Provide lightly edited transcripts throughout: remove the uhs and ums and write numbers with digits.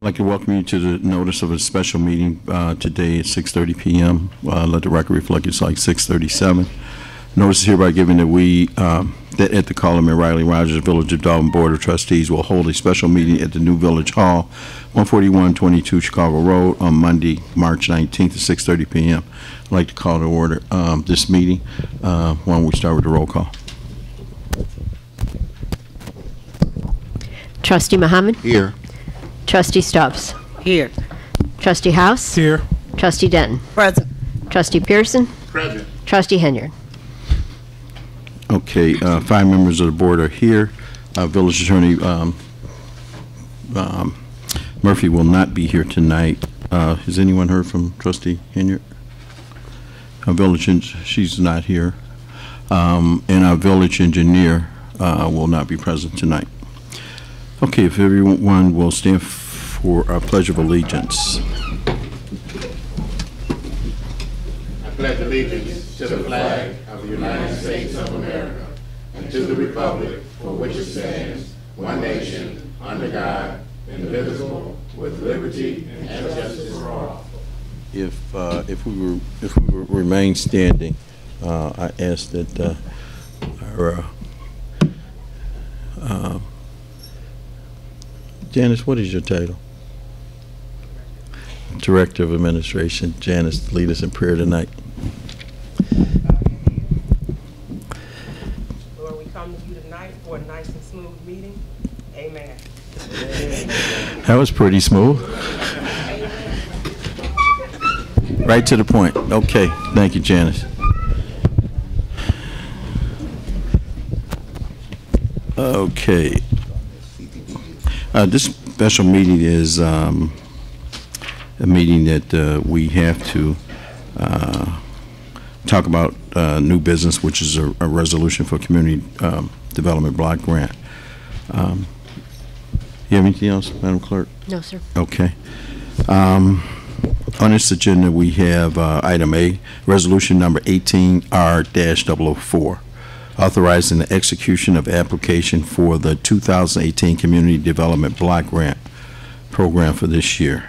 I'd like to welcome you to the notice of a special meeting today at 6:30 p.m. Let the record reflect it's like 6:37. Notice is hereby given that that at the Colin Riley Rogers Village Development Board of Trustees will hold a special meeting at the New Village Hall, 14122 Chicago Road, on Monday, March 19th at 6:30 p.m. I'd like to call to order this meeting. Why don't we start with the roll call? Trustee Muhammad? Here. Trustee Stubbs? Here. Trustee House? Here. Trustee Denton? Present. Trustee Pearson? Present. Trustee Henyard? Okay, 5 members of the board are here. Village Attorney Murphy will not be here tonight. Has anyone heard from Trustee Henyard? She's not here. And our village engineer will not be present tonight. Okay, if everyone will stand for our Pledge of Allegiance. I pledge allegiance to the flag of the United States of America and to the republic for which it stands, one nation, under God, indivisible, with liberty and justice for all. If we remain standing, I ask that our Janice, what is your title? Director of Administration. Janice, lead us in prayer tonight. Lord, we come to you tonight for a nice and smooth meeting. Amen. That was pretty smooth. Right to the point. Okay, thank you, Janice. Okay. This special meeting is a meeting that we have to talk about new business, which is a resolution for community development block grant. You have anything else, Madam Clerk? No, sir. Okay. On this agenda, we have item A, resolution number 18R-004. Authorizing the execution of application for the 2018 Community Development Block Grant Program for this year.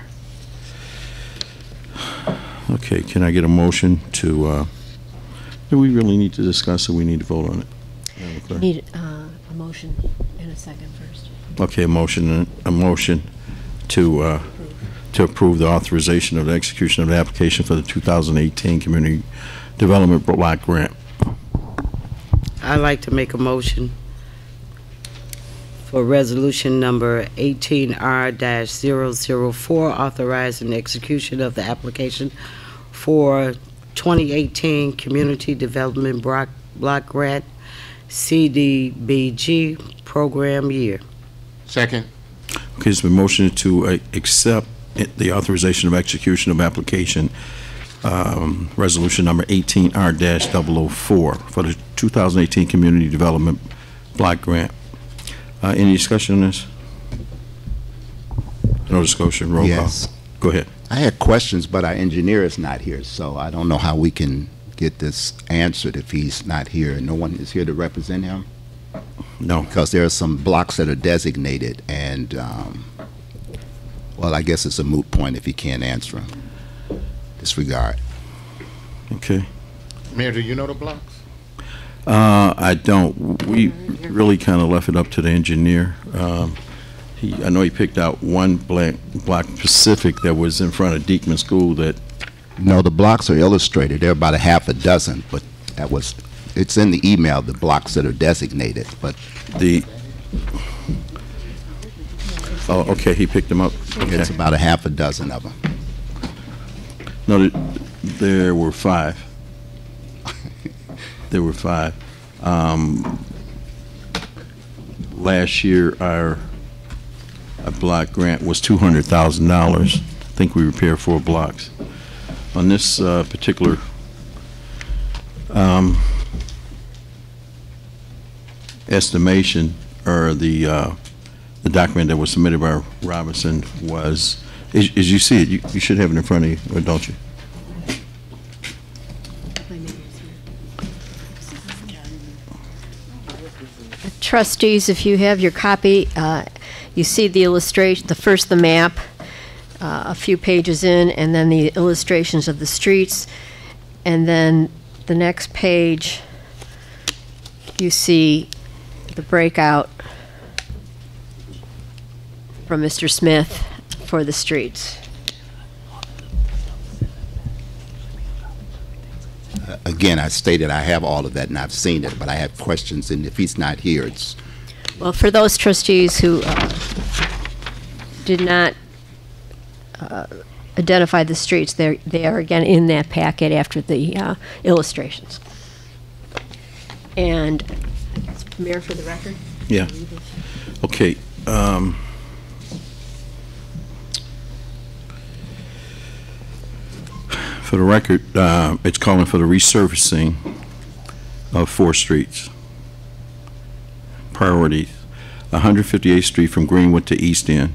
Okay, can I get a motion to, do we really need to discuss it? We need to vote on it? Need a motion and a second first. Okay, a motion to approve the authorization of the execution of the application for the 2018 Community Development Block Grant. I'd like to make a motion for resolution number 18R-004, authorizing the execution of the application for 2018 Community Development Block Grant CDBG program year. Second. Okay, it's been motioned to accept the authorization of execution of application resolution number 18R-004 for the 2018 Community Development Block Grant. Any discussion on this? No discussion. Roll Yes. call. Go ahead. I had questions, but our engineer is not here, so I don't know how we can get this answered if he's not here. No one is here to represent him? No. Because there are some blocks that are designated, and, well, I guess it's a moot point if he can't answer them. Disregard. Okay. Mayor, do you know the blocks? I don't. We really kind of left it up to the engineer. I know he picked out one block specific that was in front of Diekman School that. No, the blocks are illustrated. There are about a half a dozen, but it's in the email, the blocks that are designated, but. Oh, okay, he picked them up. Okay. It's about a half a dozen of them. No, there were 5. There were 5. Last year, our block grant was $200,000. I think we repaired 4 blocks. On this particular estimation, or the document that was submitted by Robinson was, as you see it, you should have it in front of you, or don't you? Trustees, if you have your copy, you see the illustration, the map, a few pages in, and then the illustrations of the streets. And then the next page, you see the breakout from Mr. Smith for the streets. Again, I stated I have all of that and I've seen it, but I have questions, and if he's not here, it's... Well, for those trustees who did not identify the streets, they are again in that packet after the illustrations. And, Mayor, for the record? Yeah. Okay. For the record, it's calling for the resurfacing of 4 streets. Priorities: 158th Street from Greenwood to East End.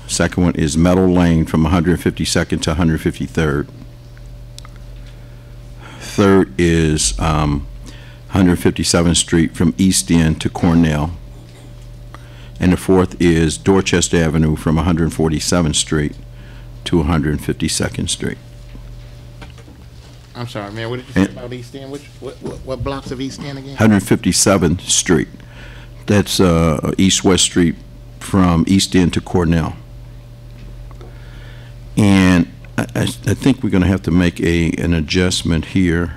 Second one is Meadow Lane from 152nd to 153rd. Third is 157th Street from East End to Cornell. And the fourth is Dorchester Avenue from 147th Street to 152nd Street. I'm sorry, Mayor, what did you say about East End? What blocks of East End again? 157th Street. That's East-West Street from East End to Cornell. And I think we're going to have to make an adjustment here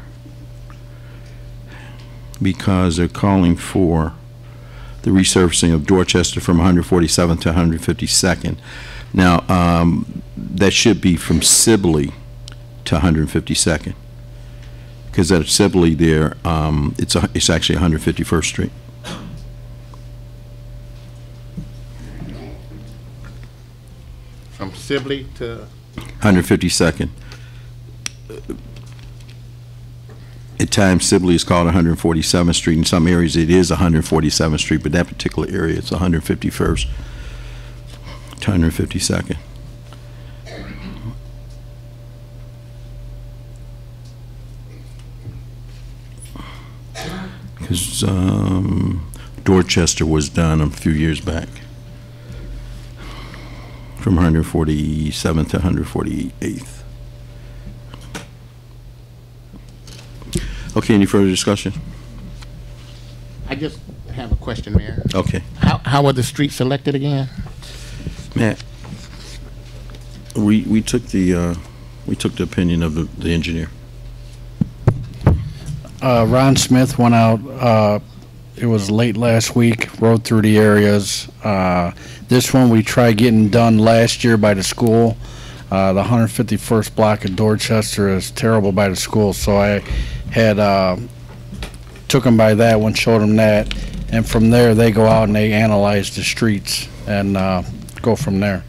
because they're calling for the resurfacing of Dorchester from 147th to 152nd. Now, that should be from Sibley to 152nd, because at Sibley there, it's actually 151st Street. From Sibley to... 152nd. At times, Sibley is called 147th Street. In some areas, it is 147th Street, but that particular area, it's 151st to 152nd. Because Dorchester was done a few years back, from 147th to 148th. Okay, any further discussion? I just have a question, Mayor. Okay. How were the streets selected again? Matt, we took the opinion of the engineer. Ron Smith went out, it was late last week, rode through the areas. This one we tried getting done last year by the school. The 151st block of Dorchester is terrible by the school, so I had took them by that one, showed them that, and from there they go out and they analyze the streets and go from there.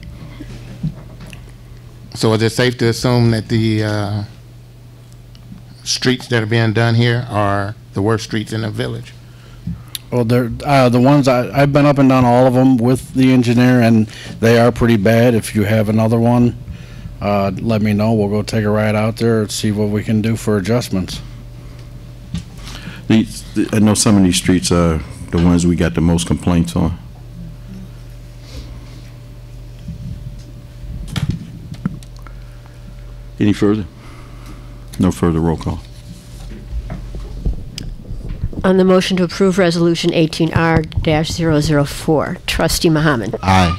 So is it safe to assume that the streets that are being done here are the worst streets in the village? Well, they're the ones I've been up and down all of them with the engineer, and they are pretty bad. If you have another one, let me know. We'll go take a ride out there and see what we can do for adjustments. I know some of these streets are the ones we got the most complaints on. Any further? No further roll call. On the motion to approve Resolution 18R-004, Trustee Muhammad. Aye.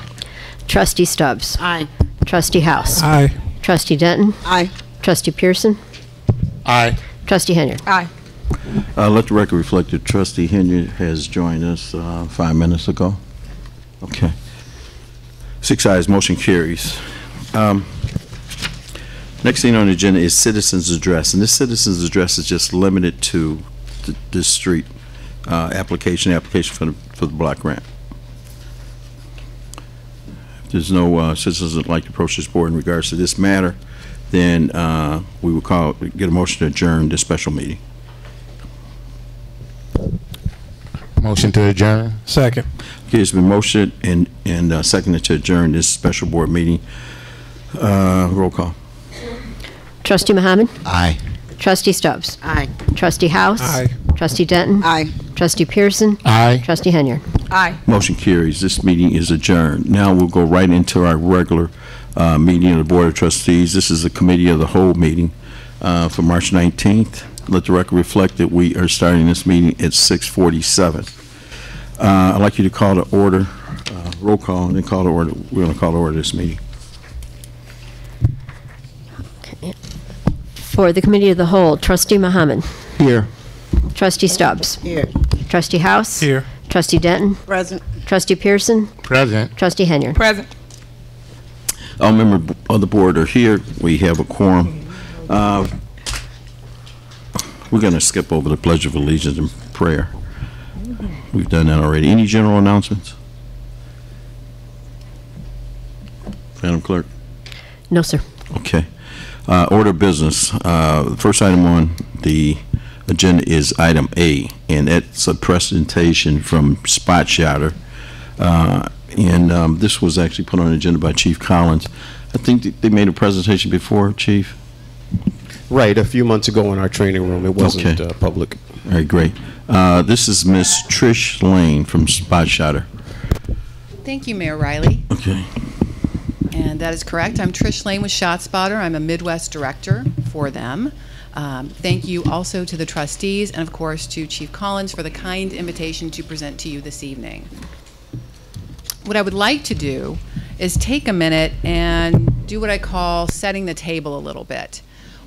Trustee Stubbs. Aye. Trustee House. Aye. Trustee Denton. Aye. Trustee Pearson. Aye. Trustee Henyard. Aye. Let the record reflect that Trustee Henry has joined us 5 minutes ago. Okay. 6 ayes, motion carries. Next thing on the agenda is citizens' address, and this citizens' address is just limited to this street application for the block grant. If there's no citizens that would like to approach this board in regards to this matter, then we will get a motion to adjourn this special meeting. Motion to adjourn. Second. Okay, it's been motioned and seconded to adjourn this special board meeting. Roll call. Trustee Muhammad. Aye. Trustee Stubbs. Aye. Trustee House. Aye. Trustee Denton. Aye. Trustee Pearson. Aye. Trustee Henyard. Aye. Motion carries. This meeting is adjourned. Now we'll go right into our regular meeting of the Board of Trustees. This is the Committee of the Whole meeting for March 19th. Let the record reflect that we are starting this meeting at 6:47. I'd like you to call to order, roll call, and then call to order. We're going to call to order this meeting. For the Committee of the Whole, Trustee Muhammad. Here. Trustee Stubbs. Here. Trustee House. Here. Trustee Denton. Present. Trustee Pearson. Present. Trustee Henyard. Present. All members of the board are here. We have a quorum. We're going to skip over the Pledge of Allegiance and prayer. We've done that already. Any general announcements? Madam Clerk? No, sir. Okay. Order of business. The first item on the agenda is item A, and that's a presentation from Spot Shatter. This was actually put on the agenda by Chief Collins. I think they made a presentation before, Chief? Right, a few months ago in our training room. It wasn't Okay. public. All right, great. This is Miss Trish Lane from Spot Shatter. Thank you, Mayor Riley. Okay. And that is correct. I'm Trish Lane with ShotSpotter. I'm a Midwest director for them. Thank you also to the trustees and, of course, to Chief Collins for the kind invitation to present to you this evening. What I would like to do is take a minute and do what I call setting the table a little bit.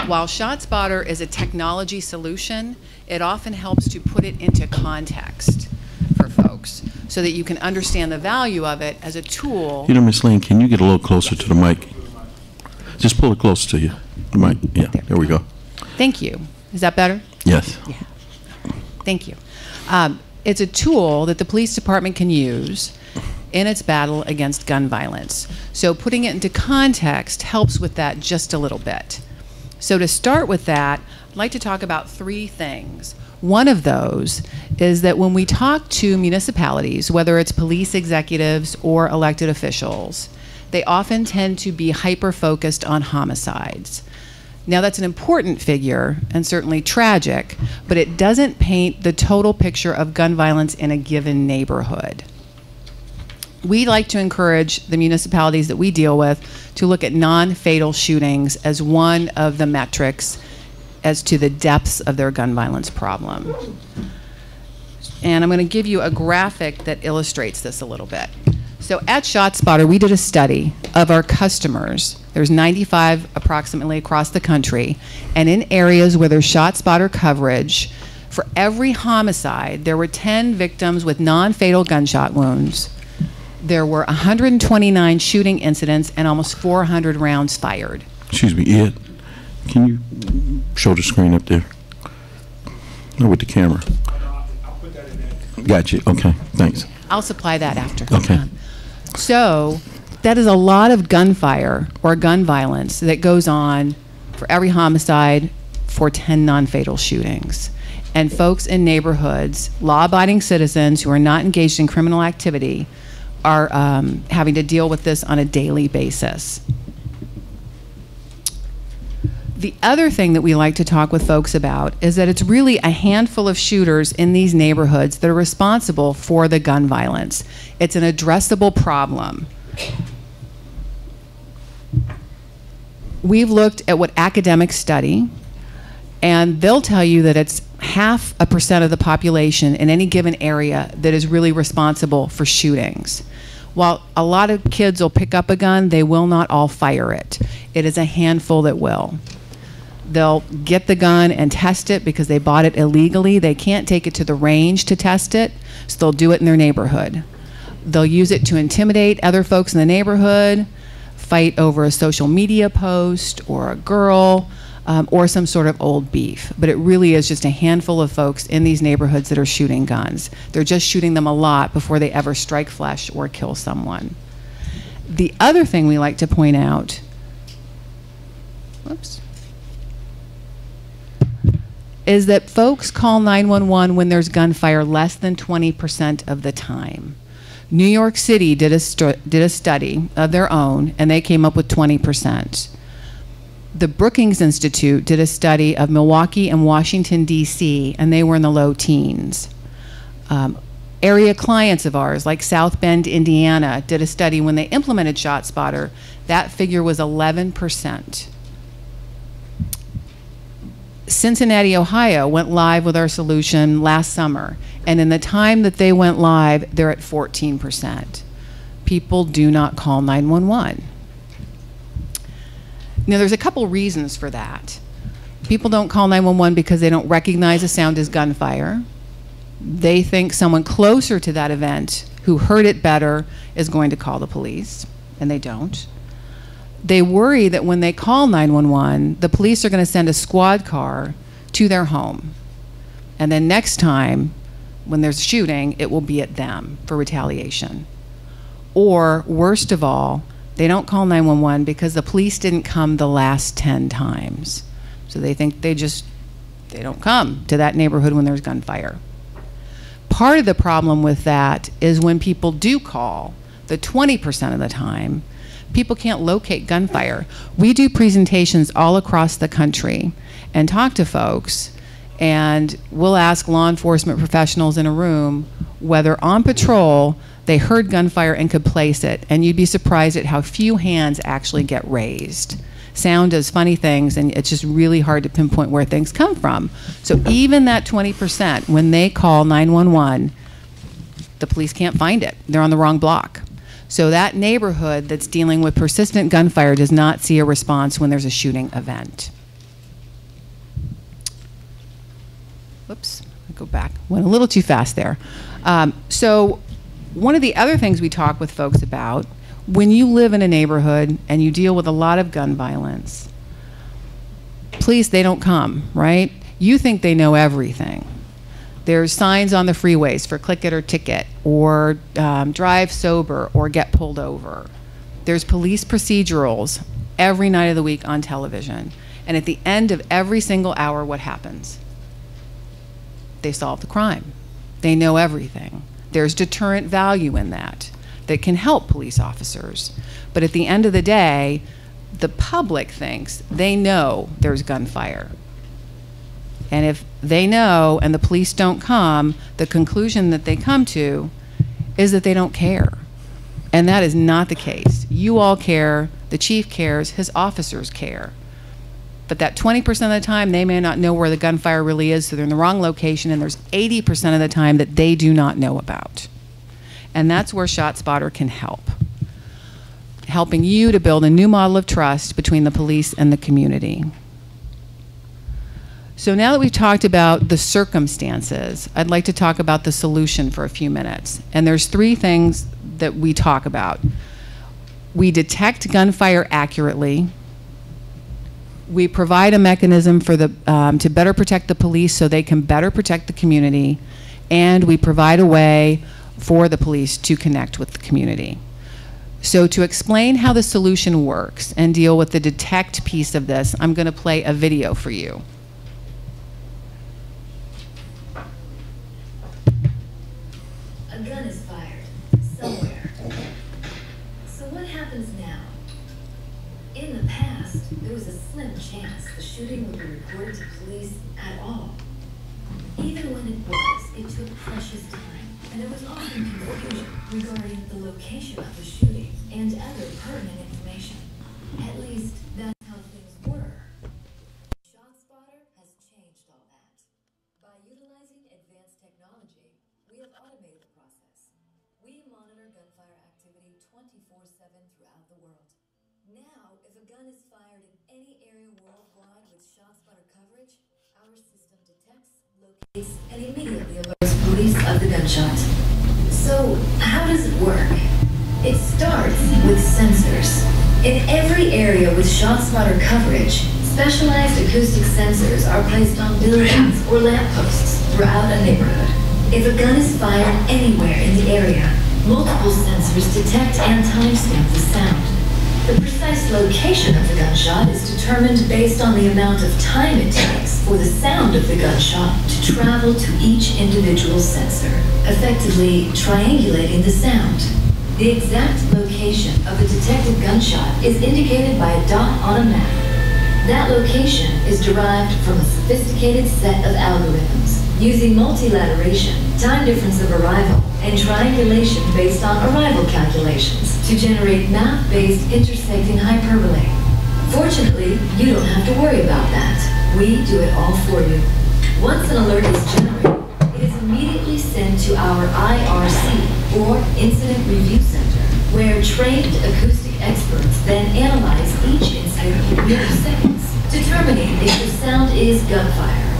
While ShotSpotter is a technology solution, it often helps to put it into context for folks so that you can understand the value of it as a tool. You know, Miss Lane, can you get a little closer to the mic? Just pull it close to you. The mic. Yeah, there we go. Thank you. Is that better? Yes. Thank you. It's a tool that the police department can use in its battle against gun violence. So putting it into context helps with that just a little bit. So to start with that, I'd like to talk about three things. One of those is that when we talk to municipalities, whether it's police executives or elected officials, they often tend to be hyper-focused on homicides. Now, that's an important figure and certainly tragic, but it doesn't paint the total picture of gun violence in a given neighborhood. We like to encourage the municipalities that we deal with to look at non-fatal shootings as one of the metrics as to the depths of their gun violence problem. And I'm going to give you a graphic that illustrates this a little bit. So at ShotSpotter, we did a study of our customers. There's 95 approximately across the country. And in areas where there's ShotSpotter coverage, for every homicide, there were 10 victims with non-fatal gunshot wounds. There were 129 shooting incidents and almost 400 rounds fired. Excuse me, Ed, can you show the screen up there? No, with the camera. I'll put that in there. Got you. Okay, thanks. I'll supply that after. Okay. So that is a lot of gunfire or gun violence that goes on for every homicide for 10 non-fatal shootings. And folks in neighborhoods, law-abiding citizens who are not engaged in criminal activity, are having to deal with this on a daily basis. The other thing that we like to talk with folks about is that it's really a handful of shooters in these neighborhoods that are responsible for the gun violence. It's an addressable problem. We've looked at what academics study, and they'll tell you that it's 0.5% of the population in any given area that is really responsible for shootings. While a lot of kids will pick up a gun, they will not all fire it. It is a handful that will. They'll get the gun and test it because they bought it illegally. They can't take it to the range to test it, so they'll do it in their neighborhood. They'll use it to intimidate other folks in the neighborhood, fight over a social media post or a girl, or some sort of old beef. But it really is just a handful of folks in these neighborhoods that are shooting guns. They're just shooting them a lot before they ever strike flesh or kill someone. The other thing we like to point out, is that folks call 911 when there's gunfire less than 20% of the time. New York City did a study of their own, and they came up with 20%. The Brookings Institute did a study of Milwaukee and Washington, D.C., and they were in the low teens. Area clients of ours, like South Bend, Indiana, did a study when they implemented ShotSpotter. That figure was 11%. Cincinnati, Ohio went live with our solution last summer, and in the time that they went live, they're at 14%. People do not call 911. Now, there's a couple reasons for that. People don't call 911 because they don't recognize the sound as gunfire. They think someone closer to that event who heard it better is going to call the police, and they don't. They worry that when they call 911, the police are going to send a squad car to their home. And then next time, when there's a shooting, it will be at them for retaliation. Or, worst of all, they don't call 911 because the police didn't come the last 10 times. So they think they don't come to that neighborhood when there's gunfire. Part of the problem with that is when people do call, the 20% of the time, people can't locate gunfire. We do presentations all across the country and talk to folks, and we'll ask law enforcement professionals in a room whether on patrol they heard gunfire and could place it, and you'd be surprised at how few hands actually get raised. Sound does funny things, and it's just really hard to pinpoint where things come from. So even that 20%, when they call 911, the police can't find it. They're on the wrong block. So that neighborhood that's dealing with persistent gunfire does not see a response when there's a shooting event. Whoops, I'll go back. Went a little too fast there. So one of the other things we talk with folks about, when you live in a neighborhood and you deal with a lot of gun violence, police, they don't come, right? You think they know everything. There's signs on the freeways for click it or ticket, or drive sober, or get pulled over. There's police procedurals every night of the week on television. And at the end of every single hour, what happens? They solve the crime. They know everything. There's deterrent value in that can help police officers. But at the end of the day, the public thinks they know there's gunfire. And if they know and the police don't come, the conclusion that they come to is that they don't care. And that is not the case. You all care, the chief cares, his officers care. But that 20% of the time, they may not know where the gunfire really is, so they're in the wrong location, and there's 80% of the time that they do not know about. And that's where ShotSpotter can help. Helping you to build a new model of trust between the police and the community. So now that we've talked about the circumstances, I'd like to talk about the solution for a few minutes. And there's 3 things that we talk about. We detect gunfire accurately. We provide a mechanism for to better protect the police so they can better protect the community. And we provide a way for the police to connect with the community. So to explain how the solution works and deal with the detect piece of this, I'm going to play a video for you. A gun is fired somewhere. So what happens now? In the past, there was a slim chance the shooting would be reported to police at all. Even when it was, it took precious time, and there was often confusion regarding the location of the shooting and other pertinent information. At least that's how things were. ShotSpotter has changed all that. By utilizing advanced technology, we have automated the process. We monitor gunfire activity 24/7 throughout the world. Now, if a gun is fired in any area worldwide with ShotSpotter coverage, our system detects, locates, and immediately alerts police of the gunshot. So, how does it work? It starts with sensors. In every area with ShotSpotter coverage, specialized acoustic sensors are placed on buildings or lampposts throughout a neighborhood. If a gun is fired anywhere in the area, multiple sensors detect and timestamp the sound. The precise location of the gunshot is determined based on the amount of time it takes for the sound of the gunshot to travel to each individual sensor, effectively triangulating the sound. The exact location of a detected gunshot is indicated by a dot on a map. That location is derived from a sophisticated set of algorithms using multilateration, time difference of arrival, and triangulation based on arrival calculations to generate map-based intersecting hyperbole. Fortunately, you don't have to worry about that. We do it all for you. Once an alert is generated, it is immediately sent to our IRC, or Incident Review Center, where trained acoustic experts then analyze each incident in mere seconds, determining if the sound is gunfire.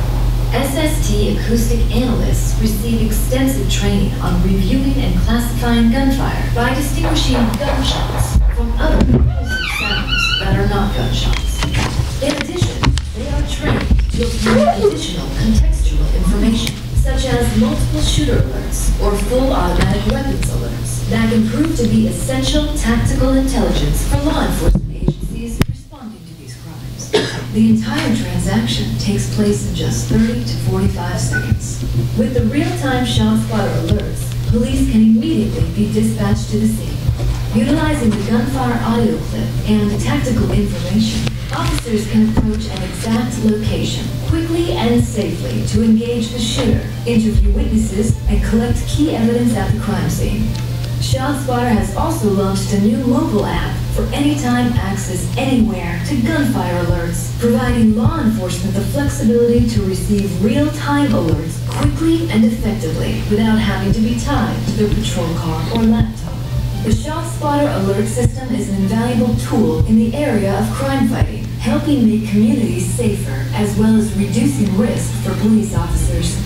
SST acoustic analysts receive extensive training on reviewing and classifying gunfire by distinguishing gunshots from other impulsive sounds that are not gunshots. In addition, they are trained to obtain additional contextual information, such as multiple shooter alerts or full automatic weapons alerts that can prove to be essential tactical intelligence for law enforcement agencies responding to these crimes. The entire transaction takes place in just 30 to 45 seconds. With the real-time ShotSpotter alerts, police can immediately be dispatched to the scene. Utilizing the gunfire audio clip and tactical information, officers can approach an exact location quickly and safely to engage the shooter, interview witnesses, and collect key evidence at the crime scene. ShotSpotter has also launched a new mobile app for anytime access anywhere to gunfire alerts, providing law enforcement the flexibility to receive real-time alerts quickly and effectively without having to be tied to their patrol car or laptop. The ShotSpotter alert system is an invaluable tool in the area of crime fighting, helping make communities safer as well as reducing risk for police officers.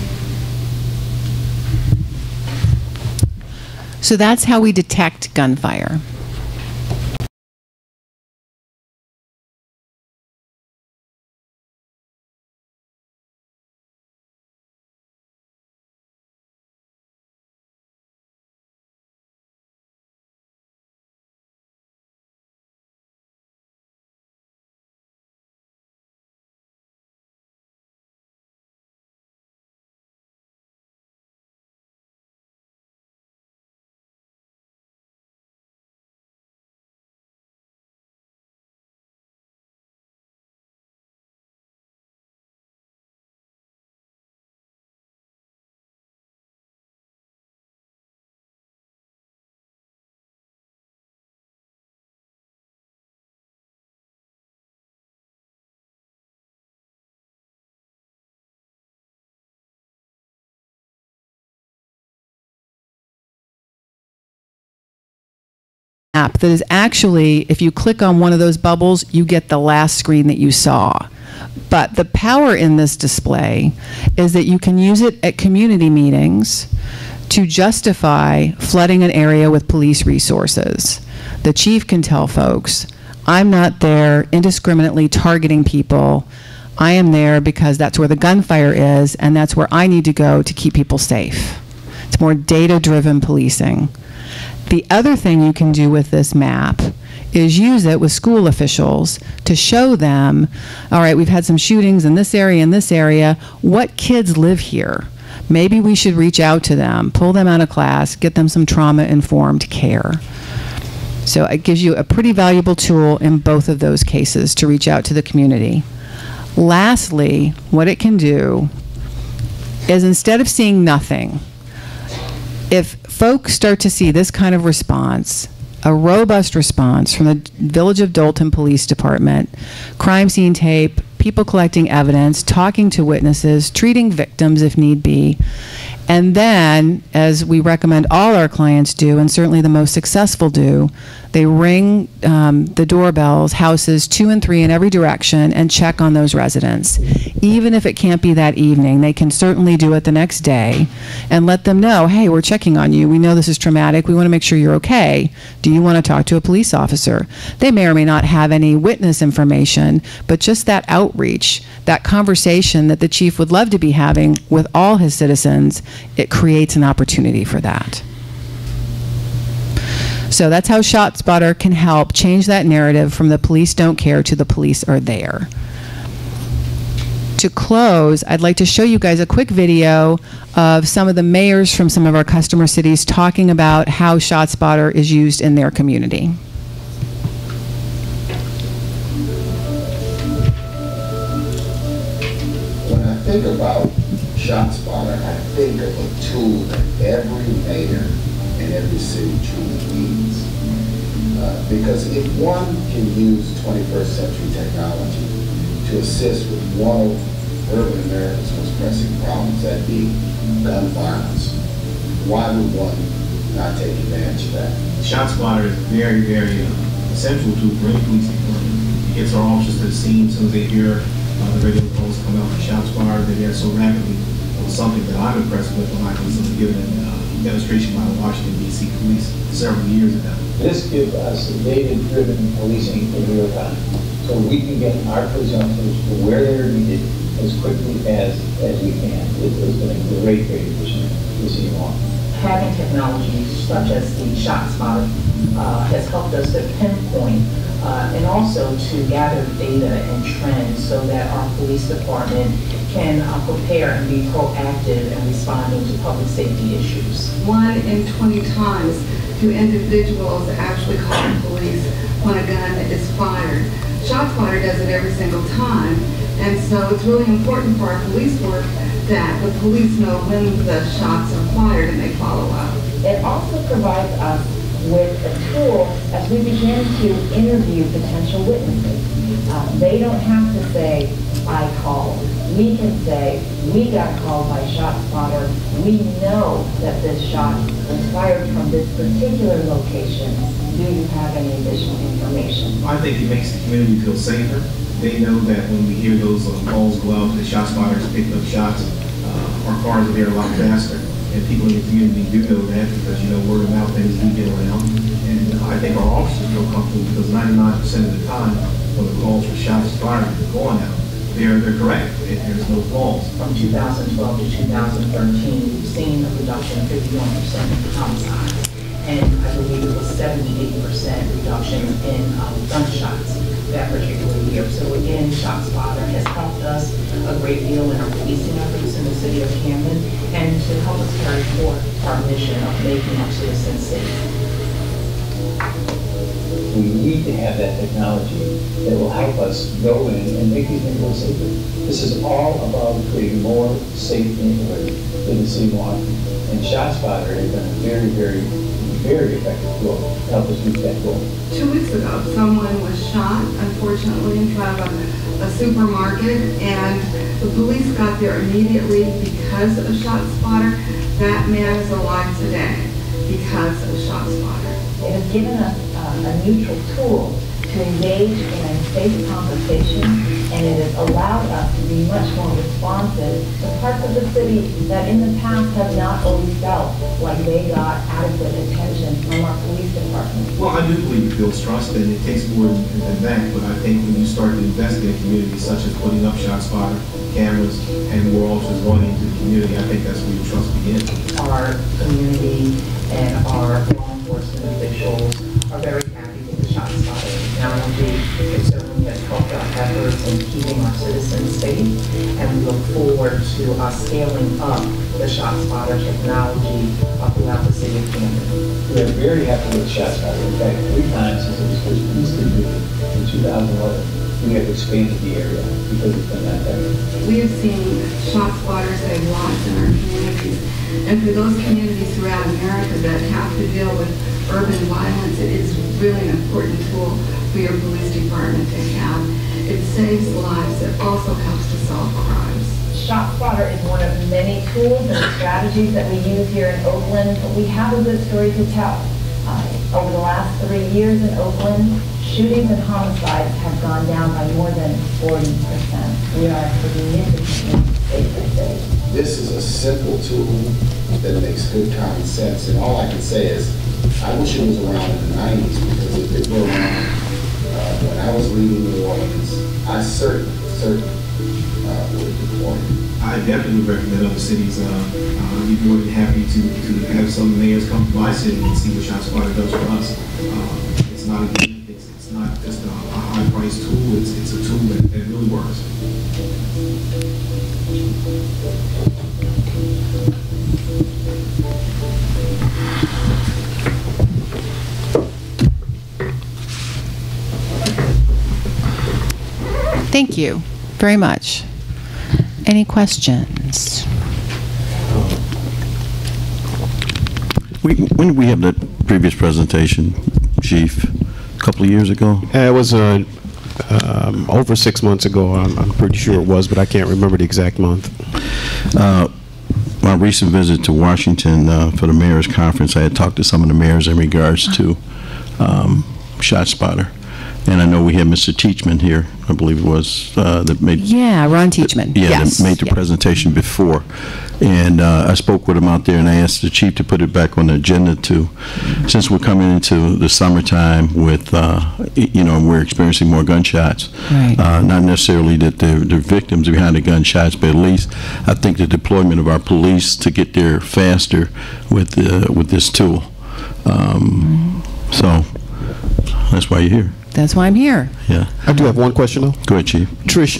So that's how we detect gunfire. App that is actually, if you click on one of those bubbles, you get the last screen that you saw. But the power in this display is that you can use it at community meetings to justify flooding an area with police resources. The chief can tell folks, I'm not there indiscriminately targeting people. I am there because that's where the gunfire is, and that's where I need to go to keep people safe. It's more data-driven policing. The other thing you can do with this map is use it with school officials to show them, all right, we've had some shootings in this area, what kids live here? Maybe we should reach out to them, pull them out of class, get them some trauma-informed care. So it gives you a pretty valuable tool in both of those cases to reach out to the community. Lastly, what it can do is instead of seeing nothing, if folks start to see this kind of response, a robust response from the Village of Dolton Police Department, crime scene tape, people collecting evidence, talking to witnesses, treating victims if need be, and then, as we recommend all our clients do, and certainly the most successful do, they ring the doorbells, houses 2 and 3 in every direction, and check on those residents. Even if it can't be that evening, they can certainly do it the next day and let them know, hey, we're checking on you. We know this is traumatic. We want to make sure you're okay. Do you want to talk to a police officer? They may or may not have any witness information, but just that outreach, that conversation that the chief would love to be having with all his citizens, it creates an opportunity for that. So that's how ShotSpotter can help change that narrative from the police don't care to the police are there. To close, I'd like to show you guys a quick video of some of the mayors from some of our customer cities talking about how ShotSpotter is used in their community. When I think about ShotSpotter, I think of a tool that every mayor and every city truly needs. Because if one can use 21st century technology to assist with one of urban America's most pressing problems, that be gun violence, why would one not take advantage of that? ShotSpotter is very, very essential to any police department. It gets our officers to the scene as soon as they hear the radio calls come out for ShotSpotter. They react so rapidly. It was something that I'm impressed with when I was given a demonstration by the Washington, D.C. police several years ago. This gives us data-driven policing in real time, so we can get our police officers to where they're needed as quickly as we can. It's been a great addition to see you on. Having technology such as the ShotSpotter has helped us to pinpoint and also to gather data and trends so that our police department can prepare and be proactive in responding to public safety issues. 1 in 20 times do individuals actually call the police when a gun is fired. ShotSpotter does it every single time, and so it's really important for our police work that the police know when the shots are fired and they follow up. It also provides us with a tool as we begin to interview potential witnesses. They don't have to say, I called. We can say, we got called by ShotSpotter. We know that this shot was fired from this particular location. Do you have any additional information? I think it makes the community feel safer. They know that when we hear those calls go out, the ShotSpotter is picking up shots. Our cars are there a lot faster. And people in the community do know that because, you know, word of mouth things do get around. And I think our officers feel comfortable because 99% of the time when the calls for shots fired are going out, they're correct. There's no falls. From 2012 to 2013, we've seen a reduction of 51% in homicides. And I believe it was 78% reduction in gunshots that particular year. So again, ShotSpotter has helped us a great deal in our policing efforts in the city of Camden and to help us carry forth our mission of making our citizens safe. We need to have that technology that will help us go in and make these neighborhoods safer. This is all about creating more safe neighborhoods in the city of Washington. And ShotSpotter has been a very, very, very effective tool to help us reach that goal. 2 weeks ago, someone was shot, unfortunately, in front of a supermarket, and the police got there immediately because of ShotSpotter. That man is alive today because of ShotSpotter. It has given us a neutral tool to engage in a safe conversation, and it has allowed us to be much more responsive to parts of the city that in the past have not always felt like they got adequate attention from our police department. Well, I do believe it builds trust, and it takes more than that, but I think when you start to invest in communities such as putting up ShotSpotter, cameras, and more officers going into the community, I think that's where your trust begins. Our community and our law enforcement officials are very happy with the ShotSpotter technology. It certainly has helped our efforts in keeping our citizens safe, and we look forward to scaling up the ShotSpotter technology throughout the city of Camden. We are very happy with ShotSpotter. In fact, 3 times since it was first instituted in 2011, we have expanded the area because it's been that effective. We have seen ShotSpotter save lives in our communities. And for those communities throughout America that have to deal with urban violence, it is really an important tool for your police department to have. It saves lives. It also helps to solve crimes. ShotSpotter is one of many tools and strategies that we use here in Oakland, but we have a good story to tell. Over the last 3 years in Oakland, shootings and homicides have gone down by more than 40%. We are significantly safer city. This is a simple tool that makes good common sense, and all I can say is, I wish it was around in the 90s, because if it were around when I was leaving New Orleans, I certainly would deploy it. I definitely would recommend other cities. I'd be more than happy to have some mayors come to my city and see what ShotSpotter does for us. It's not it's not just a high-priced tool. It's a tool that really works. Thank you very much. Any questions? When did we have that previous presentation, Chief? A couple of years ago? It was over 6 months ago. I'm pretty sure it was, but I can't remember the exact month. My recent visit to Washington for the mayor's conference, I had talked to some of the mayors in regards to ShotSpotter. And I know we had Mr. Teachman here, I believe it was, that made... Yeah, Ron Teachman. That made the presentation before. And I spoke with him out there, and I asked the chief to put it back on the agenda since we're coming into the summertime with, we're experiencing more gunshots. Right. Not necessarily that the victims behind the gunshots, but at least I think the deployment of our police to get there faster with this tool. So that's why you're here. That's why I'm here. Yeah. I do have one question, though. Go ahead, Chief. Trish,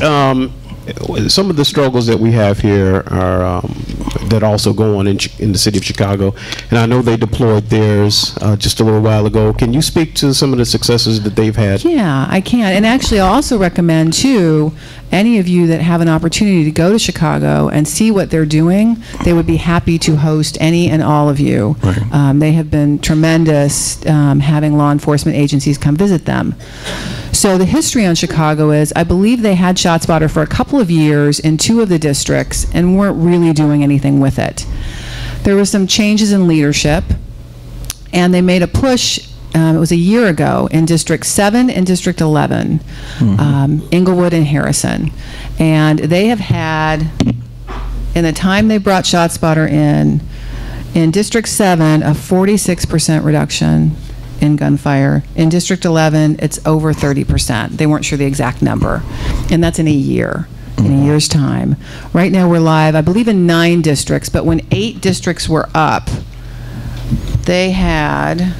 some of the struggles that we have here are that also go on in the city of Chicago, and I know they deployed theirs just a little while ago. Can you speak to some of the successes that they've had? Yeah, I can. And actually, I'll also recommend, too, any of you that have an opportunity to go to Chicago and see what they're doing, they would be happy to host any and all of you. Right. They have been tremendous having law enforcement agencies come visit them. So the history on Chicago is, I believe they had ShotSpotter for a couple of years in 2 of the districts and weren't really doing anything with it. There were some changes in leadership, and they made a push, it was a year ago, in District 7 and District 11, Inglewood and Harrison. And they have had, in the time they brought ShotSpotter in District 7, a 46% reduction in gunfire. In District 11, it's over 30%. They weren't sure the exact number. And that's in a year, in a year's time. Right now we're live, I believe, in 9 districts, but when 8 districts were up, they had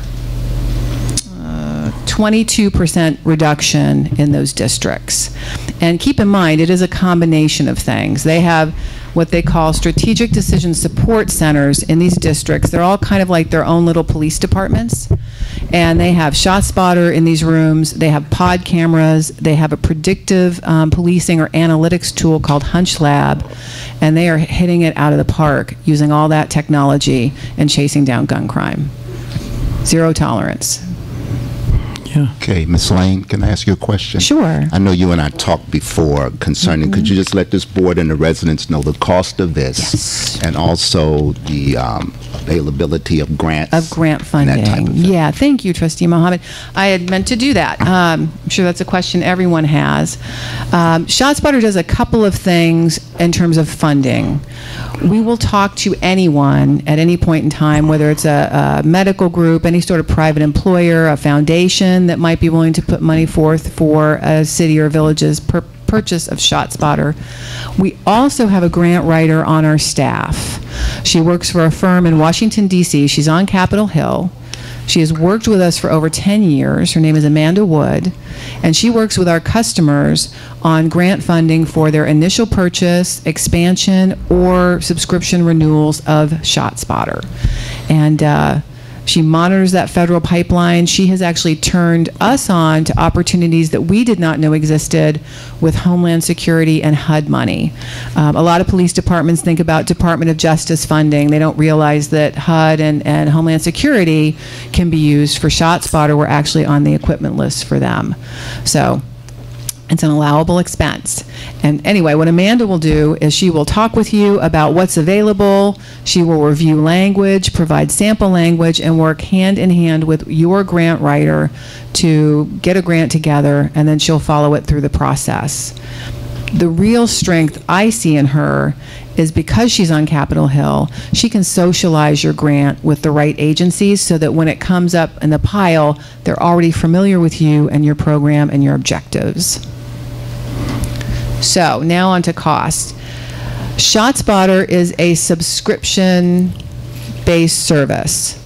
22% reduction in those districts. And keep in mind, it is a combination of things. They have what they call strategic decision support centers in these districts. They're all kind of like their own little police departments. And they have ShotSpotter in these rooms. They have pod cameras. They have a predictive policing or analytics tool called HunchLab. And they are hitting it out of the park using all that technology and chasing down gun crime. Zero tolerance. Yeah. Okay, Ms. Lane, can I ask you a question? Sure. I know you and I talked before concerning, could you just let this board and the residents know the cost of this? Yes. And also the availability of grants? Of grant funding. And that type of thing. Yeah, thank you, Trustee Mohammed. I had meant to do that. I'm sure that's a question everyone has. ShotSpotter does a couple of things in terms of funding. We will talk to anyone at any point in time, whether it's a medical group, any sort of private employer, a foundation that might be willing to put money forth for a city or village's purchase of ShotSpotter. We also have a grant writer on our staff. She works for a firm in Washington, D.C. She's on Capitol Hill. She has worked with us for over 10 years. Her name is Amanda Wood, and she works with our customers on grant funding for their initial purchase, expansion, or subscription renewals of ShotSpotter. And she monitors that federal pipeline. She has actually turned us on to opportunities that we did not know existed with Homeland Security and HUD money. A lot of police departments think about Department of Justice funding. They don't realize that HUD and Homeland Security can be used for ShotSpotter. We're actually on the equipment list for them. So it's an allowable expense. And anyway, what Amanda will do is she will talk with you about what's available. She will review language, provide sample language, and work hand in hand with your grant writer to get a grant together, and then she'll follow it through the process. The real strength I see in her is because she's on Capitol Hill, she can socialize your grant with the right agencies so that when it comes up in the pile, they're already familiar with you and your program and your objectives. So now on to cost. ShotSpotter is a subscription-based service.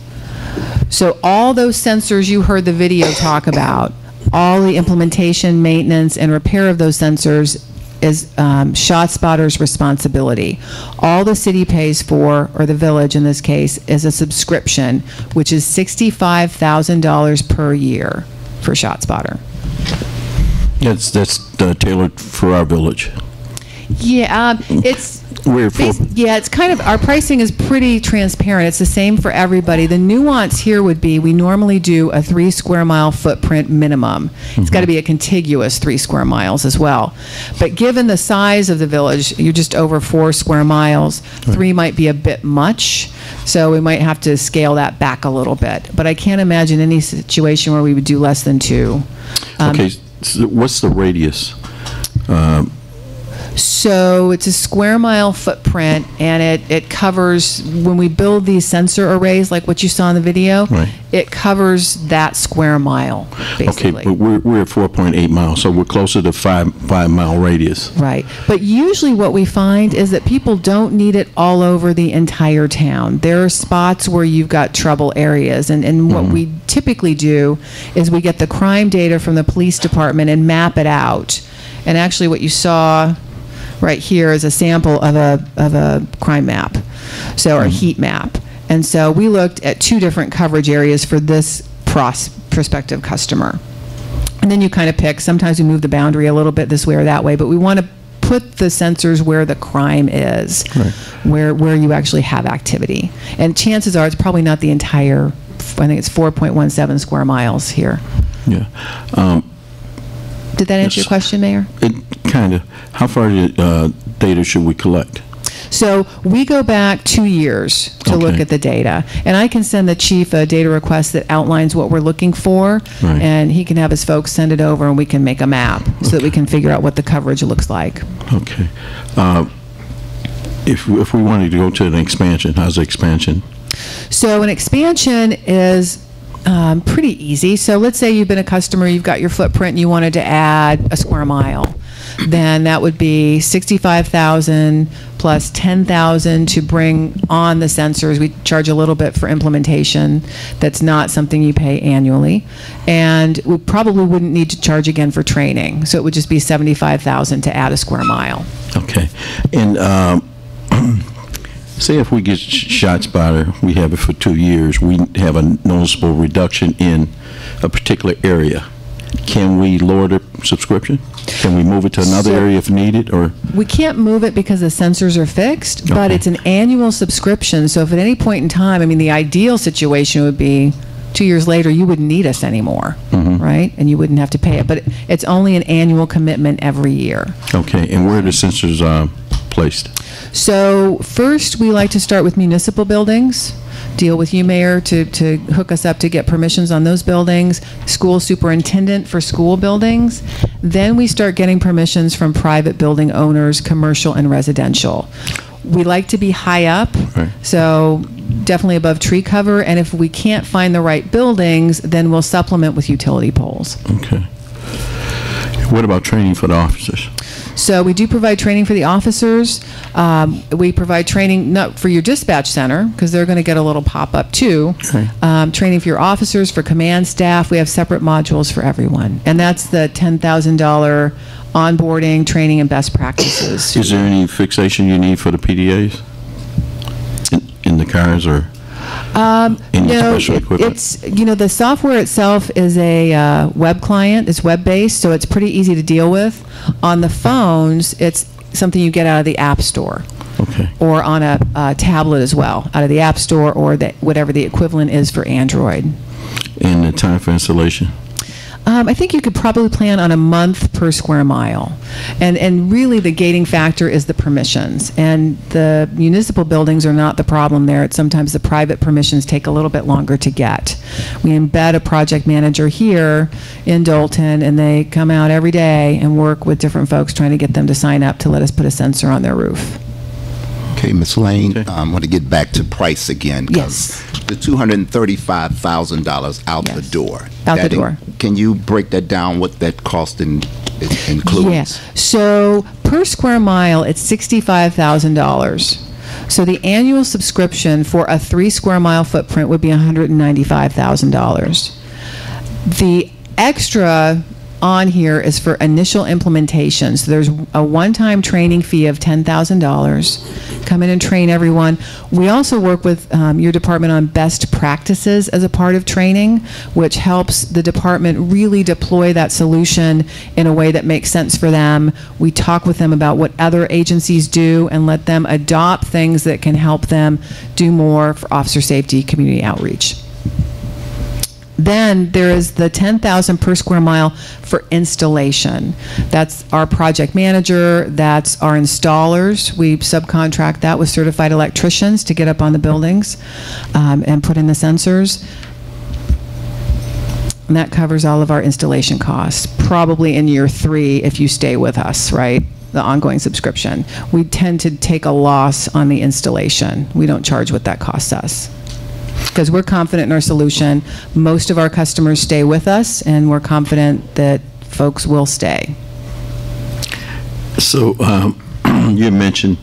So all those sensors you heard the video talk about, all the implementation, maintenance, and repair of those sensors is ShotSpotter's responsibility. All the city pays for, or the village in this case, is a subscription, which is $65,000 per year for ShotSpotter. That's tailored for our village. Yeah, it's We're for, Yeah, it's kind of, our pricing is pretty transparent. It's the same for everybody. The nuance here would be, we normally do a 3 square mile footprint minimum. It's got to be a contiguous 3 square miles as well. But given the size of the village, you're just over 4 square miles, 3 might be a bit much, so we might have to scale that back a little bit. But I can't imagine any situation where we would do less than 2. Okay, so what's the radius? So it's a square mile footprint, and it covers, when we build these sensor arrays like what you saw in the video, it covers that square mile, basically. Okay, but we're at 4.8 miles, so we're closer to 5-mile radius. Right. But usually what we find is that people don't need it all over the entire town. There are spots where you've got trouble areas, and what we typically do is we get the crime data from the police department and map it out. And actually what you saw right here is a sample of a crime map, so or heat map. And so we looked at 2 different coverage areas for this prospective customer. And then you kind of pick, sometimes we move the boundary a little bit this way or that way, but we want to put the sensors where the crime is, where you actually have activity. And chances are it's probably not the entire, I think it's 4.17 square miles here. Yeah. Did that answer your question, Mayor? It kind of. How far data should we collect? So we go back 2 years to look at the data, and I can send the chief a data request that outlines what we're looking for, and he can have his folks send it over, and we can make a map so that we can figure out what the coverage looks like. Okay. If we wanted to go to an expansion, how's the expansion? So an expansion is pretty easy. So let's say you've been a customer, you've got your footprint, and you wanted to add a square mile. Then that would be $65,000 plus $10,000 to bring on the sensors. We charge a little bit for implementation. That's not something you pay annually. And we probably wouldn't need to charge again for training. So it would just be $75,000 to add a square mile. Okay. And say if we get ShotSpotter, we have it for 2 years, we have a noticeable reduction in a particular area. Can we lower the subscription? Can we move it to another area if needed, or? We can't move it because the sensors are fixed, but it's an annual subscription. So if at any point in time, I mean, the ideal situation would be 2 years later, you wouldn't need us anymore, right? And you wouldn't have to pay it. But it's only an annual commitment every year. Okay. And where are the sensors placed? So first, we like to start with municipal buildings, deal with you, Mayor, to hook us up to get permissions on those buildings, school superintendent for school buildings. Then we start getting permissions from private building owners, commercial and residential. We like to be high up, so definitely above tree cover, and if we can't find the right buildings, then we'll supplement with utility poles. Okay. What about training for the officers? So we do provide training for the officers. We provide training not for your dispatch center, because they're going to get a little pop-up too. Training for your officers, for command staff. We have separate modules for everyone. And that's the $10,000 onboarding, training, and best practices. Is there any fixation you need for the PDAs in the cars, or any special equipment? It's, the software itself is a web client. It's web-based, so it's pretty easy to deal with. On the phones, it's something you get out of the App Store. Or on a tablet as well, out of the App Store, or whatever the equivalent is for Android. And the time for installation? I think you could probably plan on a month per square mile. And really the gating factor is the permissions. And the municipal buildings are not the problem there. It's sometimes the private permissions take a little bit longer to get. We embed a project manager here in Dolton, and they come out every day and work with different folks trying to get them to sign up to let us put a sensor on their roof. Okay, Ms. Lane, I want to get back to price again. Yes. The $235,000 out the door. Out the door. Can you break that down, what that cost includes? Yes. So per square mile, it's $65,000. So the annual subscription for a 3 square mile footprint would be $195,000. The extra on here is for initial implementation. So there's a one-time training fee of $10,000, come in and train everyone. We also work with your department on best practices as a part of training, which helps the department really deploy that solution in a way that makes sense for them. We talk with them about what other agencies do and let them adopt things that can help them do more for officer safety, community outreach. Then there is the 10,000 per square mile for installation. That's our project manager, that's our installers. We subcontract that with certified electricians to get up on the buildings and put in the sensors. And that covers all of our installation costs, probably in year 3 if you stay with us, right? The ongoing subscription. We tend to take a loss on the installation. We don't charge what that costs us, because we're confident in our solution. Most of our customers stay with us, and we're confident that folks will stay. So you mentioned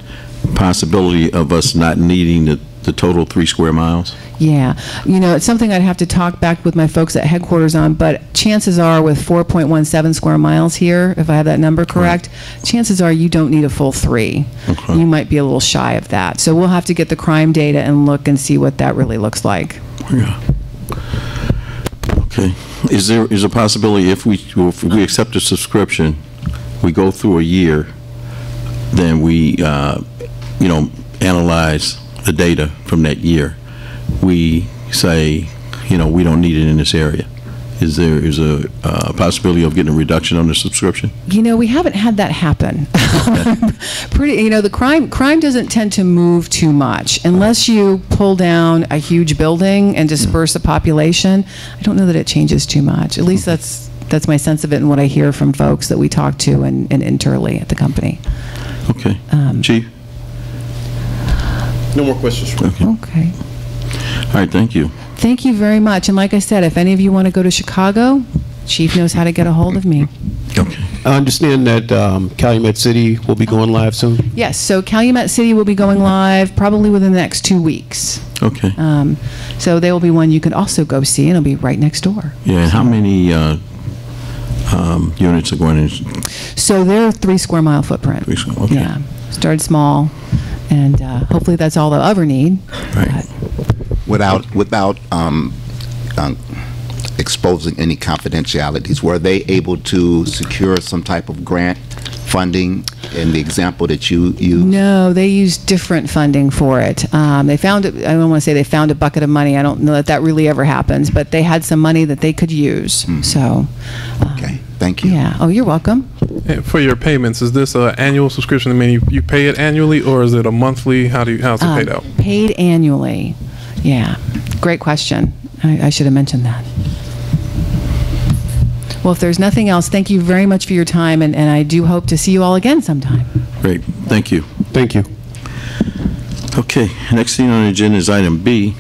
possibility of us not needing the total 3 square miles. Yeah, you know, it's something I'd have to talk back with my folks at headquarters on, but chances are with 4.17 square miles here, if I have that number correct, chances are you don't need a full 3. Okay. You might be a little shy of that. So we'll have to get the crime data and look and see what that really looks like. Yeah. Okay. Is there a possibility if we accept a subscription, we go through a year, then we you know, analyze the data from that year, we say, you know, we don't need it in this area? Is there a possibility of getting a reduction on the subscription? You know, we haven't had that happen. Pretty, you know, the crime doesn't tend to move too much unless you pull down a huge building and disperse the population. I don't know that it changes too much. At least that's my sense of it and what I hear from folks that we talk to and internally at the company. Okay. Chief? No more questions. Okay. All right, thank you. Thank you very much. And like I said, if any of you want to go to Chicago, Chief knows how to get a hold of me. Okay. I understand that Calumet City will be going live soon? Yes, so Calumet City will be going live probably within the next 2 weeks. Okay. So they will be one you can also go see, and it'll be right next door. Yeah, and how many units are going in? So they're a 3 square mile footprint. 3 square, okay. Yeah, started small, and hopefully that's all they'll ever need. Right. Without exposing any confidentialities, were they able to secure some type of grant funding in the example that you used? No, they used different funding for it. They found it, I don't want to say they found a bucket of money. I don't know that really ever happens, but they had some money that they could use. So. Okay, thank you. Yeah. Oh, you're welcome. And for your payments, is this an annual subscription? I mean, you pay it annually, or is it a monthly? How's it paid out? Paid annually. Yeah. Great question. I should have mentioned that. Well, if there's nothing else, thank you very much for your time, and I do hope to see you all again sometime. Great. Thank you. Thank you. Okay. Next thing on the agenda is item B,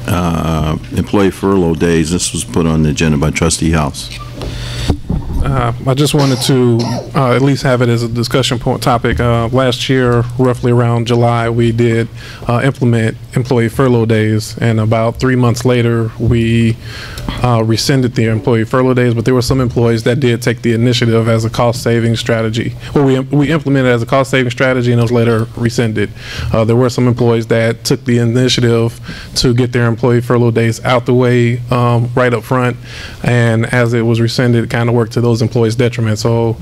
employee furlough days. This was put on the agenda by Trustee House. I just wanted to at least have it as a discussion point topic. Last year, roughly around July, we did implement employee furlough days, and about 3 months later, we rescinded the employee furlough days, but there were some employees that did take the initiative as a cost-saving strategy. Well, we implemented it as a cost-saving strategy, and it was later rescinded. There were some employees that took the initiative to get their employee furlough days out the way right up front, and as it was rescinded, it kind of worked to those employees' detriment. So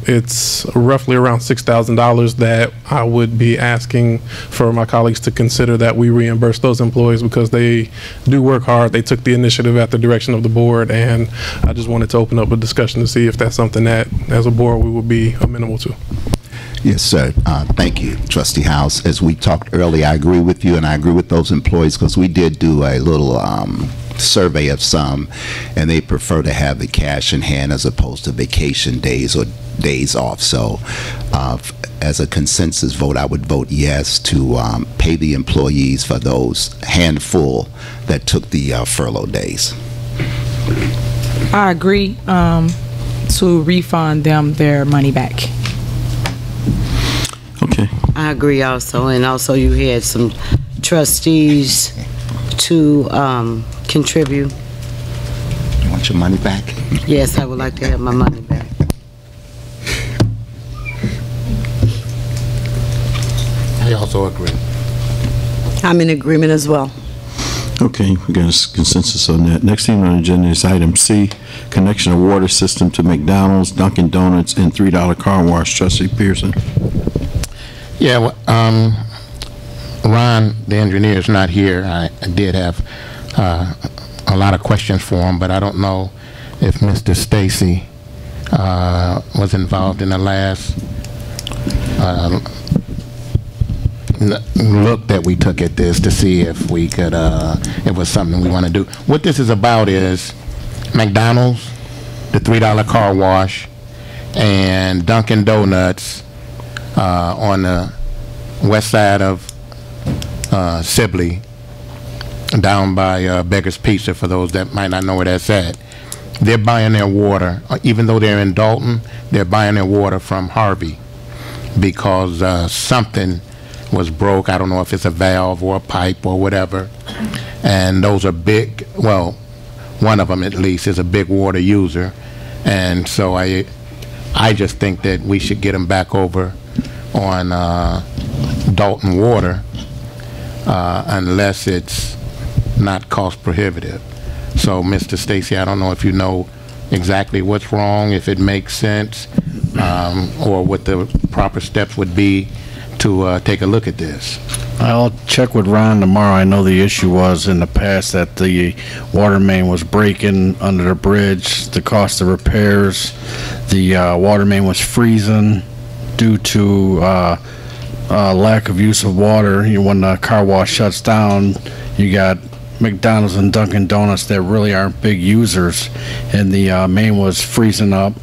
it's roughly around $6,000 that I would be asking for my colleagues to consider that we reimburse those employees, because they do work hard. They took the initiative at the direction of the board, and I just wanted to open up a discussion to see if that's something that, as a board, we would be amenable to. Yes, sir. Thank you, Trustee House. As we talked earlier, I agree with you, and I agree with those employees, because we did do a little survey of some, and they prefer to have the cash in hand as opposed to vacation days or days off. So as a consensus vote, I would vote yes to pay the employees for those handful that took the furlough days. I agree to refund them their money back. Okay. I agree also, and also you had some trustees to contribute. You want your money back? Yes, I would like to have my money back. I also agree. I'm in agreement as well. Okay, we got a consensus on that. Next thing on the agenda is item C, connection of water system to McDonald's, Dunkin' Donuts, and $3 car wash. Trustee Pearson. Yeah, well, Ron, the engineer, is not here. I did have a lot of questions for him, but I don't know if Mr. Stacy was involved in the last look that we took at this to see if we could, it was something we want to do. What this is about is McDonald's, the $3 car wash, and Dunkin' Donuts on the west side of Sibley, down by Beggar's Pizza, for those that might not know where that's at. They're buying their water, even though they're in Dalton, they're buying their water from Harvey because something was broke. I don't know if it's a valve or a pipe or whatever. And those are big, well, one of them at least is a big water user. And so I just think that we should get them back over on Dalton Water unless it's not cost prohibitive. So, Mr. Stacy, I don't know if you know exactly what's wrong, if it makes sense, or what the proper steps would be to take a look at this. I'll check with Ron tomorrow. I know the issue was in the past that the water main was breaking under the bridge, the cost of repairs, the water main was freezing due to lack of use of water. When the car wash shuts down, you got McDonald's and Dunkin' Donuts that really aren't big users, and the main was freezing up.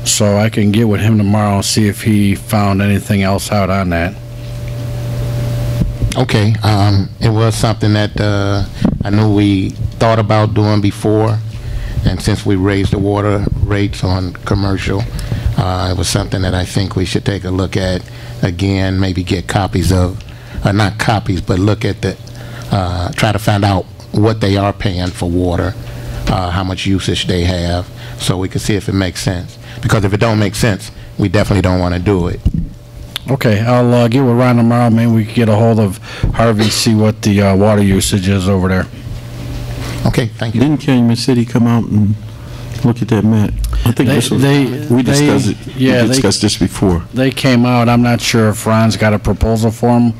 So I can get with him tomorrow and see if he found anything else out on that. Okay, it was something that I knew we thought about doing before, and since we raised the water rates on commercial, it was something that I think we should take a look at again, maybe get copies of, not copies, but look at the, try to find out what they are paying for water, how much usage they have, so we can see if it makes sense. Because if it don't make sense, we definitely don't want to do it. Okay, I'll get with Ron tomorrow. Maybe we can get a hold of Harvey, see what the water usage is over there. Okay, thank you. Didn't Calumet City come out and look at that map? I think we discussed it. Yeah, we discussed this before. They came out. I'm not sure if Ron's got a proposal from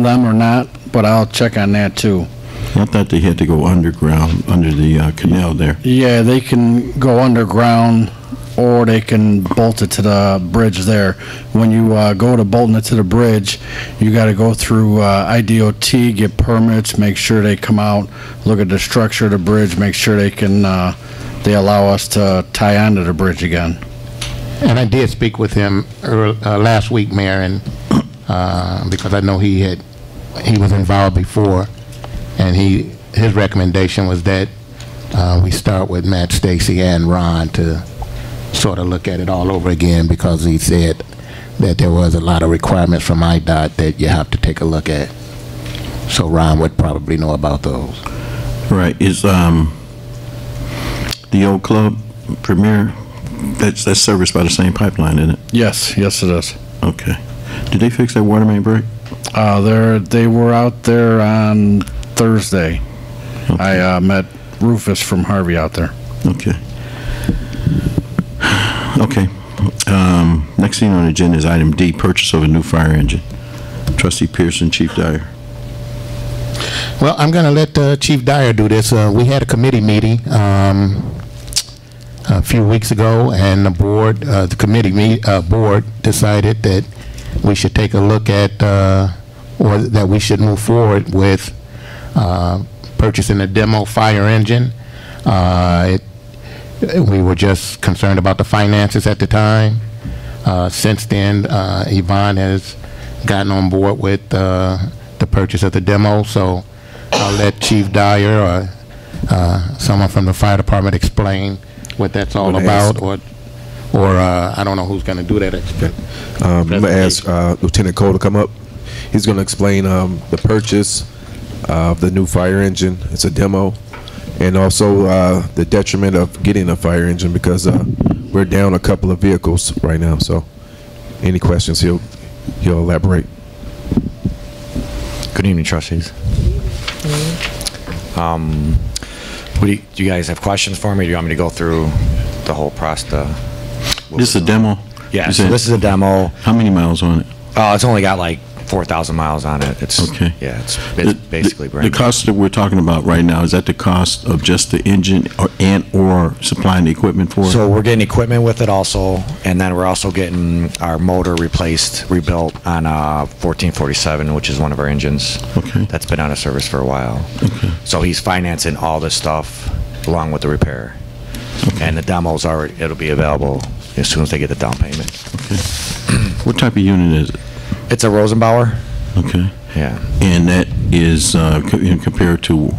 them or not, but I'll check on that too. I thought they had to go underground under the canal there. Yeah, they can go underground, or they can bolt it to the bridge there. When you go to bolting it to the bridge, you got to go through IDOT, get permits, make sure they come out, look at the structure of the bridge, make sure they can they allow us to tie onto the bridge again. And I did speak with him last week, Mayor, and because I know he was involved before, and his recommendation was that we start with Matt Stacy and Ron to sort of look at it all over again, because he said that there was a lot of requirements from IDOT that you have to take a look at. So Ron would probably know about those. Right. Is the old club Premier, that's serviced by the same pipeline, isn't it? Yes, yes it is. Okay. Did they fix that water main break? They were out there on Thursday. Okay. I met Rufus from Harvey out there. Okay. Okay. Next thing on the agenda is item D, purchase of a new fire engine. Trustee Pearson, Chief Dyer. Well, I'm going to let Chief Dyer do this. We had a committee meeting a few weeks ago, and the board, board decided that we should take a look at, or that we should move forward with purchasing a demo fire engine. We were just concerned about the finances at the time. Since then, Yvonne has gotten on board with the purchase of the demo, so I'll let Chief Dyer or someone from the fire department explain what that's all about, or I don't know who's going to do that. I'm going to ask Lieutenant Cole to come up. He's going to explain the purchase of the new fire engine. It's a demo, and also the detriment of getting a fire engine, because we're down a couple of vehicles right now. So any questions, he'll elaborate. Good evening, trustees. Do you guys have questions for me? Do you want me to go through the whole process? This is a demo? Yeah, You so said- this is a demo. How many miles on it? It's only got like 4,000 miles on it. It's Okay. Yeah, it's The- basically The brand new. cost that we're talking about right now, is that the cost of just the engine or supplying the equipment for it? So we're getting equipment with it also, and then we're also getting our motor rebuilt on 1447, which is one of our engines. Okay. That's been out of service for a while. Okay. So he's financing all this stuff along with the repair. Okay. And the demo's already, it'll be available as soon as they get the down payment. Okay. What type of unit is it? It's a Rosenbauer. Okay. Yeah. And that is compared to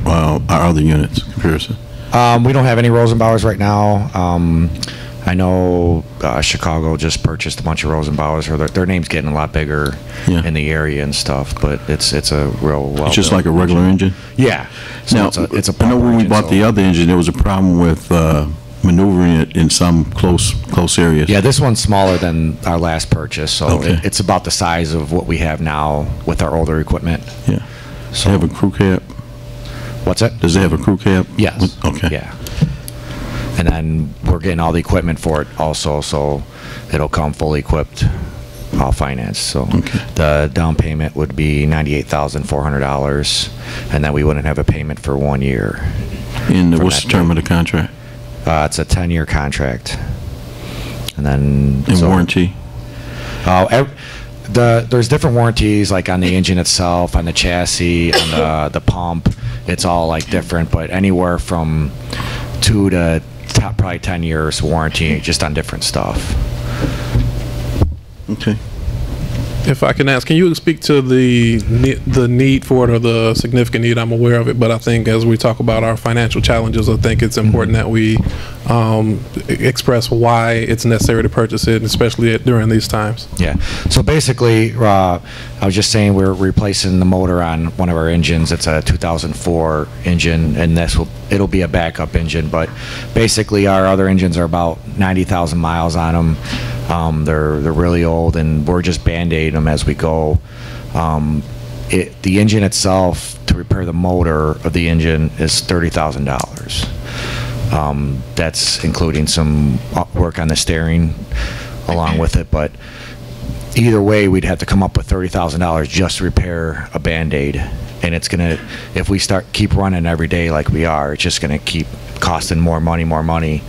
our other units comparison? We don't have any Rosenbauers right now. I know Chicago just purchased a bunch of Rosenbauers. Or their name's getting a lot bigger in the area and stuff. But it's a real well. It's just like a regular engine? Yeah. So Now, it's a I know when we engine, bought so- the other engine, there was a problem with maneuvering it in some close areas. Yeah, this one's smaller than our last purchase, so Okay. it's about the size of what we have now with our older equipment. Yeah. So They have a crew cab? What's that? Does it have a crew cab? Yes. Okay. Yeah. And then we're getting all the equipment for it also, so it'll come fully equipped, all financed. So the down payment would be $98,400, and then we wouldn't have a payment for 1 year. And from what's that the term date. of the contract? It's a 10-year contract. And then... And warranty? There's different warranties, like on the engine itself, on the chassis, on the pump. It's all like different, but anywhere from 2 to probably 10 years warranty just on different stuff. Okay. If I can ask, can you speak to the need for it or the significant need? I'm aware of it, but I think as we talk about our financial challenges, I think it's important that we express why it's necessary to purchase it, especially during these times. Yeah. So basically, I was just saying we're replacing the motor on one of our engines. It's a 2004 engine, and it'll be a backup engine. But basically, our other engines are about 90,000 miles on them. They're really old, and we're just band-aiding them as we go. The engine itself, to repair the motor of the engine, is $30,000. That's including some work on the steering along with it, but either way, we'd have to come up with $30,000 just to repair a Band-Aid. And it's gonna, if we keep running every day like we are, it's just gonna keep costing more money.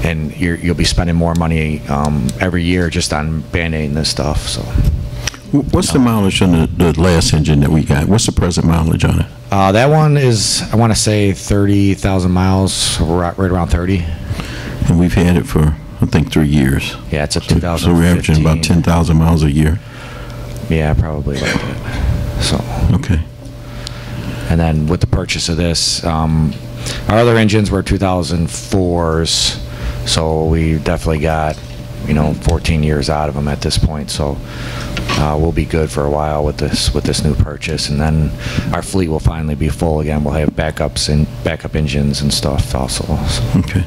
And you'll be spending more money every year just on Band-Aiding this stuff, so. What's the mileage on the last engine that we got? What's the present mileage on it? That one is, I want to say 30,000 miles, right around 30. And we've had it for, I think, 3 years. Yeah, it's a So 2015. we're averaging about 10,000 miles a year. Yeah, probably like that. So. Okay. And then with the purchase of this, our other engines were 2004s, so we definitely got, 14 years out of them at this point. So we'll be good for a while with this new purchase, and then our fleet will finally be full again. We'll have backups and backup engines and stuff also. So. Okay.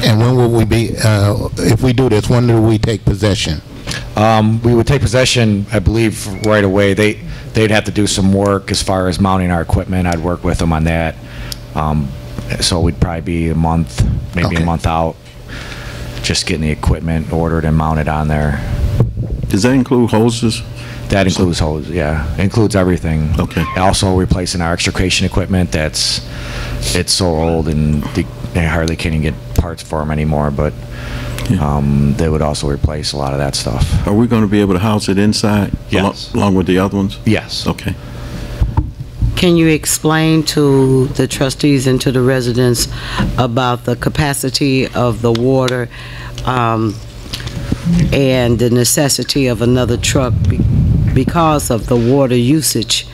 And when will we be, if we do this, when do we take possession? We would take possession, I believe, right away. They'd have to do some work as far as mounting our equipment. I'd work with them on that. So we'd probably be a month, maybe a month out, just getting the equipment ordered and mounted on there. Does that include hoses? That includes hoses, yeah. Includes everything. Okay. Also replacing our extrication equipment it's so old and they hardly can even get parts for them anymore, but they would also replace a lot of that stuff. Are we going to be able to house it inside? Yes. Along with the other ones? Yes. Okay. Can you explain to the trustees and to the residents about the capacity of the water and the necessity of another truck because of the water usage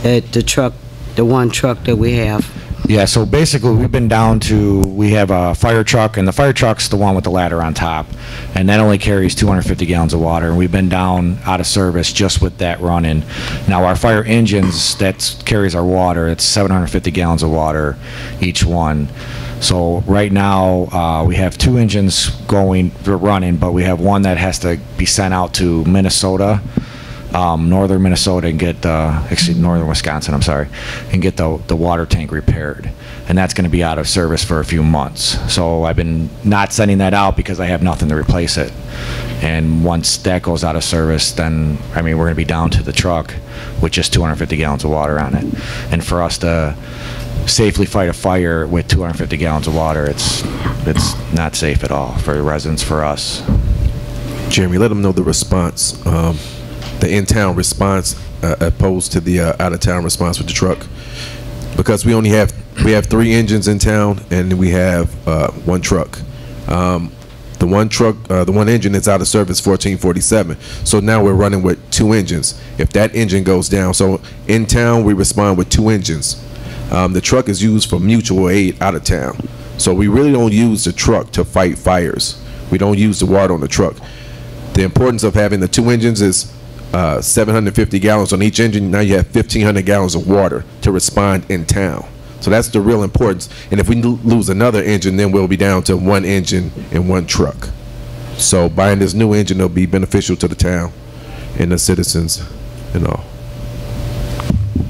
at the one truck that we have? Yeah, so basically we have a fire truck, and the fire truck's the one with the ladder on top, and that only carries 250 gallons of water, and we've been down out of service just with that running. Now our fire engines, that carries our water, it's 750 gallons of water each one. So right now we have 2 engines running, but we have one that has to be sent out to Minnesota northern Minnesota and get northern Wisconsin, I'm sorry, and get the water tank repaired. And that's going to be out of service for a few months. So I've been not sending that out because I have nothing to replace it. And once that goes out of service, then, I mean, we're going to be down to the truck with just 250 gallons of water on it. And for us to safely fight a fire with 250 gallons of water, it's not safe at all for the residents, for us. Jeremy, let them know the response, the in-town response opposed to the out-of-town response with the truck. Because we have 3 engines in town, and we have 1 truck. The one engine is out of service 1447. So now we're running with 2 engines. If that engine goes down, so in town we respond with 2 engines. The truck is used for mutual aid out of town. So we really don't use the truck to fight fires. We don't use the water on the truck. The importance of having the 2 engines is 750 gallons on each engine. Now you have 1,500 gallons of water to respond in town. So that's the real importance. And if we lose another engine, then we'll be down to 1 engine and 1 truck. So buying this new engine will be beneficial to the town and the citizens and all.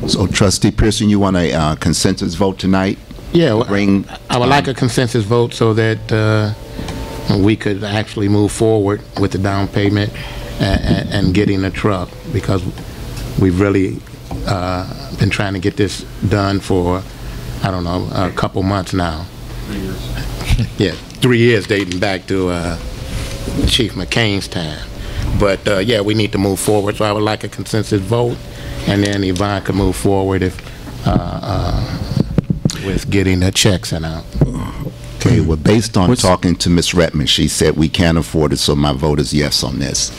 So Trustee Pearson, you want a consensus vote tonight? Yeah, I would like a consensus vote so that we could actually move forward with the down payment and getting the truck, because we've really been trying to get this done for, I don't know, a couple months now. 3 years. Yeah, 3 years dating back to Chief McCain's time. But yeah, we need to move forward, so I would like a consensus vote, and then Yvonne could move forward if with getting the checks sent out. Okay, well, based on talking to Ms. Redmond, she said we can't afford it, so my vote is yes on this.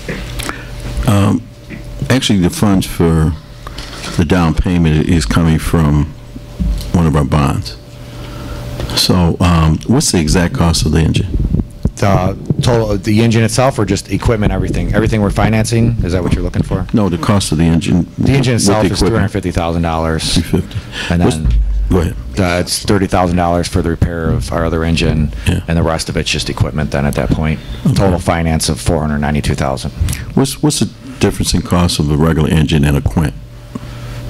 Actually, the funds for the down payment is coming from one of our bonds. So what's the exact cost of the engine? The engine itself, or just equipment, everything we're financing? Is that what you're looking for? No, the cost of the engine. The engine itself is $350,000. $350,000. And then go ahead. It's $30,000 for the repair of our other engine, and the rest of it's just equipment. Then at that point, total finance of $492,000. What's the difference in cost of a regular engine and a Quint?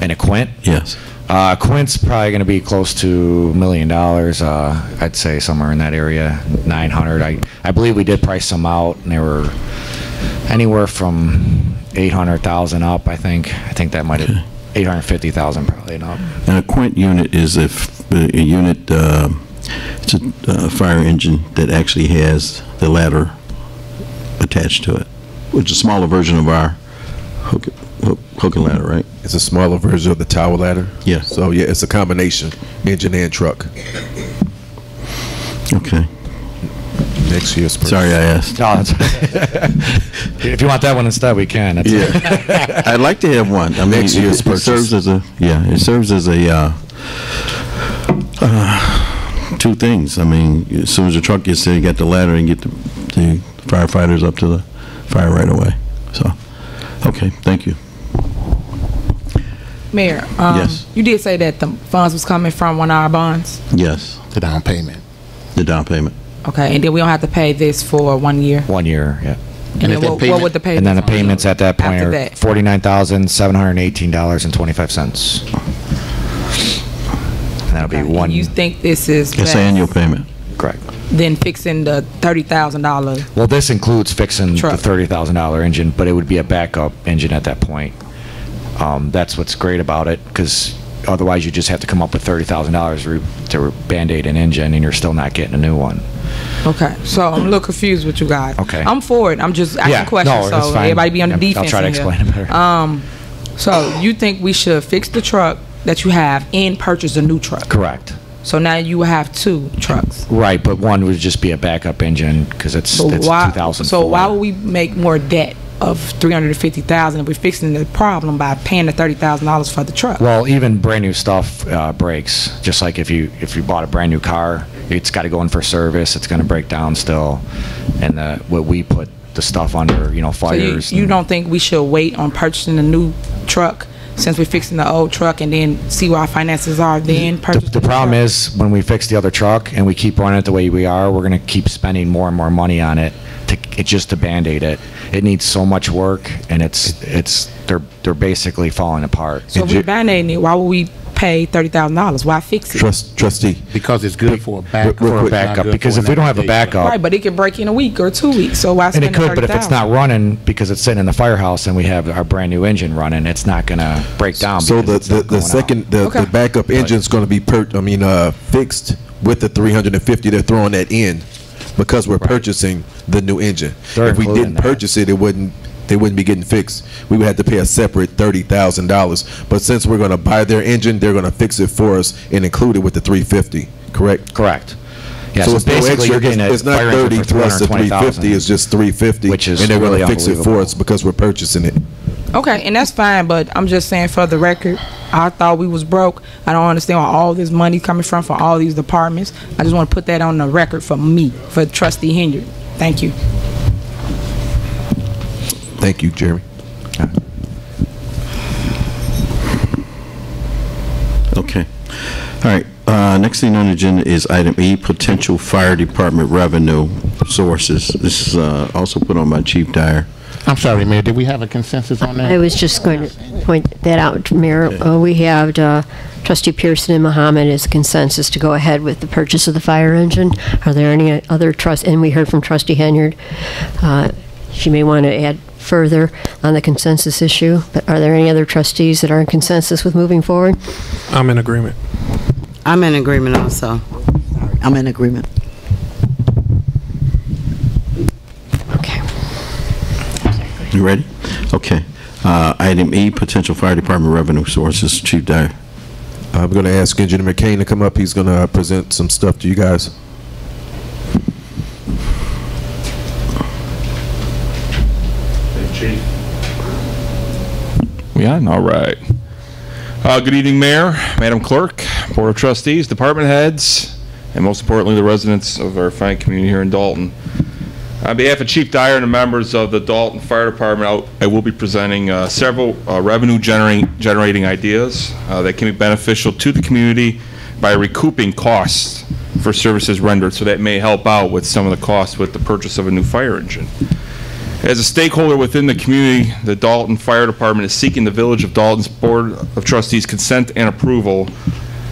And a Quint? Yes. Quint's probably going to be close to $1 million. I'd say somewhere in that area, 900. I believe we did price some out, and they were anywhere from 800,000 up. I think that might have 850,000 probably and up. And a Quint unit is a unit. It's a fire engine that actually has the ladder attached to it, which is a smaller version of our hook and ladder, right? It's a smaller version of the tower ladder. Yeah. So yeah, it's a combination, engine and truck. Okay. Next year's purchase. Sorry, I asked. No, if you want that one instead, we can. That's yeah. I'd like to have one. I mean, next year's purchase. Serves as a it serves as a 2 things. I mean, as soon as the truck gets there, you get the ladder and get the firefighters up to the fire right away. So, okay, thank you. Mayor, yes. You did say that the funds was coming from one of our bonds? Yes. The down payment. The down payment. Okay, and then we don't have to pay this for 1 year? 1 year, yeah. And then what would the payment? And then the payments at that point after are that? $49,718.25. And that'll be one. You think this is It's annual payment. Correct. Then fixing the $30,000? Well, this includes fixing truck. the $30,000 engine, but it would be a backup engine at that point. That's what's great about it, because otherwise you just have to come up with $30,000 to Band-Aid an engine, and you're still not getting a new one. Okay, so I'm a little confused with you guys. Okay. I'm for it. I'm just asking questions, no, so everybody be on the defense. I'll try to explain it better. So you think we should fix the truck that you have and purchase a new truck? Correct. So now you have 2 trucks. Right, but one would just be a backup engine because it's 2004. So why would we make more debt of $350,000 if we're fixing the problem by paying the $30,000 for the truck? Well, even brand new stuff breaks. Just like if you bought a brand new car, it's got to go in for service. It's going to break down still, and what we put the stuff under, fires. So you don't think we should wait on purchasing a new truck since we're fixing the old truck and then see where our finances are, then purchase The problem is, when we fix the other truck and we keep running it the way we are, we're going to keep spending more and more money on it just to Band-Aid it. It needs so much work, and they're basically falling apart. So if we're Band-Aiding it, why would we pay $30,000? Why fix it? Trustee. Because it's good for a backup. For a backup, because if we don't have a backup. Right, but it could break in a week or 2 weeks, so why And spend it could, but if $30,000? it's not running because it's sitting in the firehouse and we have our brand new engine running, it's not going to break down. So because it's not the going second out. the backup engine's going to be fixed with the 350. They're throwing that in because we're purchasing the new engine. They're if we including didn't that. purchase it, they wouldn't be getting fixed. We would have to pay a separate $30,000. But since we're going to buy their engine, they're going to fix it for us and include it with the 350. Correct? Correct. Yeah, so so it's no basically extra. you're getting It's not fire engine 30 for plus the 350. It's just 350, which is and they're really going to fix it for unbelievable. us because we're purchasing it. Okay, and that's fine, but I'm just saying for the record, I thought we was broke. I don't understand where all this money coming from for all these departments. I just want to put that on the record for me, for Trustee Henry. Thank you. Thank you, Jeremy. Okay. All right. Next thing on the agenda is item E, potential fire department revenue sources. This is also put on by Chief Dyer. I'm sorry, Mayor, did we have a consensus on that? I was just going to point that out, Mayor. We have Trustee Pearson and Mohammed as consensus to go ahead with the purchase of the fire engine. Are there any other and we heard from Trustee Henyard. She may want to add further on the consensus issue, but are there any other trustees that are in consensus with moving forward? I'm in agreement. I'm in agreement also. I'm in agreement. You ready? Okay. Item E, potential fire department revenue sources. Chief Dyer. I'm going to ask Engineer McCain to come up. He's going to present some stuff to you guys. Chief. We on? All right. Good evening, Mayor, Madam Clerk, Board of Trustees, Department Heads, and most importantly, the residents of our fine community here in Dalton. On behalf of Chief Dyer and the members of the Dalton Fire Department, I will be presenting several revenue-generating ideas that can be beneficial to the community by recouping costs for services rendered, so that may help out with some of the costs with the purchase of a new fire engine. As a stakeholder within the community, the Dalton Fire Department is seeking the Village of Dalton's Board of Trustees' consent and approval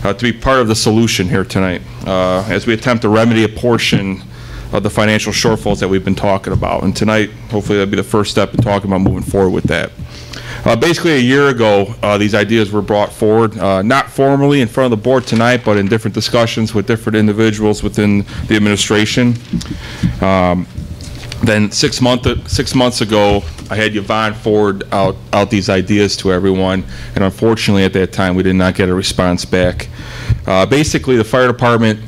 to be part of the solution here tonight as we attempt to remedy a portion of the financial shortfalls that we've been talking about. And tonight, hopefully that'll be the first step in talking about moving forward with that. Basically, a year ago, these ideas were brought forward, not formally in front of the board tonight, but in different discussions with different individuals within the administration. Then 6 months ago, I had Yvonne forward out these ideas to everyone, and unfortunately at that time we did not get a response back. Basically, the fire department,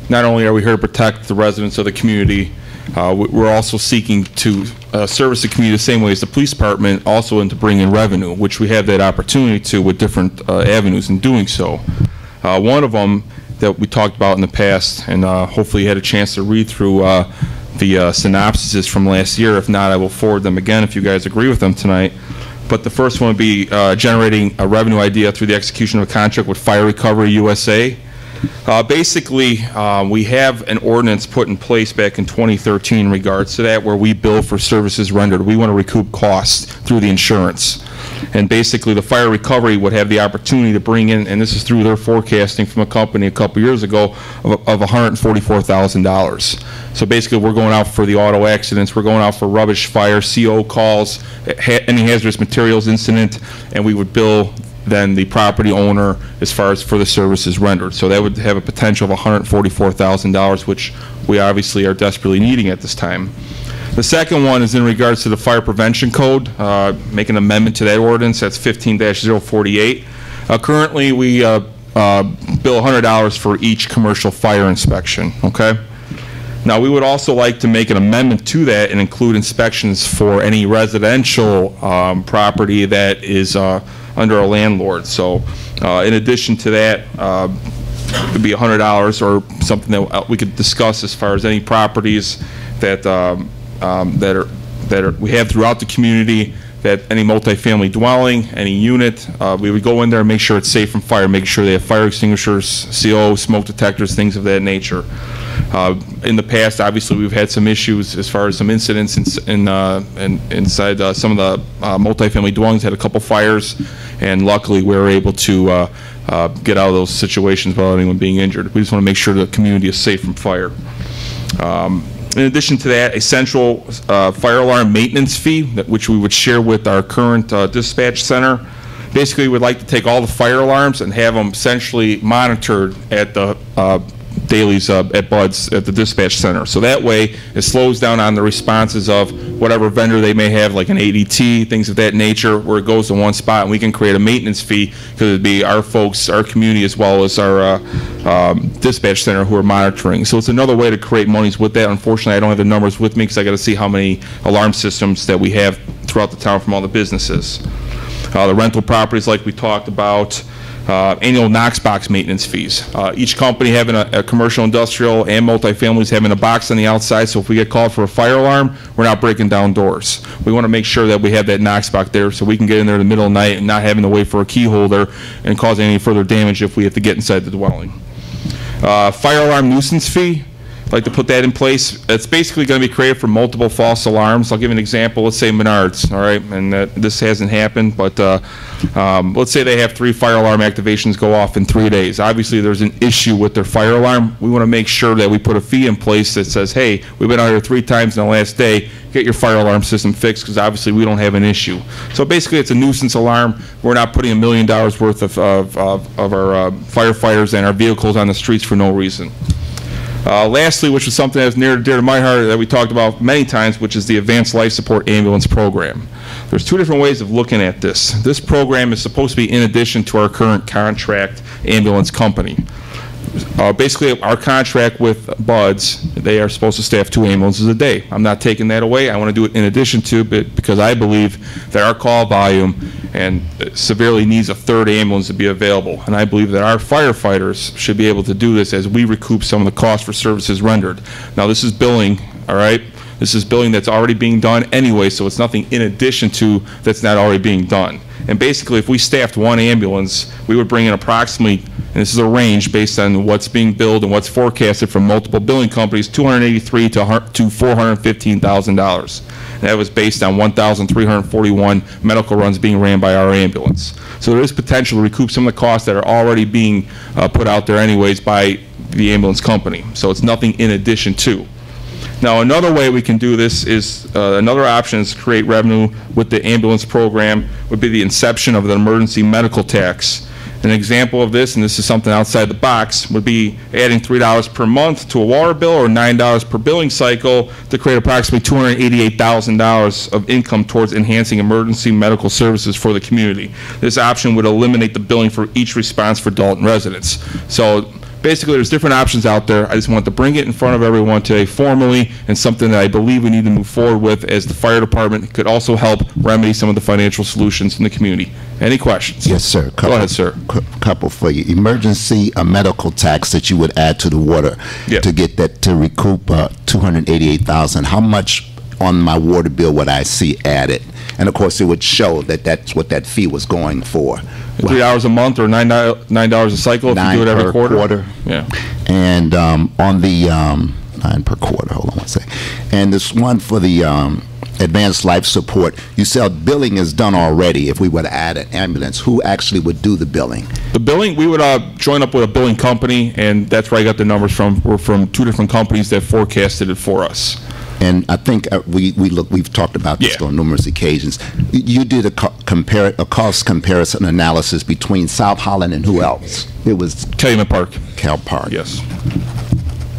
not only are we here to protect the residents of the community, we're also seeking to service the community the same way as the police department, also and to bring in revenue, which we have that opportunity to with different avenues in doing so. One of them that we talked about in the past, and hopefully you had a chance to read through the synopsises from last year. If not, I will forward them again if you guys agree with them tonight. But the first one would be generating a revenue idea through the execution of a contract with Fire Recovery USA. Basically, we have an ordinance put in place back in 2013 in regards to that, where we bill for services rendered. We want to recoup costs through the insurance. And basically, the Fire Recovery would have the opportunity to bring in, and this is through their forecasting from a company a couple years ago, of $144,000. So basically, we're going out for the auto accidents, we're going out for rubbish fire, CO calls, any hazardous materials incident, and we would bill then the property owner as far as for the services rendered. So that would have a potential of $144,000, which we obviously are desperately needing at this time. The second one is in regards to the Fire Prevention Code, make an amendment to that ordinance. That's 15-048. Currently, we bill $100 for each commercial fire inspection, okay? Now, we would also like to make an amendment to that and include inspections for any residential property that is under a landlord. So in addition to that, it would be $100 or something that we could discuss as far as any properties that we have throughout the community that any multifamily dwelling, any unit, we would go in there and make sure it's safe from fire, make sure they have fire extinguishers, CO, smoke detectors, things of that nature. In the past, obviously, we've had some issues as far as some incidents inside some of the multifamily dwellings. Had a couple fires, and luckily we were able to get out of those situations without anyone being injured. We just want to make sure the community is safe from fire. In addition to that, a central fire alarm maintenance fee, which we would share with our current dispatch center. Basically, we'd like to take all the fire alarms and have them essentially monitored at the dailies at BUD/S at the dispatch center. So that way, it slows down on the responses of whatever vendor they may have, like an ADT, things of that nature, where it goes to one spot, and we can create a maintenance fee because it'd be our folks, our community, as well as our dispatch center who are monitoring. So it's another way to create monies with that. Unfortunately, I don't have the numbers with me because I got to see how many alarm systems that we have throughout the town from all the businesses. The rental properties, like we talked about. Annual Knox box maintenance fees. Each company having a commercial, industrial, and multifamilies having a box on the outside, so if we get called for a fire alarm, we're not breaking down doors. We want to make sure that we have that Knox box there so we can get in there in the middle of the night and not having to wait for a key holder and cause any further damage if we have to get inside the dwelling. Fire alarm nuisance fee. I'd like to put that in place. It's basically going to be created for multiple false alarms. I'll give you an example. Let's say Menards, all right, and this hasn't happened, but let's say they have 3 fire alarm activations go off in 3 days. Obviously, there's an issue with their fire alarm. We want to make sure that we put a fee in place that says, hey, we've been out here 3 times in the last day. Get your fire alarm system fixed because obviously we don't have an issue. So basically, it's a nuisance alarm. We're not putting $1 million worth of our firefighters and our vehicles on the streets for no reason. Lastly, which is something that's near and dear to my heart that we talked about many times, which is the Advanced Life Support Ambulance Program. There's 2 different ways of looking at this. This program is supposed to be in addition to our current contract ambulance company. Basically, our contract with BUD/S, they are supposed to staff 2 ambulances a day. I'm not taking that away. I want to do it in addition to it because I believe that our call volume and severely needs a 3rd ambulance to be available. And I believe that our firefighters should be able to do this as we recoup some of the costs for services rendered. Now, this is billing, all right? This is billing that's already being done anyway, so it's nothing in addition to that's not already being done. And basically, if we staffed 1 ambulance, we would bring in approximately, and this is a range based on what's being billed and what's forecasted from multiple billing companies, $283,000 to $415,000. That was based on 1,341 medical runs being ran by our ambulance. So there is potential to recoup some of the costs that are already being put out there anyways by the ambulance company. So it's nothing in addition to. Now, another way we can do this is, another option is to create revenue with the ambulance program would be the inception of the emergency medical tax. An example of this, and this is something outside the box, would be adding $3 per month to a water bill or $9 per billing cycle to create approximately $288,000 of income towards enhancing emergency medical services for the community. This option would eliminate the billing for each response for Dalton residents. So basically, there's different options out there. I just want to bring it in front of everyone today formally, and something that I believe we need to move forward with as the fire department could also help remedy some of the financial solutions in the community. Any questions? Yes, sir. Go ahead, sir. Couple for you. Emergency medical tax that you would add to the water to get that to recoup $288,000. How much on my water bill would I see added? And of course, it would show that that's what that fee was going for. $3 a month or $9 a cycle if you do it every quarter. Yeah. And on the 9 per quarter. Hold on one second. And this one for the advanced life support. You said billing is done already. If we were to add an ambulance, who actually would do the billing? The billing, we would join up with a billing company, and that's where I got the numbers from. We're from 2 different companies that forecasted it for us. And I think we've talked about this on numerous occasions. You did a cost comparison analysis between South Holland and who else? It was Calumet Park. Cal Park. Yes.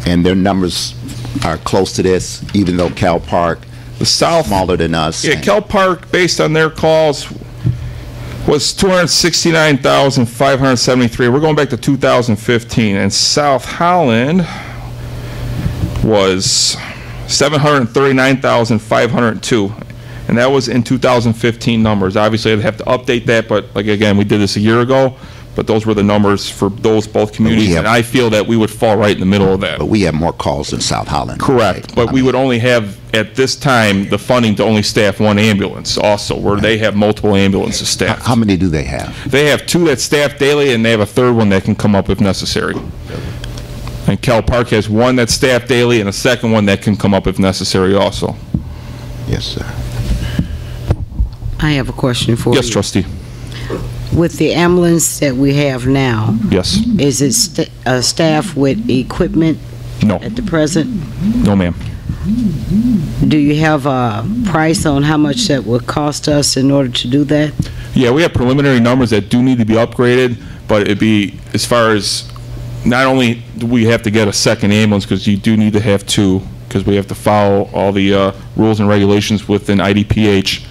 And their numbers are close to this, even though Cal Park is smaller than us. Yeah, Cal Park, based on their calls, was 269,573. We're going back to 2015, and South Holland was 739,502, and that was in 2015 numbers. Obviously, I'd have to update that, but like again, we did this a year ago. but those were the numbers for those both communities, and I feel that we would fall right in the middle of that. But we have more calls than South Holland. Correct, but we would only have, at this time, the funding to only staff one ambulance also, where they have multiple ambulances staffed. How many do they have? They have 2 that staff daily, and they have a 3rd one that can come up if necessary. And Cal Park has 1 that's staffed daily and a 2nd one that can come up if necessary also. Yes, sir. I have a question for you. Yes, trustee. With the ambulance that we have now, Yes. is it staffed with equipment No. at the present? No, ma'am. Do you have a price on how much that would cost us in order to do that? Yeah, we have preliminary numbers that do need to be upgraded, but it'd be, as far as, not only do we have to get a 2nd ambulance, because you do need to have 2, because we have to follow all the rules and regulations within IDPH,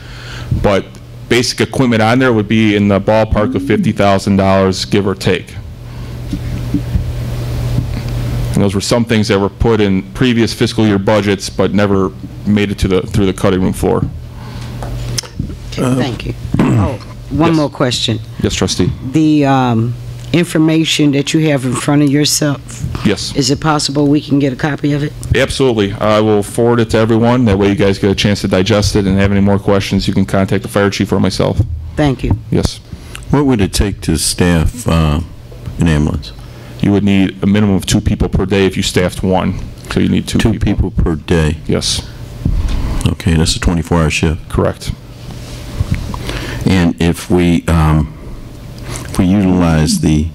but basic equipment on there would be in the ballpark of $50,000, give or take. And those were some things that were put in previous fiscal year budgets, but never made it to through the cutting room floor. Okay, thank you. Oh, one more question. Yes, trustee. The information that you have in front of yourself, Yes. is it possible we can get a copy of it? Absolutely. I will forward it to everyone. That way you guys get a chance to digest it, and have any more questions, you can contact the fire chief or myself. Thank you. Yes. What would it take to staff an ambulance? You would need a minimum of 2 people per day if you staffed 1. So you need 2 people per day? Yes. Okay, that's a 24-hour shift. Correct. And if we utilize the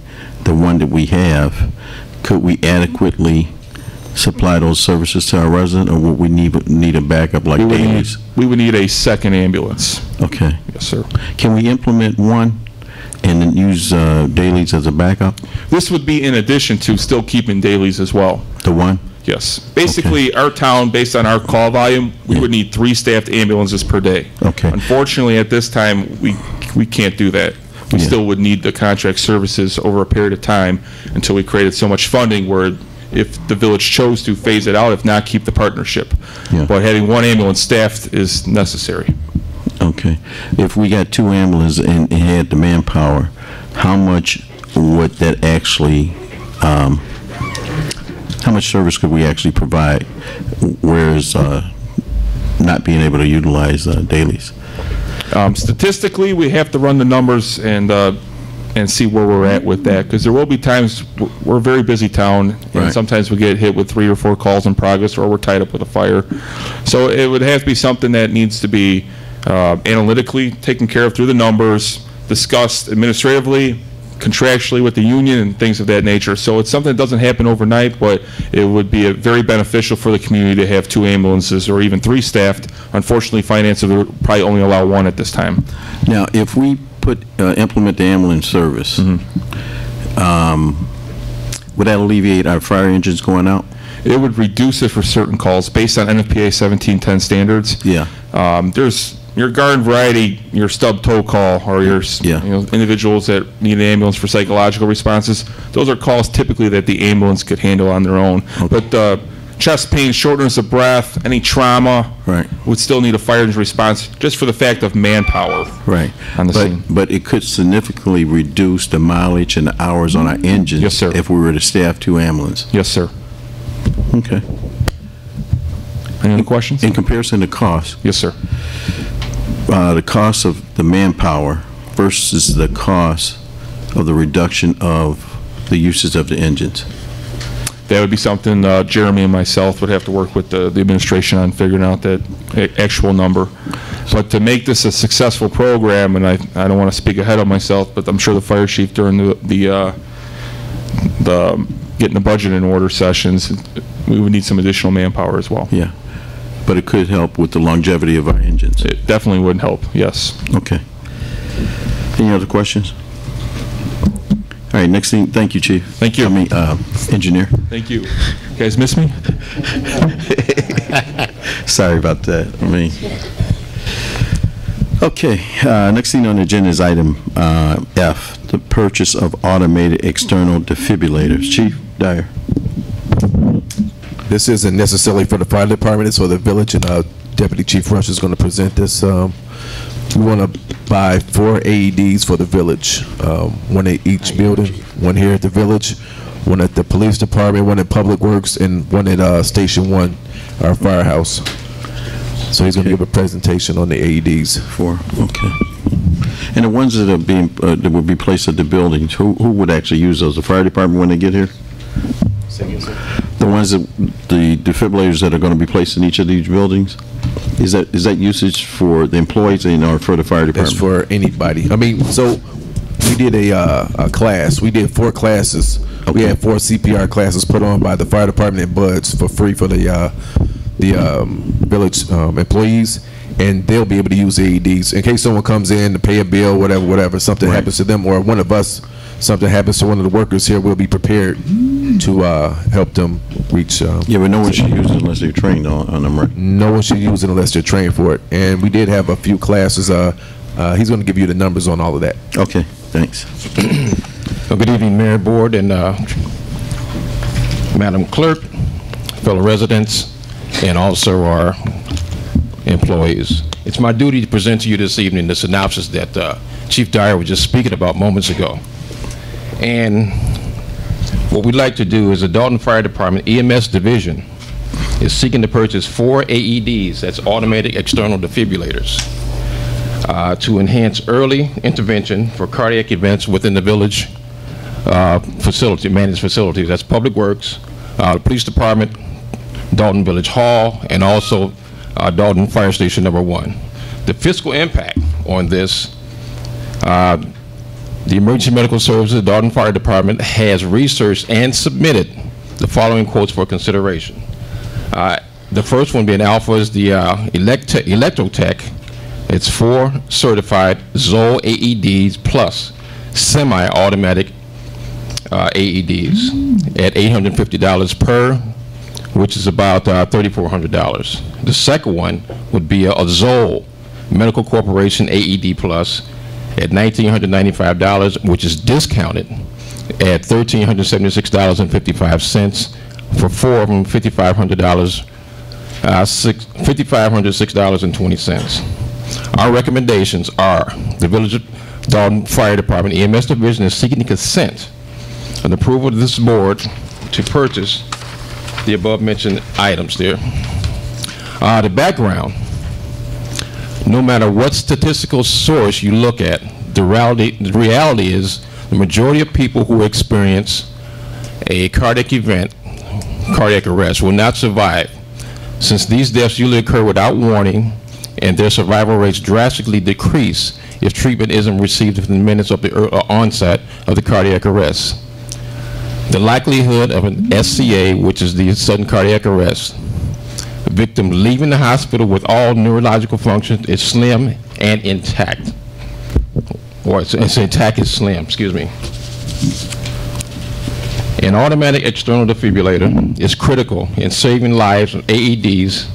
one that we have, could we adequately supply those services to our resident, or would we need a backup like dailies? We would need a 2nd ambulance. Okay. Yes, sir. Can we implement one and then use dailies as a backup? This would be in addition to still keeping dailies as well. The one? Yes. Basically, our town, based on our call volume, we would need 3 staffed ambulances per day. Okay. Unfortunately, at this time, we can't do that. We still would need the contract services over a period of time until we created so much funding where, if the village chose to, phase it out, if not, keep the partnership. But having 1 ambulance staffed is necessary. Okay. If we got 2 ambulances and had the manpower, how much would that actually, how much service could we actually provide, whereas not being able to utilize dailies? Statistically, we have to run the numbers and see where we're at with that, because there will be times we're a very busy town, and sometimes we get hit with 3 or 4 calls in progress, or we're tied up with a fire. So it would have to be something that needs to be analytically taken care of through the numbers, discussed administratively, contractually with the union, and things of that nature. So it's something that doesn't happen overnight, but it would be very beneficial for the community to have 2 ambulances or even 3 staffed. Unfortunately, finance would probably only allow 1 at this time. Now, if we implement the ambulance service, would that alleviate our fire engines going out? It would reduce it for certain calls based on NFPA 1710 standards. Yeah. There's your garden variety, your stub toe call, or your individuals that need an ambulance for psychological responses. Those are calls typically that the ambulance could handle on their own. Okay. But chest pain, shortness of breath, any trauma would still need a fire engine response, just for the fact of manpower on the scene. But it could significantly reduce the mileage and the hours on our engines. Yes, sir. If we were to staff 2 ambulances. Yes, sir. Okay. Any other questions? In comparison to cost. Yes, sir. The cost of the manpower versus the cost of the reduction of the uses of the engines. That would be something Jeremy and myself would have to work with the administration on, figuring out that actual number. But to make this a successful program, and I don't want to speak ahead of myself, but I'm sure the fire chief during the getting the budget in order sessions, we would need some additional manpower as well. Yeah. But it could help with the longevity of our engines. It definitely would help, yes. Okay. Any other questions? All right, next thing, thank you, Chief. Thank you. Engineer. Thank you. You guys miss me? Sorry about that. Okay, next thing on the agenda is item F, the purchase of automated external defibrillators. Chief Dyer. This isn't necessarily for the fire department, it's for the village, and Deputy Chief Rush is going to present this We want to buy 4 AEDs for the village, one at each building, one here at the village, one at the police department, one at Public Works, and one at Station 1, our firehouse. So he's going to give a presentation on the AEDs. 4, okay. And the ones that are being, that will be placed at the buildings, who would actually use those? The fire department when they get here? The ones that, the defibrillators that are going to be placed in each of these buildings? Is that usage for the employees or for the fire department? That's for anybody. I mean, so we did a class. We did 4 classes. Okay. We had 4 CPR classes put on by the fire department at Buds for free for the village employees, and they'll be able to use AEDs in case someone comes in to pay a bill, whatever, something happens to them, or one of us, something happens to one of the workers here, we'll be prepared to help them reach. Yeah, but no one should use it unless they're trained on them, right? No one should use it unless they're trained for it. And we did have a few classes. He's going to give you the numbers on all of that. Okay, thanks. Well, good evening, Mayor, Board, and Madam Clerk, fellow residents, and also our employees. It's my duty to present to you this evening the synopsis that Chief Dyer was just speaking about moments ago. And what we'd like to do is the Dalton Fire Department EMS Division is seeking to purchase 4 AEDs, that's automatic external defibrillators, to enhance early intervention for cardiac events within the village managed facilities. That's Public Works, the Police Department, Dalton Village Hall, and also Dalton Fire Station number 1. The fiscal impact on this, the Emergency Medical Services, Dalton Fire Department has researched and submitted the following quotes for consideration. The first one being Alpha is the Electrotech. It's 4 certified Zoll AEDs plus semi-automatic AEDs at $850 per, which is about $3,400. The second one would be a Zoll Medical Corporation AED plus at $1,995, which is discounted at $1,376.55 for 4 of them, $5,506.20. Our recommendations are the Village of Dalton Fire Department EMS Division is seeking the consent and approval of this board to purchase the above mentioned items there. The background, no matter what statistical source you look at, the reality is the majority of people who experience a cardiac event, cardiac arrest, will not survive, since these deaths usually occur without warning and their survival rates drastically decrease if treatment isn't received within minutes of the onset of the cardiac arrest. The likelihood of an SCA, which is the sudden cardiac arrest, a victim leaving the hospital with all neurological functions is slim and intact. Or it's intact is slim, excuse me. An automatic external defibrillator is critical in saving lives of AEDs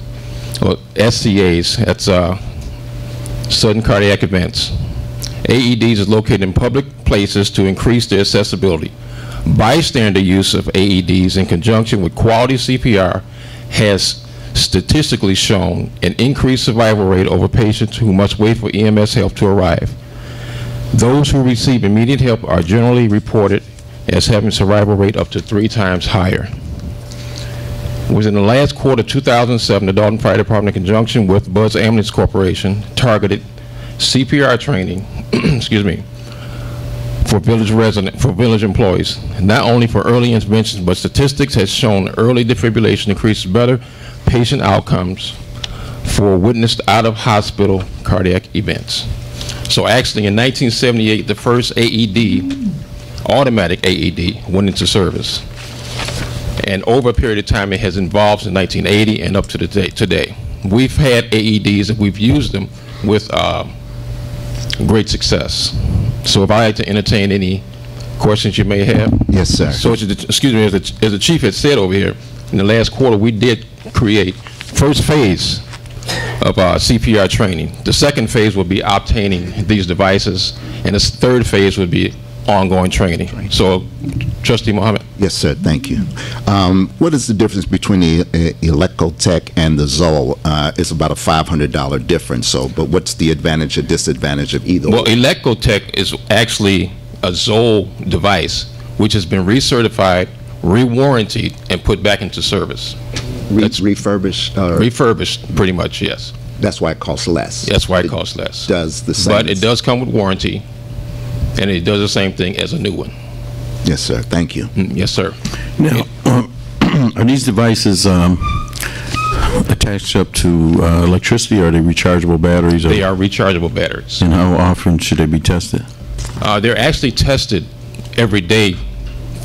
or SCAs, that's sudden cardiac events. AEDs is located in public places to increase their accessibility. Bystander use of AEDs in conjunction with quality CPR has statistically shown an increased survival rate over patients who must wait for EMS help to arrive. Those who receive immediate help are generally reported as having survival rate up to 3 times higher. Within the last quarter of 2007, the Dalton Fire Department, in conjunction with Buds Ambulance Corporation, targeted CPR training, excuse me, for village employees, not only for early interventions, but statistics has shown early defibrillation increases better patient outcomes for witnessed out-of-hospital cardiac events. So actually in 1978, the first AED, automatic AED, went into service. And over a period of time, it has evolved in 1980 and up to today. We've had AEDs and we've used them with great success. So if I had to entertain any questions you may have. Yes, sir. So, excuse me, as the chief had said over here, in the last quarter, we did create first phase of CPR training. The second phase would be obtaining these devices, and the third phase would be ongoing training. So Trustee Mohammed. Yes, sir. Thank you. What is the difference between the Elecotech and the Zoll? It's about a $500 difference. So, but what's the advantage or disadvantage of either? Well, Elecotech is actually a Zoll device which has been recertified, re-warranted, and put back into service. Refurbished? Refurbished, pretty much, yes. That's why it costs less. That's why it costs less. Does the same. But it does come with warranty, and it does the same thing as a new one. Yes, sir. Thank you. Yes, sir. Now, are these devices attached up to electricity, or are they rechargeable batteries? They are rechargeable batteries. And how often should they be tested? They're actually tested every day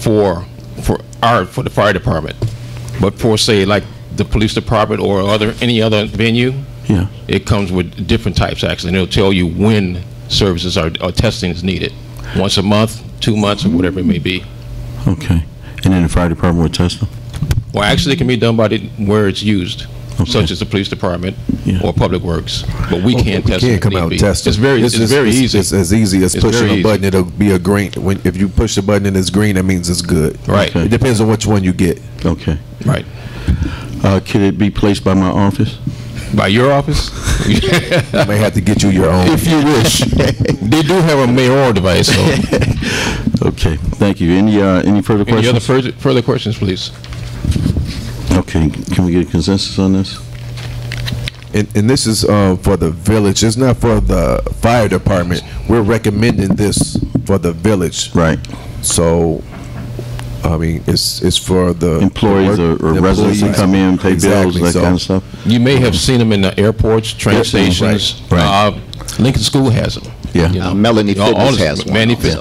for the fire department. But for, say, like the police department or any other venue, yeah, it comes with different types, actually. And it'll tell you when services or testing is needed. Once a month, 2 months, or whatever it may be. Okay. And then the fire department would test them? Well, actually, it can be done by where it's used, such as the police department or public works. But we can't test We it. can't come out and test It's them. very easy. It's as easy as It's pushing very a button. It'll be a green. If you push the button and it's green, that means it's good. Right. It depends on which one you get. Okay. Right. Can it be placed by my office? By your office? I may have to get you your own. If you wish. They do have a mayoral device, so. Okay, thank you. Any further questions? Any other further questions, please? Okay, can we get a consensus on this? And this is for the village. It's not for the fire department. We're recommending this for the village. Right. So, I mean, it's for the employees or residents that come in, pay bills, that kind of stuff. You may have seen them in the airports, train stations. Right. Lincoln School has them. Yeah. You know, Melanie Fitness has one.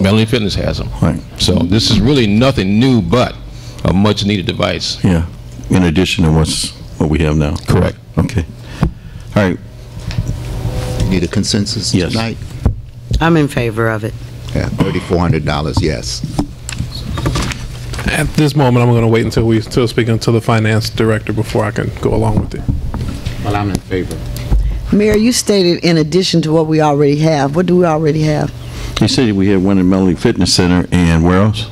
Melanie Fitness has them. Right. So this is really nothing new, but a much needed device. Yeah. In addition to what we have now. Correct. Okay. All right. Need a consensus tonight? I'm in favor of it. Yeah, $3,400, yes. At this moment, I'm going to wait until speaking to the finance director before I can go along with it. Well, I'm in favor. Mayor, you stated in addition to what we already have. What do we already have? You said we had one in Melanie Fitness Center, and where else?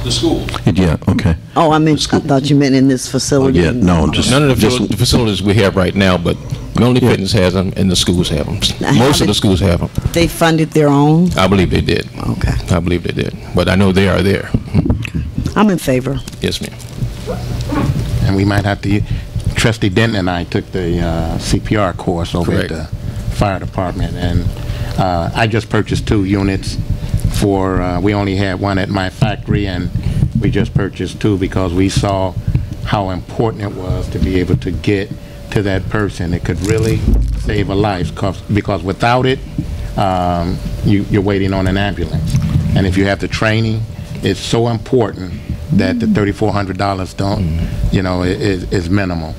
The school. Yeah, okay. Oh, I thought you meant in this facility. Yeah, no, just none of the facilities we have right now, but Melanie Fitness has them, and the schools have them. Most of the schools have them. They funded their own? I believe they did. Okay. I believe they did, but I know they are there. I'm in favor. Yes, ma'am. And we might have to, Trustee Denton and I took the CPR course over at the fire department, and I just purchased 2 units for, we only had one at my factory, and we just purchased 2 because we saw how important it was to be able to get to that person. It could really save a life, because without it, you're waiting on an ambulance. And if you have the training, it's so important that the $3,400 don't, is minimal.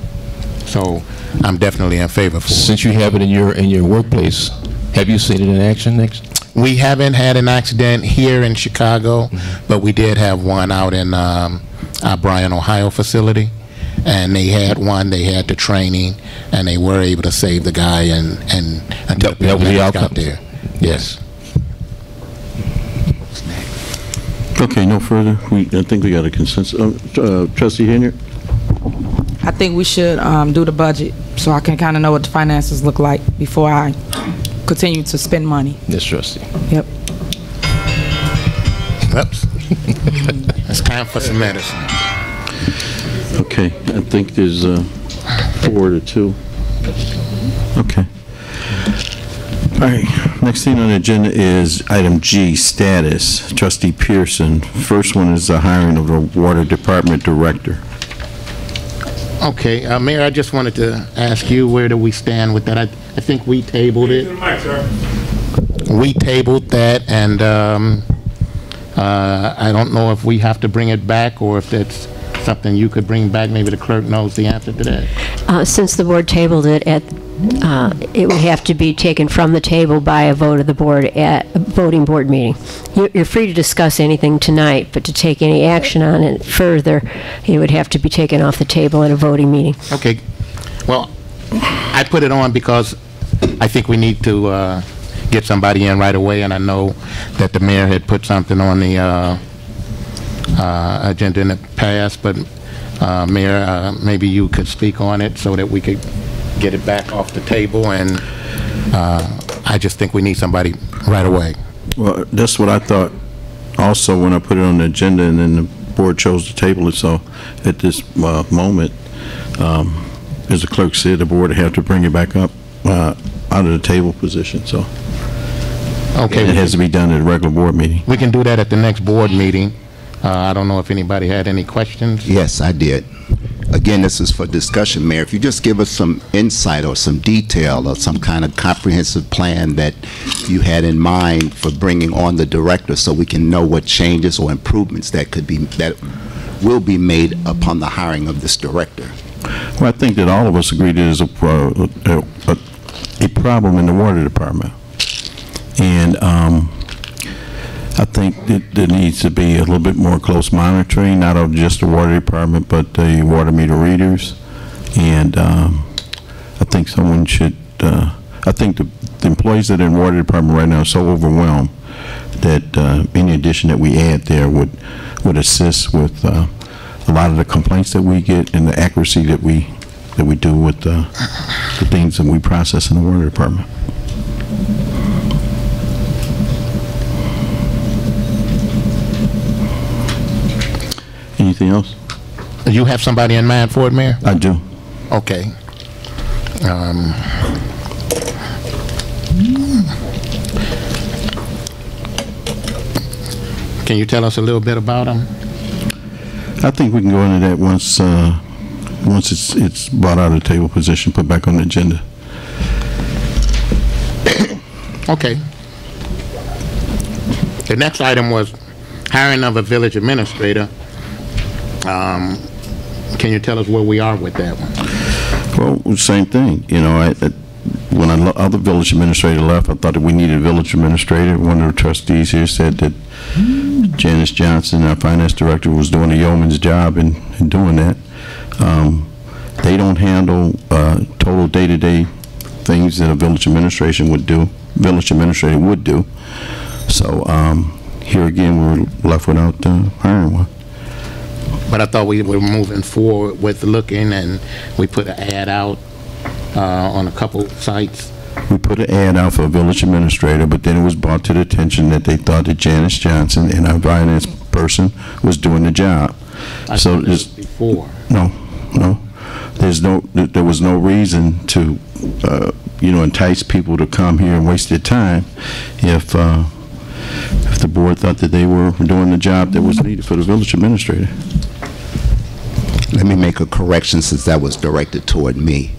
So I'm definitely in favor for it. Since you have it in your workplace, have you seen it in action next? We haven't had an accident here in Chicago, but we did have one out in our Bryan, Ohio facility. And they had one, they had the training, and they were able to save the guy and until the paramedics got there. Yes. Okay, no further. I think we got a consensus. Trustee Henyard? I think we should do the budget so I can kind of know what the finances look like before I continue to spend money. Yes, Trustee. Yep. Oops. It's time for some medicine. Okay, I think there's 4 to 2. Okay. All right, next thing on the agenda is item G, status. Trustee Pearson. First one is the hiring of the Water Department Director. Okay, Mayor, I just wanted to ask you, where do we stand with that? I think we tabled it. We tabled that, and I don't know if we have to bring it back or if that's something you could bring back. Maybe the clerk knows the answer to that. Since the board tabled it, it would have to be taken from the table by a vote of the board at a voting board meeting. You're free to discuss anything tonight, but to take any action on it further, it would have to be taken off the table at a voting meeting. Okay. Well, I put it on because I think we need to get somebody in right away, and I know that the mayor had put something on the agenda in the past, but Mayor, maybe you could speak on it so that we could get it back off the table, and I just think we need somebody right away. Well, that's what I thought also when I put it on the agenda, and then the board chose to table it. So at this moment, as the clerk said, the board would have to bring it back up out of the table position. So okay, it has to be done at a regular board meeting. We can do that at the next board meeting. I don't know if anybody had any questions. Yes, I did. Again, this is for discussion, Mayor. If you just give us some insight or some detail or some kind of comprehensive plan that you had in mind for bringing on the director, so we can know what changes or improvements that will be made upon the hiring of this director. Well, I think that all of us agree there's a problem in the water department, and I think that there needs to be a little bit more close monitoring, not of just the water department, but the water meter readers. And I think someone should, I think the employees that are in the water department right now are so overwhelmed that any addition that we add there would assist with a lot of the complaints that we get and the accuracy that we do with the things that we process in the water department. Anything else? You have somebody in mind for it, Mayor? I do. Okay. Can you tell us a little bit about him? I think we can go into that once it's brought out of the table position, put back on the agenda. Okay. The next item was hiring of a village administrator. Can you tell us where we are with that one? Well, same thing. You know, when other village administrator left, I thought that we needed a village administrator. One of the trustees here said that Janice Johnson, our finance director, was doing a yeoman's job in doing that. They don't handle total day-to-day things that a village administrator would do. So here again, we're left without hiring one. But I thought we were moving forward with looking, and we put an ad out on a couple sites. We put an ad out for a village administrator, but then it was brought to the attention that they thought that Janice Johnson and our finance person was doing the job. So before. No. There was no reason to, entice people to come here and waste their time if the board thought that they were doing the job that was needed for the village administrator. Let me make a correction, since that was directed toward me,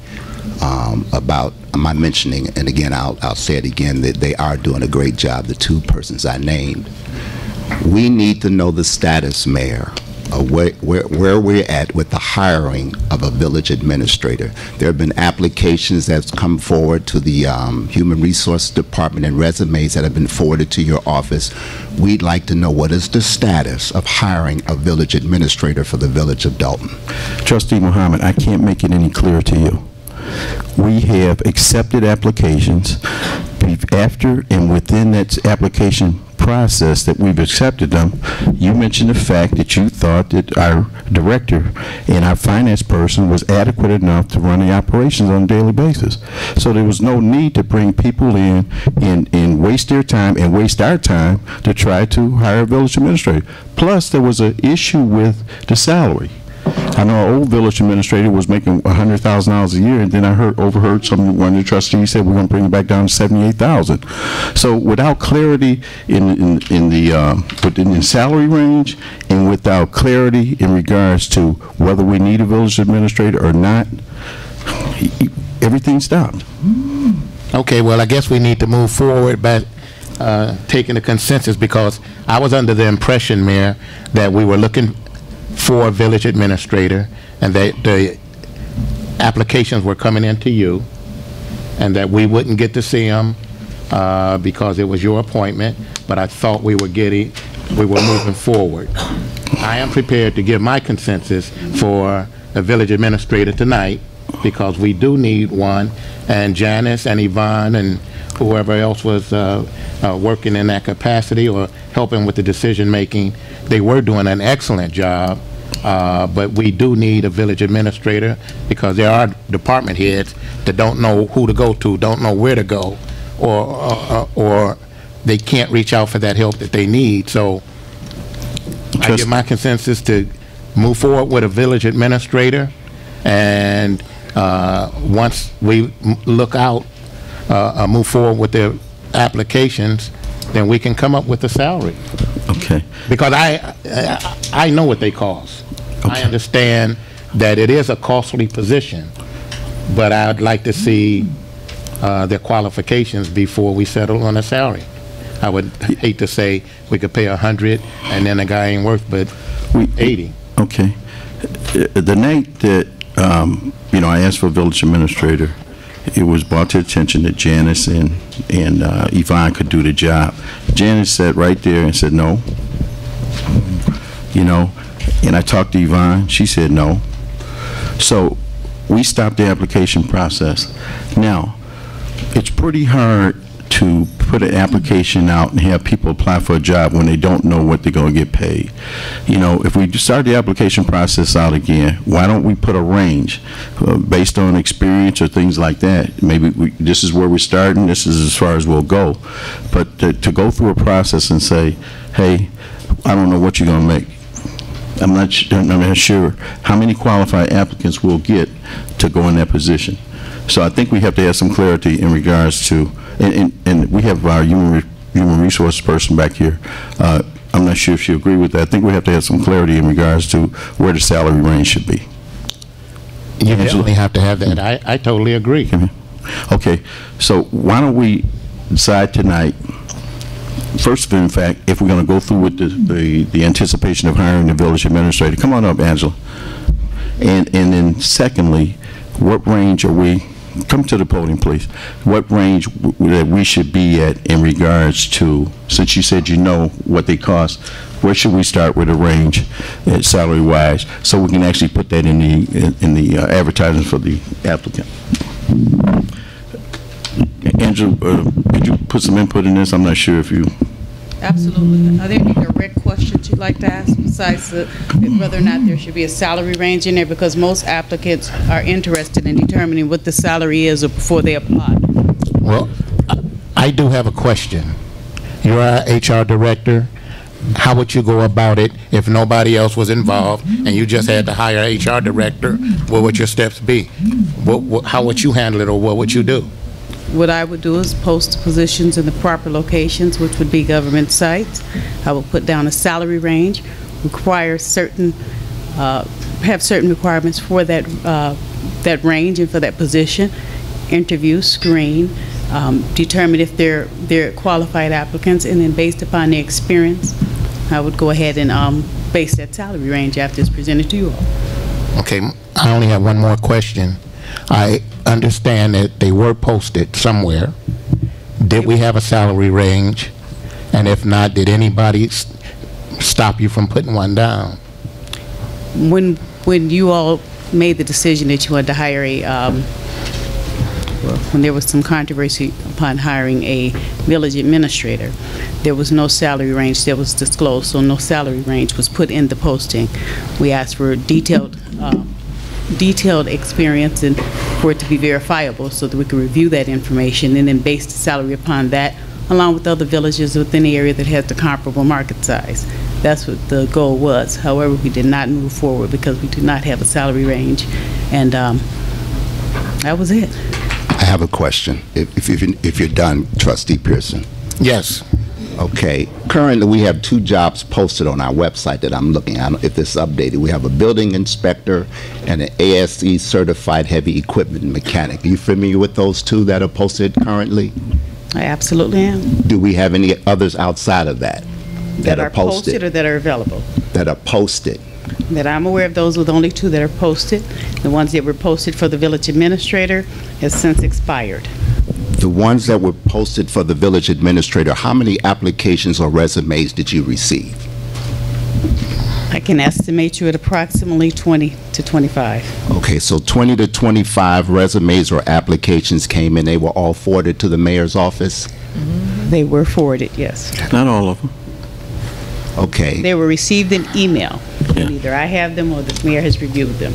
about my mentioning, and again, I'll say it again, that they are doing a great job, the two persons I named. We need to know the status, Mayor, of where we're at with the hiring of a village administrator. There have been applications that's come forward to the Human Resource Department and resumes that have been forwarded to your office. We'd like to know what is the status of hiring a village administrator for the village of Dalton. Trustee Muhammad, I can't make it any clearer to you. We have accepted applications. After and within that application process that we've accepted them, you mentioned the fact that you thought that our director and our finance person was adequate enough to run the operations on a daily basis. So there was no need to bring people in and waste their time and waste our time to try to hire a village administrator. Plus, there was an issue with the salary. I know our old village administrator was making $100,000 a year, and then I overheard one of the trustees said we're going to bring it back down to $78,000. So without clarity in the salary range, and without clarity in regards to whether we need a village administrator or not, everything stopped. Okay, well, I guess we need to move forward by taking a consensus, because I was under the impression, Mayor, that we were looking for a village administrator, and that the applications were coming into you, and that we wouldn't get to see them because it was your appointment. But I thought we were moving forward. I am prepared to give my consensus for a village administrator tonight, because we do need one. And Janice and Yvonne and whoever else was working in that capacity or helping with the decision-making, they were doing an excellent job. But we do need a village administrator, because there are department heads that don't know who to go to, don't know where to go, or they can't reach out for that help that they need. So I give my consensus to move forward with a village administrator, and once we look out, move forward with the applications, then we can come up with a salary. Okay. Because I know what they cost. I understand that it is a costly position, but I'd like to see their qualifications before we settle on a salary. I would hate to say we could pay 100 and then the guy ain't worth but 80. Okay. The night that, I asked for a village administrator, it was brought to attention that Janice and Yvonne could do the job. Janice sat right there and said no. And I talked to Yvonne, she said no. So we stopped the application process. Now, it's pretty hard to put an application out and have people apply for a job when they don't know what they're going to get paid. If we start the application process out again, why don't we put a range based on experience or things like that? Maybe this is where we're starting, this is as far as we'll go. But to go through a process and say, hey, I don't know what you're going to make. I'm not sure how many qualified applicants we'll get to go in that position. So I think we have to have some clarity in regards to, and we have our human resource person back here. I'm not sure if she'll agree with that. I think we have to have some clarity in regards to where the salary range should be. You definitely have to have that. I totally agree. Okay, so why don't we decide tonight, first, in fact, if we're going to go through with the anticipation of hiring the village administrator. Come on up, Angela. And then secondly, what range are we, come to the podium, please. What range that we should be at in regards to, since you said you know what they cost, where should we start with a range salary-wise, so we can actually put that in the advertising for the applicant? Angela, could you put some input in this? I'm not sure if you... Absolutely. Are there any direct questions you'd like to ask besides whether or not there should be a salary range in there? Because most applicants are interested in determining what the salary is before they apply. Well, I do have a question. You're our HR director. How would you go about it if nobody else was involved and you just had to hire an HR director? What would your steps be? How would you handle it, or what would you do? What I would do is post positions in the proper locations, which would be government sites. I will put down a salary range, have certain requirements for that range and for that position, interview, screen, determine if they're qualified applicants, and then based upon their experience, I would go ahead and base that salary range after it's presented to you all. Okay, I only have one more question. I understand that they were posted somewhere. Did we have a salary range? And if not, did anybody stop you from putting one down? When you all made the decision that you wanted to hire when there was some controversy upon hiring a village administrator, there was no salary range that was disclosed, so no salary range was put in the posting. We asked for detailed experience and for it to be verifiable so that we could review that information and then base the salary upon that, along with other villages within the area that has the comparable market size. That's what the goal was. However, we did not move forward because we do not have a salary range, and that was it. I have a question. If you're done, Trustee Pearson. Yes. Okay. Currently, we have 2 jobs posted on our website that I'm looking at. If this is updated, we have a building inspector and an ASE certified heavy equipment mechanic. Are you familiar with those 2 that are posted currently? I absolutely am. Do we have any others outside of that that are posted or that are available? That are posted. That I'm aware of, those with only 2 that are posted. The ones that were posted for the village administrator has since expired. The ones that were posted for the village administrator, how many applications or resumes did you receive? I can estimate you at approximately 20 to 25. Okay, so 20 to 25 resumes or applications came in. They were all forwarded to the mayor's office? They were forwarded, yes. Not all of them. Okay. They were received in email. And either I have them or the mayor has reviewed them,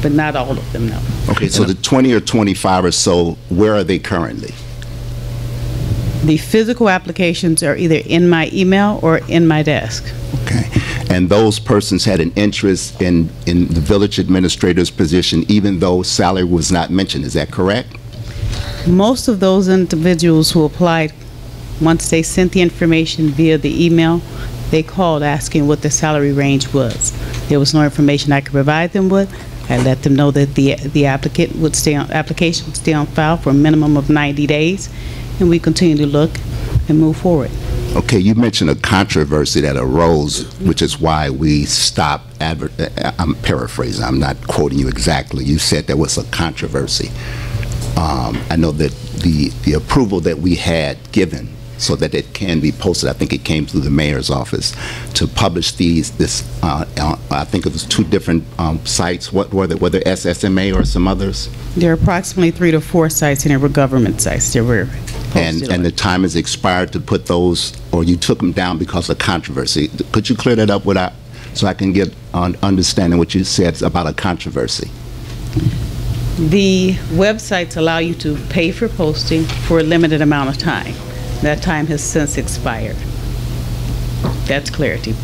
but not all of them, no. Okay, so the 20 or 25 or so, where are they currently? The physical applications are either in my email or in my desk. Okay. And those persons had an interest in the village administrator's position, even though salary was not mentioned. Is that correct? Most of those individuals who applied, once they sent the information via the email, they called asking what the salary range was. There was no information I could provide them with. I let them know that the application would stay on file for a minimum of 90 days, and we continue to look and move forward. Okay, you mentioned a controversy that arose, which is why we stopped I'm paraphrasing, I'm not quoting you exactly. You said there was a controversy. I know that the approval that we had given so that it can be posted, I think it came through the mayor's office, to publish I think it was 2 different sites. What were they? Were they SSMA or some others? There are approximately 3 to 4 sites, and there were government sites. There were And the time has expired to put those, or you took them down because of controversy. Could you clear that up so I can get on understanding what you said about a controversy? The websites allow you to pay for posting for a limited amount of time. That time has since expired. That's clarity.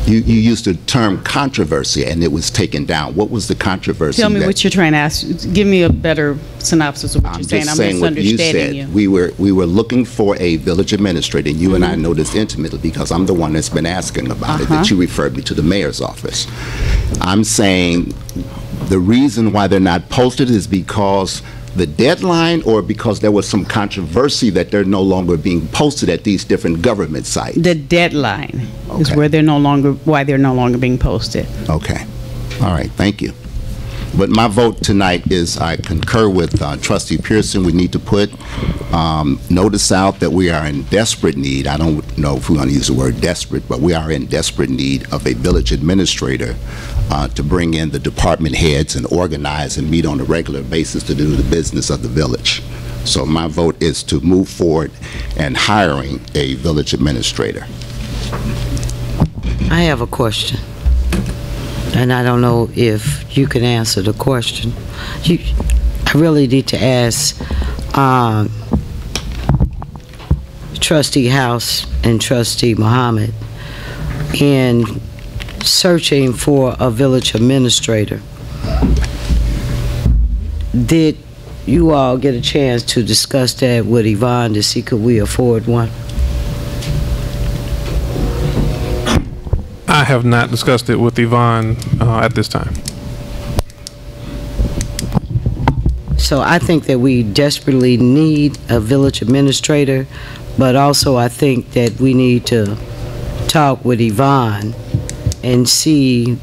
You used the term controversy, and it was taken down. What was the controversy? Tell me what you're trying to ask. Give me a better synopsis of what you're saying. I'm misunderstanding you. We were looking for a village administrator, and you and I know this intimately because I'm the one that's been asking about it, that you referred me to the mayor's office. I'm saying the reason why they're not posted is because the deadline, or because there was some controversy that they're no longer being posted at these different government sites? The deadline is why they're no longer being posted. Okay. All right. Thank you. But my vote tonight is I concur with Trustee Pearson. We need to put notice out that we are in desperate need. I don't know if we want to use the word desperate, but we are in desperate need of a village administrator to bring in the department heads and organize and meet on a regular basis to do the business of the village. So my vote is to move forward and hiring a village administrator. I have a question, and I don't know if you can answer the question. I really need to ask Trustee House and Trustee Muhammad, in searching for a village administrator, did you all get a chance to discuss that with Yvonne to see could we afford one? I have not discussed it with Yvonne at this time. So I think that we desperately need a village administrator, but also I think that we need to talk with Yvonne and see,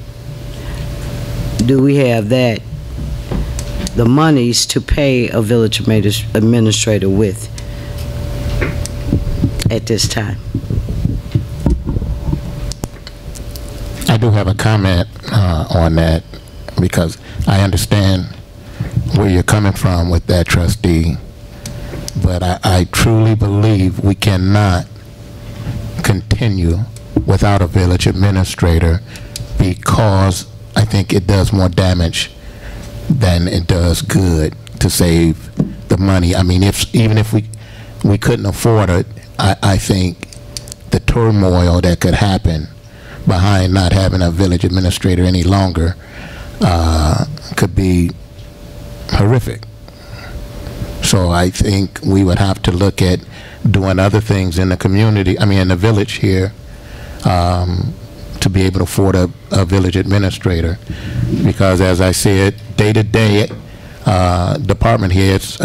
do we have the monies to pay a village administrator with at this time? I do have a comment on that, because I understand where you're coming from with that, trustee, but I truly believe we cannot continue without a village administrator, because I think it does more damage than it does good to save the money. I mean, even if we couldn't afford it, I think the turmoil that could happen behind not having a village administrator any longer could be horrific. So I think we would have to look at doing other things in the community, in the village here, to be able to afford a village administrator. Because as I said, day to day, department heads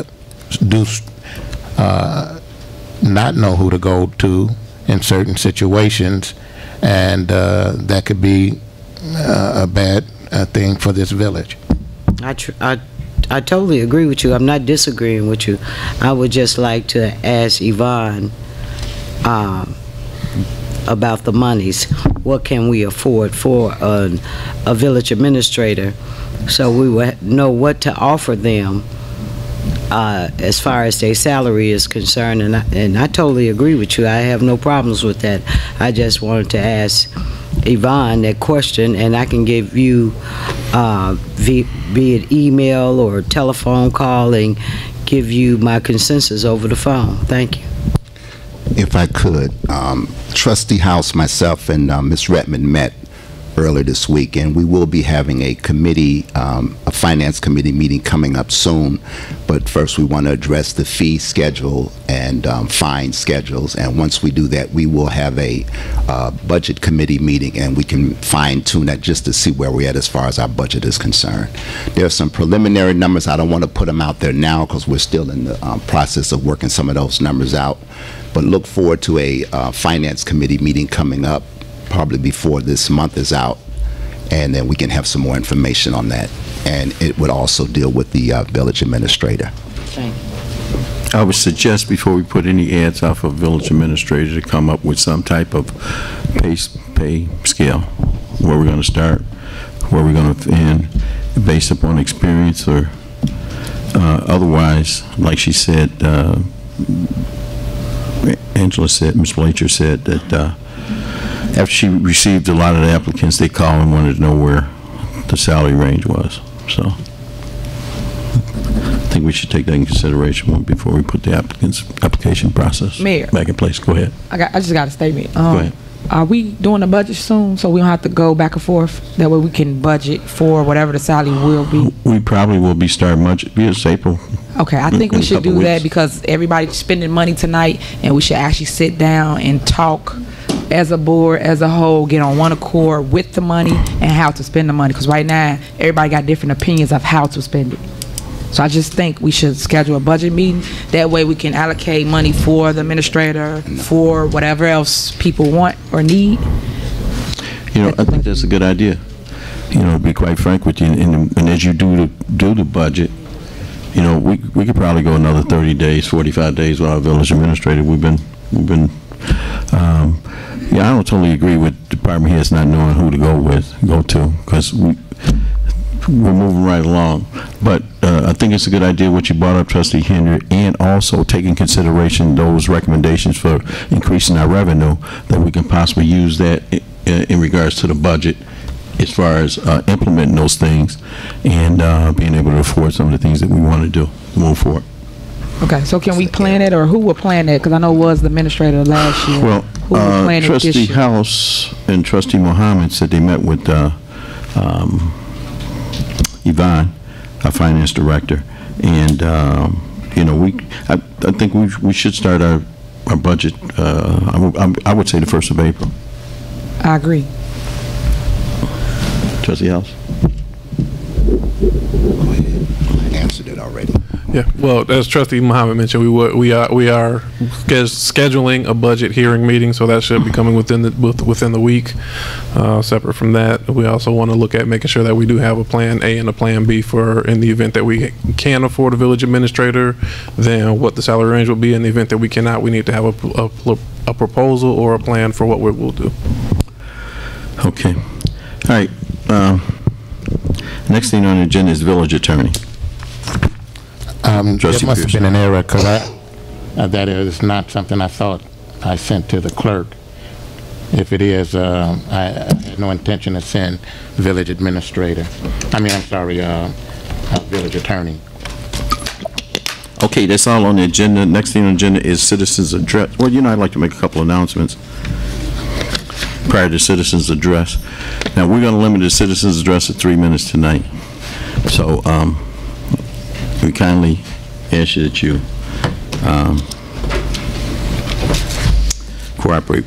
do not know who to go to in certain situations, and that could be a bad thing for this village. I totally agree with you. I'm not disagreeing with you. I would just like to ask Yvonne about the monies. what can we afford for a village administrator, so we would know what to offer them as far as their salary is concerned. And I totally agree with you. I have no problems with that. I just wanted to ask Yvonne that question, and I can give you, be it email or telephone call, and give you my consensus over the phone. Thank you. If I could, Trustee House, myself, and Ms. Redmond met earlier this week, and we will be having a committee, a finance committee meeting coming up soon. But first, we want to address the fee schedule and fine schedules. And once we do that, we will have a budget committee meeting, and we can fine tune that just to see where we're at as far as our budget is concerned. There are some preliminary numbers. I don't want to put them out there now because we're still in the process of working some of those numbers out. But look forward to a finance committee meeting coming up probably before this month is out, and then we can have some more information on that. And it would also deal with the village administrator. Thank you. I would suggest before we put any ads out for village administrator to come up with some type of pay scale, where we're going to start, where we're going to end, based upon experience, or otherwise, like she said, Angela said, Ms. Blacher said that after she received a lot of the applicants, they called and wanted to know where the salary range was. So I think we should take that in consideration before we put the application process back in place. Go ahead. I just got a statement. Go ahead. Are we doing a budget soon so we don't have to go back and forth? That way we can budget for whatever the salary will be. We probably will be starting budget. It's April. Okay, I think we should do that because everybody's spending money tonight, and we should actually sit down and talk as a board, as a whole, get on one accord with the money and how to spend the money. Because right now, everybody got different opinions of how to spend it. So I just think we should schedule a budget meeting. That way we can allocate money for the administrator, for whatever else people want or need. You know, I think that's a good idea. You know, to be quite frank with you, and as you do the budget, you know, we could probably go another 30 days, 45 days with our village administrator. We've been yeah, I don't totally agree with department heads not knowing who to go to, because we're moving right along. But I think it's a good idea what you brought up, Trustee Henry, and also taking consideration those recommendations for increasing our revenue, that we can possibly use that in regards to the budget as far as implementing those things and being able to afford some of the things that we want to do to move forward. Okay, so can we plan it, or who will plan it? Because I know it was the administrator last year. Well, who will plan it this Trustee year? House and Trustee Mohammed said they met with Yvonne, our finance director, and you know, I think we should start our budget. I would say the 1st of April. I agree. Trustee House. I answered it already. Yeah, well, as Trustee Muhammad mentioned, we are scheduling a budget hearing meeting, so that should be coming within the week. Separate from that, we also want to look at making sure that we do have a plan A and a plan B for in the event that we can afford a village administrator, then what the salary range will be. In the event that we cannot, we need to have a proposal or a plan for what we'll do. Okay. All right. Next thing on the agenda is village attorney. There must have been an error, because that is not something I thought I sent to the clerk. If it is, I had no intention to send village administrator. I'm sorry, village attorney. Okay, that's all on the agenda. Next thing on the agenda is citizens address. Well, you know, I'd like to make a couple announcements prior to citizens address. Now, we're going to limit the citizens address to 3 minutes tonight. So, we kindly ask you that you cooperate.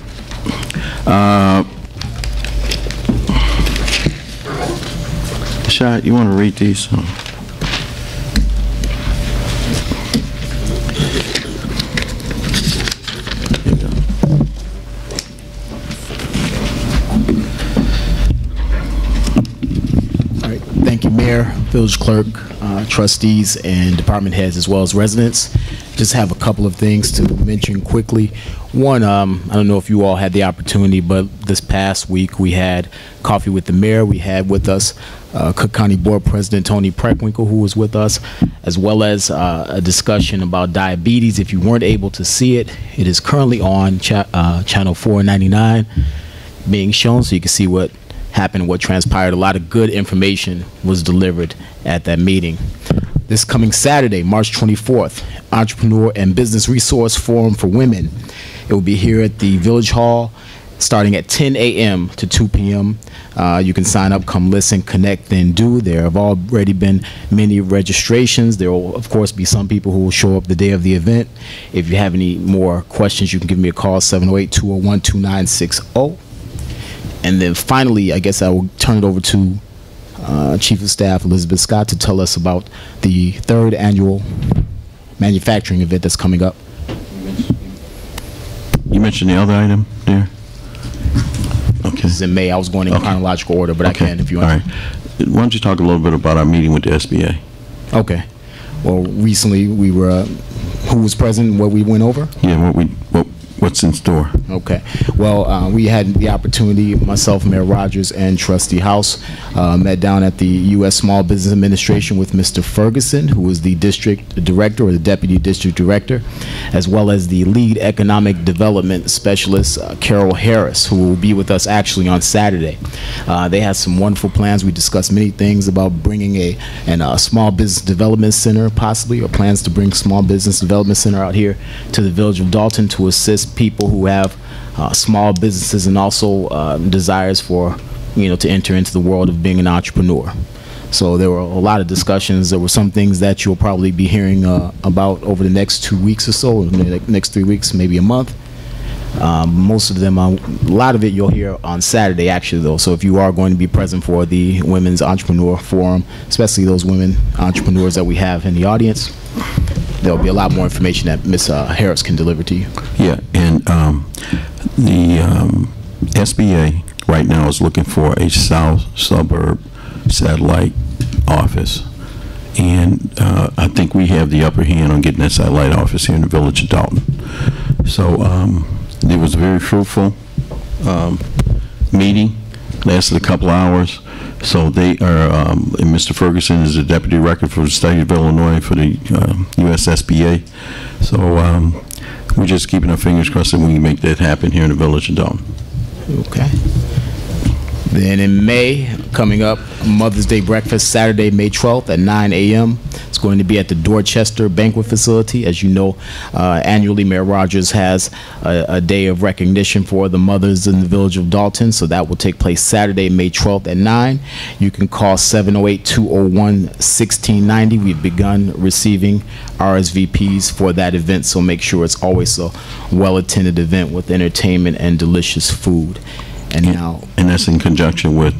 Shad, you want to read these? Thank you, Mayor, village clerk, trustees, and department heads, as well as residents. Just have a couple of things to mention quickly. One, I don't know if you all had the opportunity, but this past week we had coffee with the mayor. We had with us Cook County Board President Tony Preckwinkle, who was with us, as well as a discussion about diabetes. If you weren't able to see it, it is currently on channel 499 being shown, so you can see what happened, what transpired. A lot of good information was delivered at that meeting. This coming Saturday, March 24th, Entrepreneur and Business Resource Forum for Women. It will be here at the Village Hall starting at 10 a.m. to 2 p.m. You can sign up, come listen, connect, and do. There have already been many registrations. There will, of course, be some people who will show up the day of the event. If you have any more questions, you can give me a call, 708-201-2960. And then finally, I guess I will turn it over to Chief of Staff Elizabeth Scott to tell us about the 3rd annual manufacturing event that's coming up. You mentioned the other item there? Okay. This is in May. I was going in chronological order, but okay. I can if you want. All right. Why don't you talk a little bit about our meeting with the SBA? Okay. Well, recently we were, who was present, what we went over? Yeah, what's in store? Okay. Well, we had the opportunity, myself, Mayor Rogers, and Trustee House, met down at the U.S. Small Business Administration with Mr. Ferguson, who is the district director or the deputy district director, as well as the lead economic development specialist, Carol Harris, who will be with us actually on Saturday. They had some wonderful plans. We discussed many things about bringing a small business development center, possibly, or plans to bring small business development center out here to the village of Dalton to assist people who have small businesses and also desires for, to enter into the world of being an entrepreneur. So there were a lot of discussions. There were some things that you'll probably be hearing about over the next 2 weeks or so, the next 3 weeks, maybe a month. Most of them, a lot of it you'll hear on Saturday actually though. So if you are going to be present for the Women's Entrepreneur Forum, especially those women entrepreneurs that we have in the audience, there'll be a lot more information that Ms. Harris can deliver to you. Yeah, and the SBA right now is looking for a south suburb satellite office. And I think we have the upper hand on getting that satellite office here in the village of Dalton. So it was a very fruitful meeting, lasted a couple hours. So they are, and Mr. Ferguson is the deputy director for the state of Illinois for the USSBA. So we're just keeping our fingers crossed that we can make that happen here in the village of Dalton. Okay. Then in May, coming up, Mother's Day breakfast, Saturday, May 12th at 9 a.m. It's going to be at the Dorchester Banquet Facility. As you know, annually Mayor Rogers has a day of recognition for the mothers in the village of Dalton. So that will take place Saturday, May 12th at 9. You can call 708-201-1690. We've begun receiving RSVPs for that event, so make sure it's always a well-attended event with entertainment and delicious food. And that's in conjunction with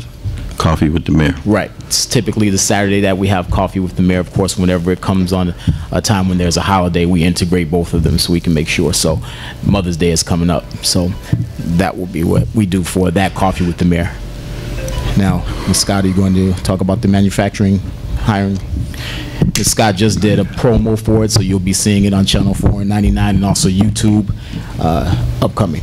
Coffee with the Mayor. Right. It's typically the Saturday that we have Coffee with the Mayor. Of course, whenever it comes on a time when there's a holiday, we integrate both of them so we can make sure. So Mother's Day is coming up. So that will be what we do for that Coffee with the Mayor. Now, Ms. Scott, are you going to talk about the manufacturing hiring? Ms. Scott just did a promo for it, so you'll be seeing it on Channel 499 and also YouTube upcoming.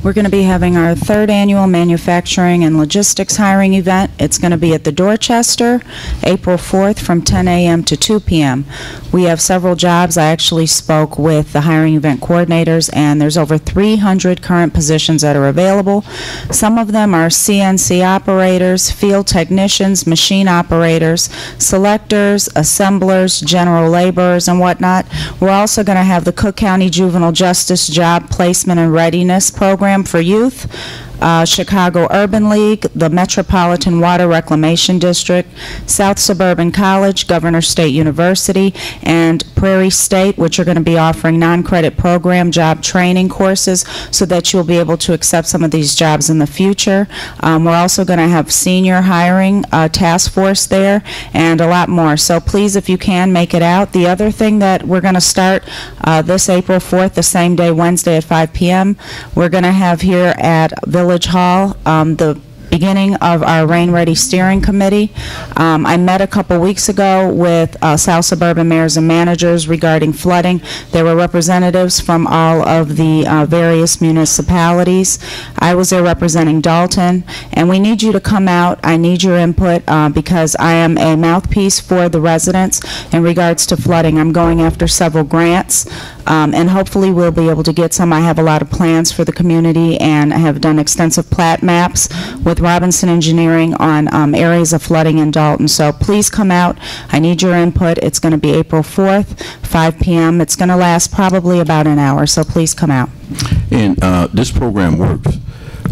We're going to be having our 3rd annual manufacturing and logistics hiring event. It's going to be at the Dorchester, April 4th from 10 a.m. to 2 p.m. We have several jobs. I actually spoke with the hiring event coordinators, and there's over 300 current positions that are available. Some of them are CNC operators, field technicians, machine operators, selectors, assemblers, general laborers, and whatnot. We're also going to have the Cook County Juvenile Justice Job Placement and Readiness Program for youth, Chicago Urban League, the Metropolitan Water Reclamation District, South Suburban College, Governor State University, and Prairie State, which are going to be offering non-credit program job training courses so that you'll be able to accept some of these jobs in the future. We're also going to have senior hiring task force there and a lot more. So please, if you can, make it out. The other thing that we're going to start this April 4th, the same day, Wednesday at 5 p.m., we're going to have here at Village Hall the beginning of our Rain Ready Steering Committee. I met a couple weeks ago with South Suburban mayors and managers regarding flooding. There were representatives from all of the various municipalities. I was there representing Dalton, and we need you to come out. I need your input because I am a mouthpiece for the residents in regards to flooding. I'm going after several grants, and hopefully we'll be able to get some. I have a lot of plans for the community, and I have done extensive plat maps with Robinson Engineering on areas of flooding in Dalton. So please come out. I need your input. It's going to be April 4th, 5 p.m. It's going to last probably about an hour, so please come out. And this program works.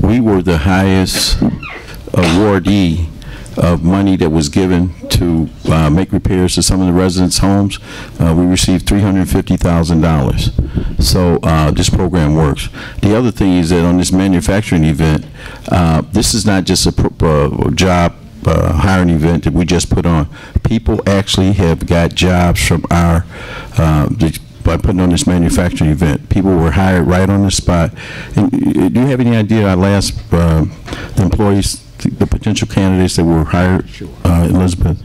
We were the highest awardee of money that was given to make repairs to some of the residents' homes. We received $350,000. So this program works. The other thing is that on this manufacturing event, this is not just a job hiring event that we just put on. People actually have got jobs from our by putting on this manufacturing event. People were hired right on the spot. And do you have any idea, I'll ask the employees, the potential candidates that were hired, Elizabeth?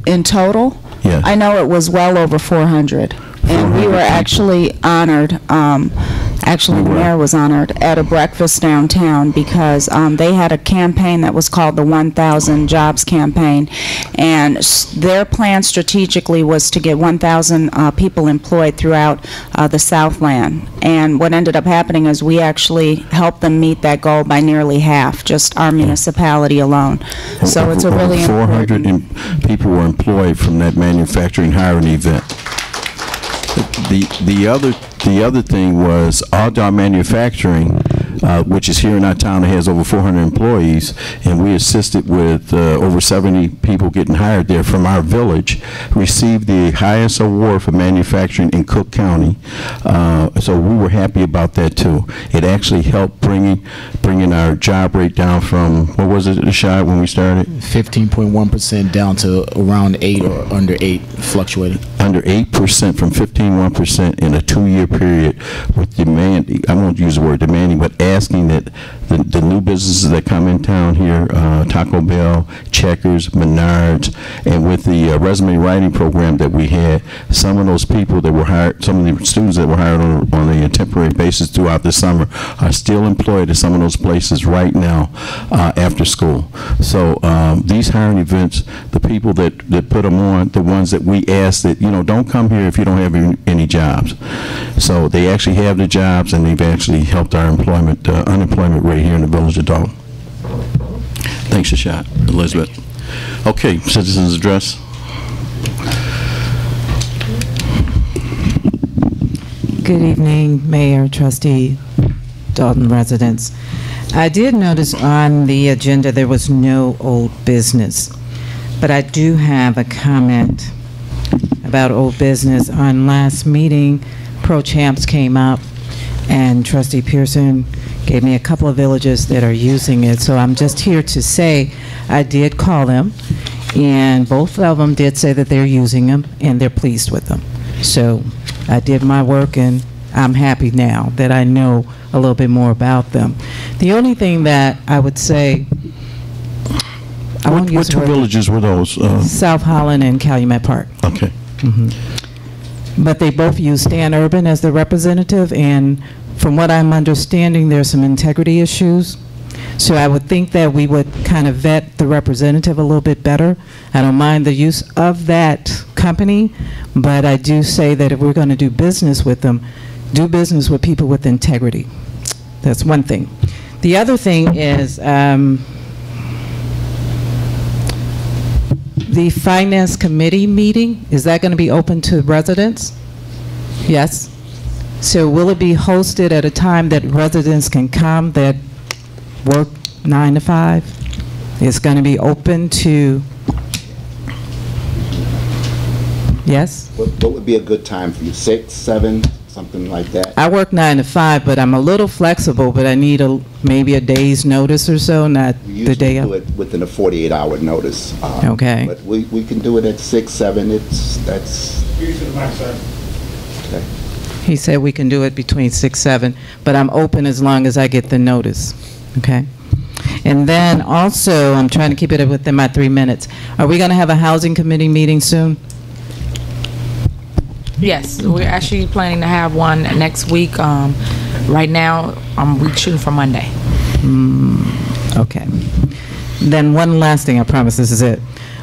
In total? Yes. I know it was well over 400. And we were actually honored, actually the mayor was honored at a breakfast downtown because they had a campaign that was called the 1,000 Jobs Campaign, and their plan strategically was to get 1,000 people employed throughout the Southland. And what ended up happening is we actually helped them meet that goal by nearly half, just our municipality alone. So it's a really important. 400 people were employed from that manufacturing hiring event. The other thing was Ardagh Manufacturing, which is here in our town, that has over 400 employees, and we assisted with over 70 people getting hired there from our village, received the highest award for manufacturing in Cook County. So we were happy about that too. It actually helped bringing our job rate down from, what was it, Rashad, when we started? 15.1% down to around 8 or under 8, fluctuating. Under 8% from 15.1% in a 2-year period, with demand, I won't use the word demanding, but asking that the new businesses that come in town here, Taco Bell, Checkers, Menards, and with the resume writing program that we had, some of those people that were hired, some of the students that were hired on a temporary basis throughout the summer are still employed at some of those places right now after school. So these hiring events, the people that put them on, the ones that we ask that, you know, don't come here if you don't have any jobs. So they actually have the jobs, and they've actually helped our unemployment rate here in the village of Dalton. Thanks, Rashad. Elizabeth. Okay, citizens address. Good evening, Mayor, Trustee, Dalton residents. I did notice on the agenda there was no old business, but I do have a comment about old business. On last meeting, Pro Champs came up, and Trustee Pearson gave me a couple of villages that are using it. So I'm just here to say I did call them, and both of them did say that they're using them and they're pleased with them. So I did my work, and I'm happy now that I know a little bit more about them. The only thing that I would say, what two villages were those? South Holland and Calumet Park. Okay. But they both use Stan Urban as the representative, and from what I'm understanding, there's some integrity issues. So I would think that we would kind of vet the representative a little bit better. I don't mind the use of that company, but I do say that if we're going to do business with them, do business with people with integrity. That's one thing. The other thing is the Finance Committee meeting, is that going to be open to residents? Yes? So will it be hosted at a time that residents can come that work 9 to 5? It's going to be open to, yes? What would be a good time for you? 6, 7, something like that? I work 9 to 5, but I'm a little flexible, but I need maybe a day's notice or so, not the day of. We usually do it within a 48-hour notice. Okay. But we can do it at 6, 7. That's. Okay. He said we can do it between 6, 7, but I'm open as long as I get the notice. Okay. And then also, I'm trying to keep it within my 3 minutes. Are we going to have a housing committee meeting soon? Yes, we're actually planning to have one next week. Right now, we're shooting for Monday. Okay. Then one last thing, I promise this is it.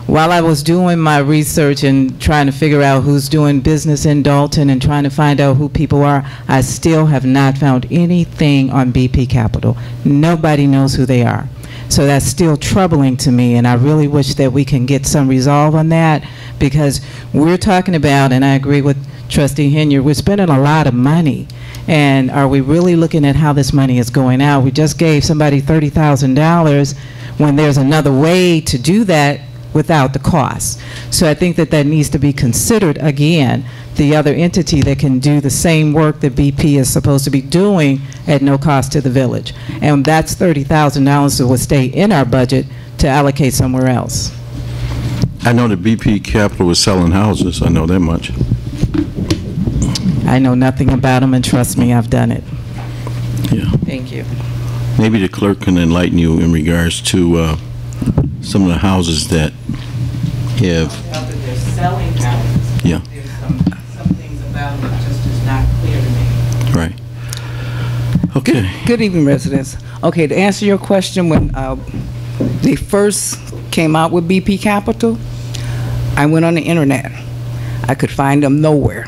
While I was doing my research and trying to figure out who's doing business in Dalton and trying to find out who people are, I still have not found anything on BP Capital. Nobody knows who they are. So that's still troubling to me, and I really wish that we can get some resolve on that, because we're talking about, and I agree with Trustee Henyard, we're spending a lot of money. And are we really looking at how this money is going out? We just gave somebody $30,000 when there's another way to do that without the cost. So I think that that needs to be considered again, the other entity that can do the same work that BP is supposed to be doing at no cost to the village. And that's $30,000 that would stay in our budget to allocate somewhere else. I know that BP Capital was selling houses. I know that much. I know nothing about them, and trust me, I've done it. Yeah. Thank you. Maybe the clerk can enlighten you in regards to some of the houses that have. They're selling houses. Yeah. There's some things about it just is not clear to me. Right. Okay. Good evening, residents. Okay, to answer your question, when they first came out with BP Capital, I went on the internet. I could find them nowhere.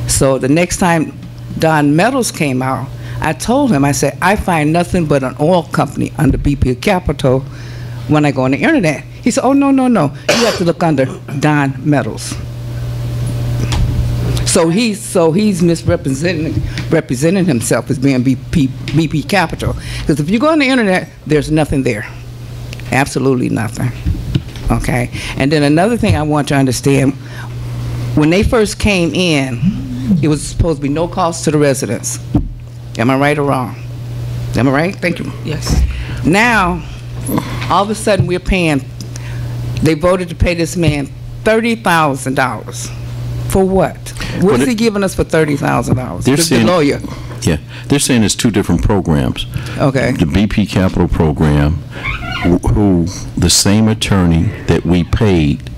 So the next time Don Meadows came out, I told him, I said, I find nothing but an oil company under BP Capital when I go on the internet. He said, oh, no, no, no. You have to look under Don Meadows. So he's representing himself as being BP Capital. Because if you go on the internet, there's nothing there. Absolutely nothing. Okay? And then another thing I want to understand, when they first came in, it was supposed to be no cost to the residents. Am I right or wrong? Am I right? Thank you. Yes. Now, all of a sudden, we're paying, they voted to pay this man $30,000. For what? What is he giving us for $30,000? The lawyer. Yeah. They're saying it's two different programs. Okay. The BP Capital program, who the same attorney that we paid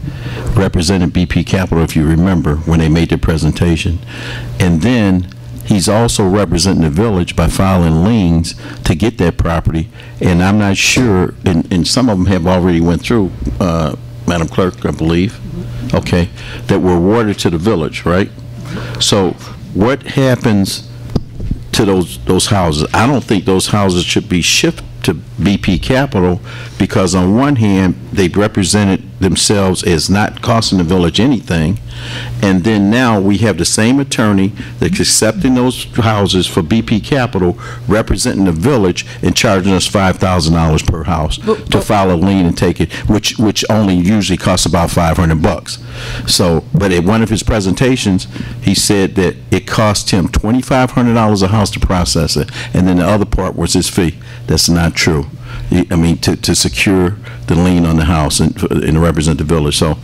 represented BP Capital, if you remember, when they made their presentation. And then he's also representing the village by filing liens to get that property. And I'm not sure, and some of them have already went through, Madam Clerk, I believe, okay, that were awarded to the village, right? So what happens to those houses? I don't think those houses should be shifted to BP Capital, because on one hand, they represented themselves as not costing the village anything, and then now we have the same attorney that's accepting those houses for BP Capital, representing the village and charging us $5,000 per house to file a lien and take it, which only usually costs about $500. So, but at one of his presentations, he said that it cost him $2,500 a house to process it, and then the other part was his fee. That's not true. I mean, to secure the lien on the house and to represent the village. So,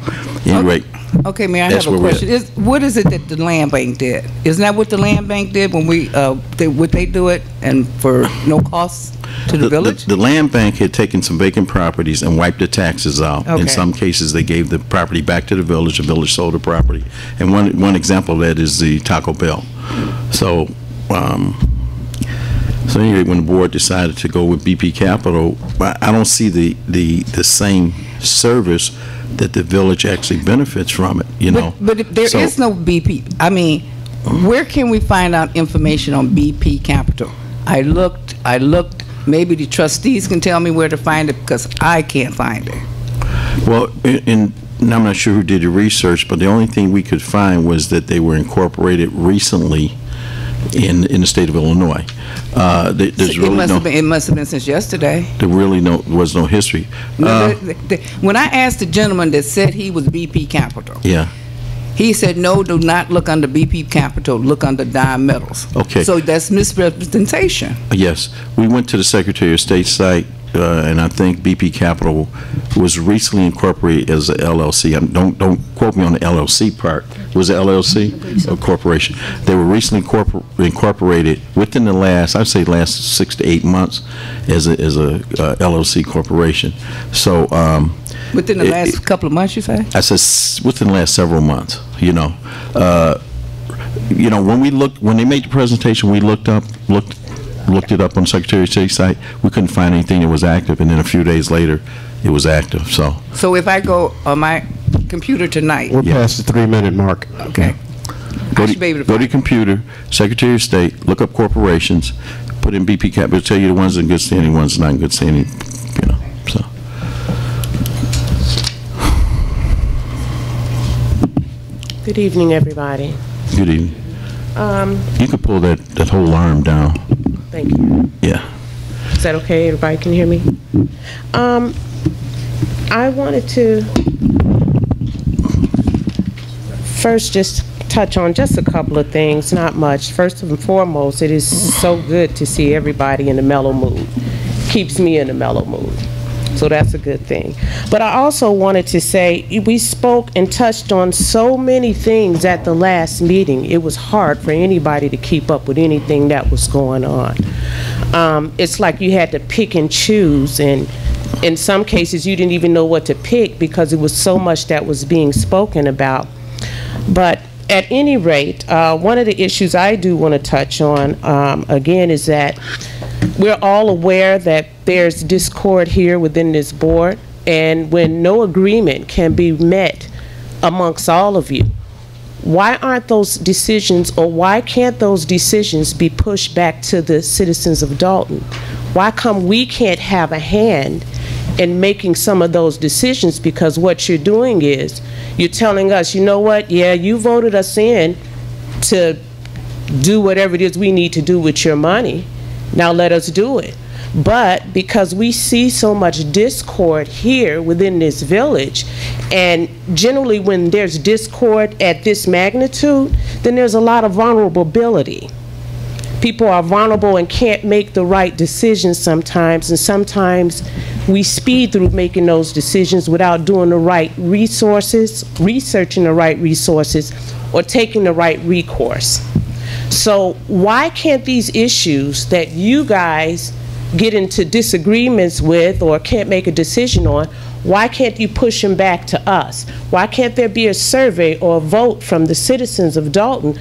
anyway. Okay, Mayor, I have a question. What is it that the land bank did? Isn't that what the land bank did when would they do it and for no cost to the village? The land bank had taken some vacant properties and wiped the taxes out. Okay. In some cases, they gave the property back to the village sold the property. And one example of that is the Taco Bell. So, so anyway, when the board decided to go with BP Capital, I don't see the same service that the village actually benefits from it, you know. But if there is no BP. I mean, where can we find out information on BP Capital? I looked. Maybe the trustees can tell me where to find it, because I can't find it. Well, and I'm not sure who did the research, but the only thing we could find was that they were incorporated recently in the state of Illinois. There's really it must have been since yesterday. There really was no history. When I asked the gentleman that said he was BP Capital, yeah, he said, no, do not look under BP Capital, look under Don Meadows. Okay. So that's misrepresentation. Yes. We went to the Secretary of State's site and I think BP Capital was recently incorporated as a LLC. Don't quote me on the LLC part. Was it LLC or corporation? They were recently incorporated within the last, I'd say, last 6 to 8 months as a LLC corporation. So within the last couple of months, you say? I said within the last several months. When they made the presentation, we looked it up on the Secretary of State's site. We couldn't find anything that was active, and then a few days later, it was active. So if I go on my computer tonight, we're past the 3-minute mark. Okay. Go to your computer, Secretary of State, look up corporations, put in BP Cap. It'll tell you the ones in good standing, ones not in good standing. So. Good evening, everybody. Good evening. You could pull that whole arm down. Thank you. Yeah. Is that okay? Everybody can hear me? I wanted to first just touch on just a couple of things, not much. First and foremost, it is so good to see everybody in a mellow mood. Keeps me in a mellow mood. So that's a good thing. But I also wanted to say, we spoke and touched on so many things at the last meeting. It was hard for anybody to keep up with anything that was going on. It's like you had to pick and choose, and in some cases you didn't even know what to pick because it was so much that was being spoken about. But at any rate, one of the issues I do want to touch on, again, is that we're all aware that there's discord here within this board, and when no agreement can be met amongst all of you, why aren't those decisions, or why can't those decisions be pushed back to the citizens of Dalton? Why come we can't have a hand in making some of those decisions? Because what you're doing is you're telling us, you know what, yeah, you voted us in to do whatever it is we need to do with your money. Now let us do it. But because we see so much discord here within this village, and generally when there's discord at this magnitude, then there's a lot of vulnerability. People are vulnerable and can't make the right decisions sometimes, and sometimes we speed through making those decisions without doing the right resources, researching the right resources, or taking the right recourse. So why can't these issues that you guys get into disagreements with or can't make a decision on, why can't you push them back to us? Why can't there be a survey or a vote from the citizens of Dalton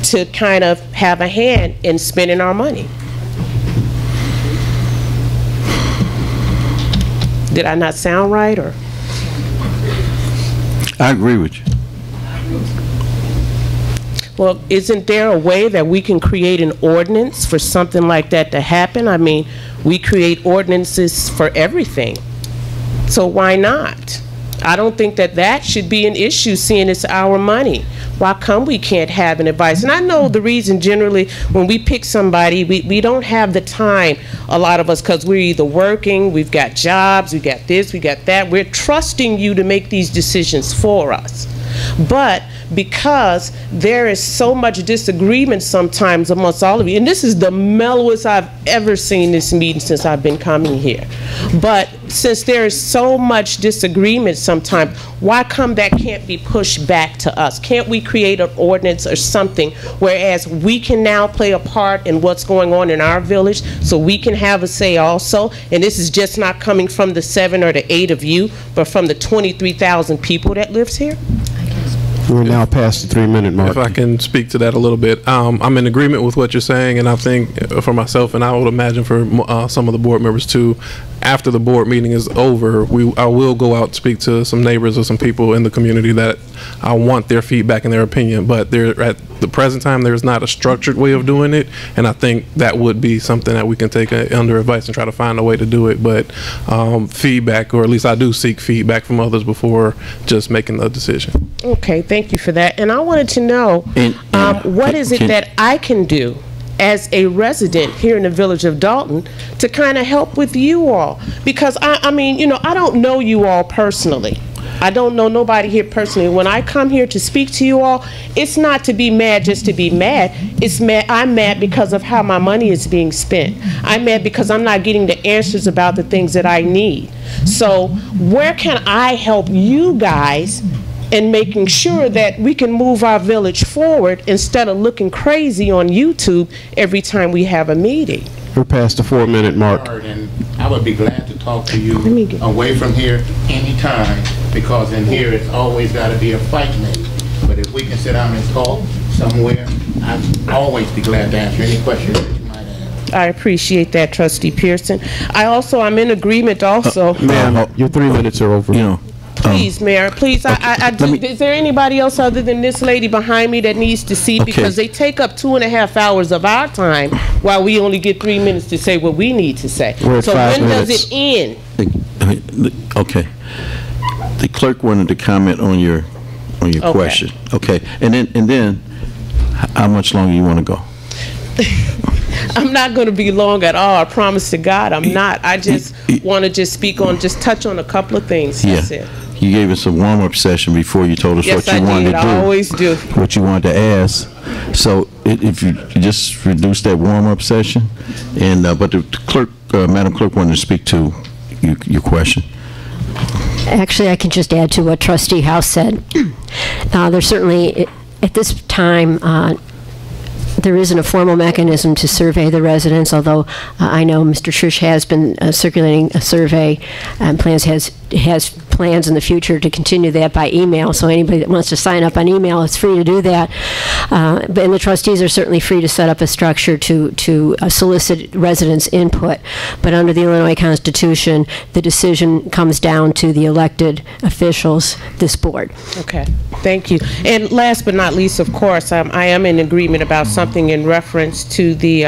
to kind of have a hand in spending our money? Did I not sound right, or? I agree with you. Well, isn't there a way that we can create an ordinance for something like that to happen? I mean, we create ordinances for everything. So why not? I don't think that that should be an issue, seeing it's our money. Why come we can't have an advice? And I know the reason generally when we pick somebody, we don't have the time, a lot of us, because we're either working, we've got jobs, we got this, we got that. We're trusting you to make these decisions for us. But because there is so much disagreement sometimes amongst all of you, and this is the mellowest I've ever seen this meeting since I've been coming here, but since there is so much disagreement sometimes, why come that can't be pushed back to us? Can't we create an ordinance or something whereas we can now play a part in what's going on in our village, so we can have a say also? And this is just not coming from the 7 or the 8 of you, but from the 23,000 people that lives here? We're now past the 3-minute mark. If I can speak to that a little bit, I'm in agreement with what you're saying, and I think for myself, and I would imagine for some of the board members too, after the board meeting is over, I will go out and speak to some neighbors or some people in the community that I want their feedback and their opinion. But at the present time, there's not a structured way of doing it, and I think that would be something that we can take under advice and try to find a way to do it. But feedback, or at least I do seek feedback from others before just making the decision. Okay, thank you for that. And I wanted to know, what is it that I can do as a resident here in the village of Dalton to kind of help with you all? Because I mean, you know, I don't know you all personally. I don't know nobody here personally. When I come here to speak to you all, it's not to be mad just to be mad. I'm mad because of how my money is being spent. I'm mad because I'm not getting the answers about the things that I need. So where can I help you guys in making sure that we can move our village forward instead of looking crazy on YouTube every time we have a meeting? We're past the 4-minute mark. And I would be glad to talk to you away from here anytime, because in here it's always got to be a fight made. But if we can sit down and talk somewhere, I'd always be glad to answer any questions that you might have. I appreciate that, Trustee Pearson. I'm in agreement also. Ma'am, your 3 minutes are over. Please, Mayor, please, is there anybody else other than this lady behind me that needs to see? Because they take up 2.5 hours of our time while we only get 3 minutes to say what we need to say. So when does it end? Okay. The clerk wanted to comment on your question. Okay. And then how much longer you want to go? I'm not going to be long at all. I promise to God I'm not. I just want to touch on a couple of things. That's it. You gave us a warm-up session before you told us what you wanted to do. I always do. What you wanted to ask. So if you just reduce that warm-up session, and but the clerk, Madam Clerk, wanted to speak to your question. Actually, I can just add to what Trustee House said. There's certainly, at this time, there isn't a formal mechanism to survey the residents, although I know Mr. Trish has been circulating a survey and has plans in the future to continue that by email. So anybody that wants to sign up on email is free to do that. And the trustees are certainly free to set up a structure to solicit residents' input. But under the Illinois Constitution, the decision comes down to the elected officials, this board. Okay, thank you. And last but not least, of course, I am in agreement about something in reference to the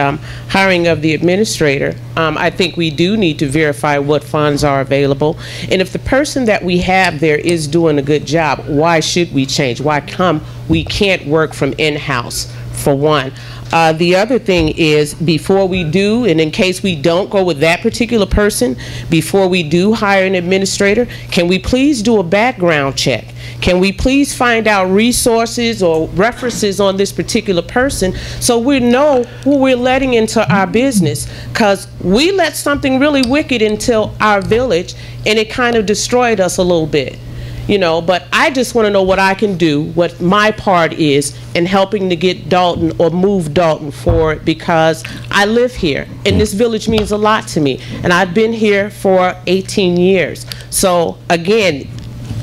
hiring of the administrator. I think we do need to verify what funds are available. And if the person that we have there is doing a good job, why should we change? Why come we can't work from in-house, for one? The other thing is, before we do, and in case we don't go with that particular person, before we do hire an administrator, can we please do a background check? Can we please find out resources or references on this particular person so we know who we're letting into our business? Because we let something really wicked into our village and it kind of destroyed us a little bit. But I just want to know what I can do, what my part is in helping to get Dalton or move Dalton forward, because I live here and this village means a lot to me. And I've been here for 18 years. So again,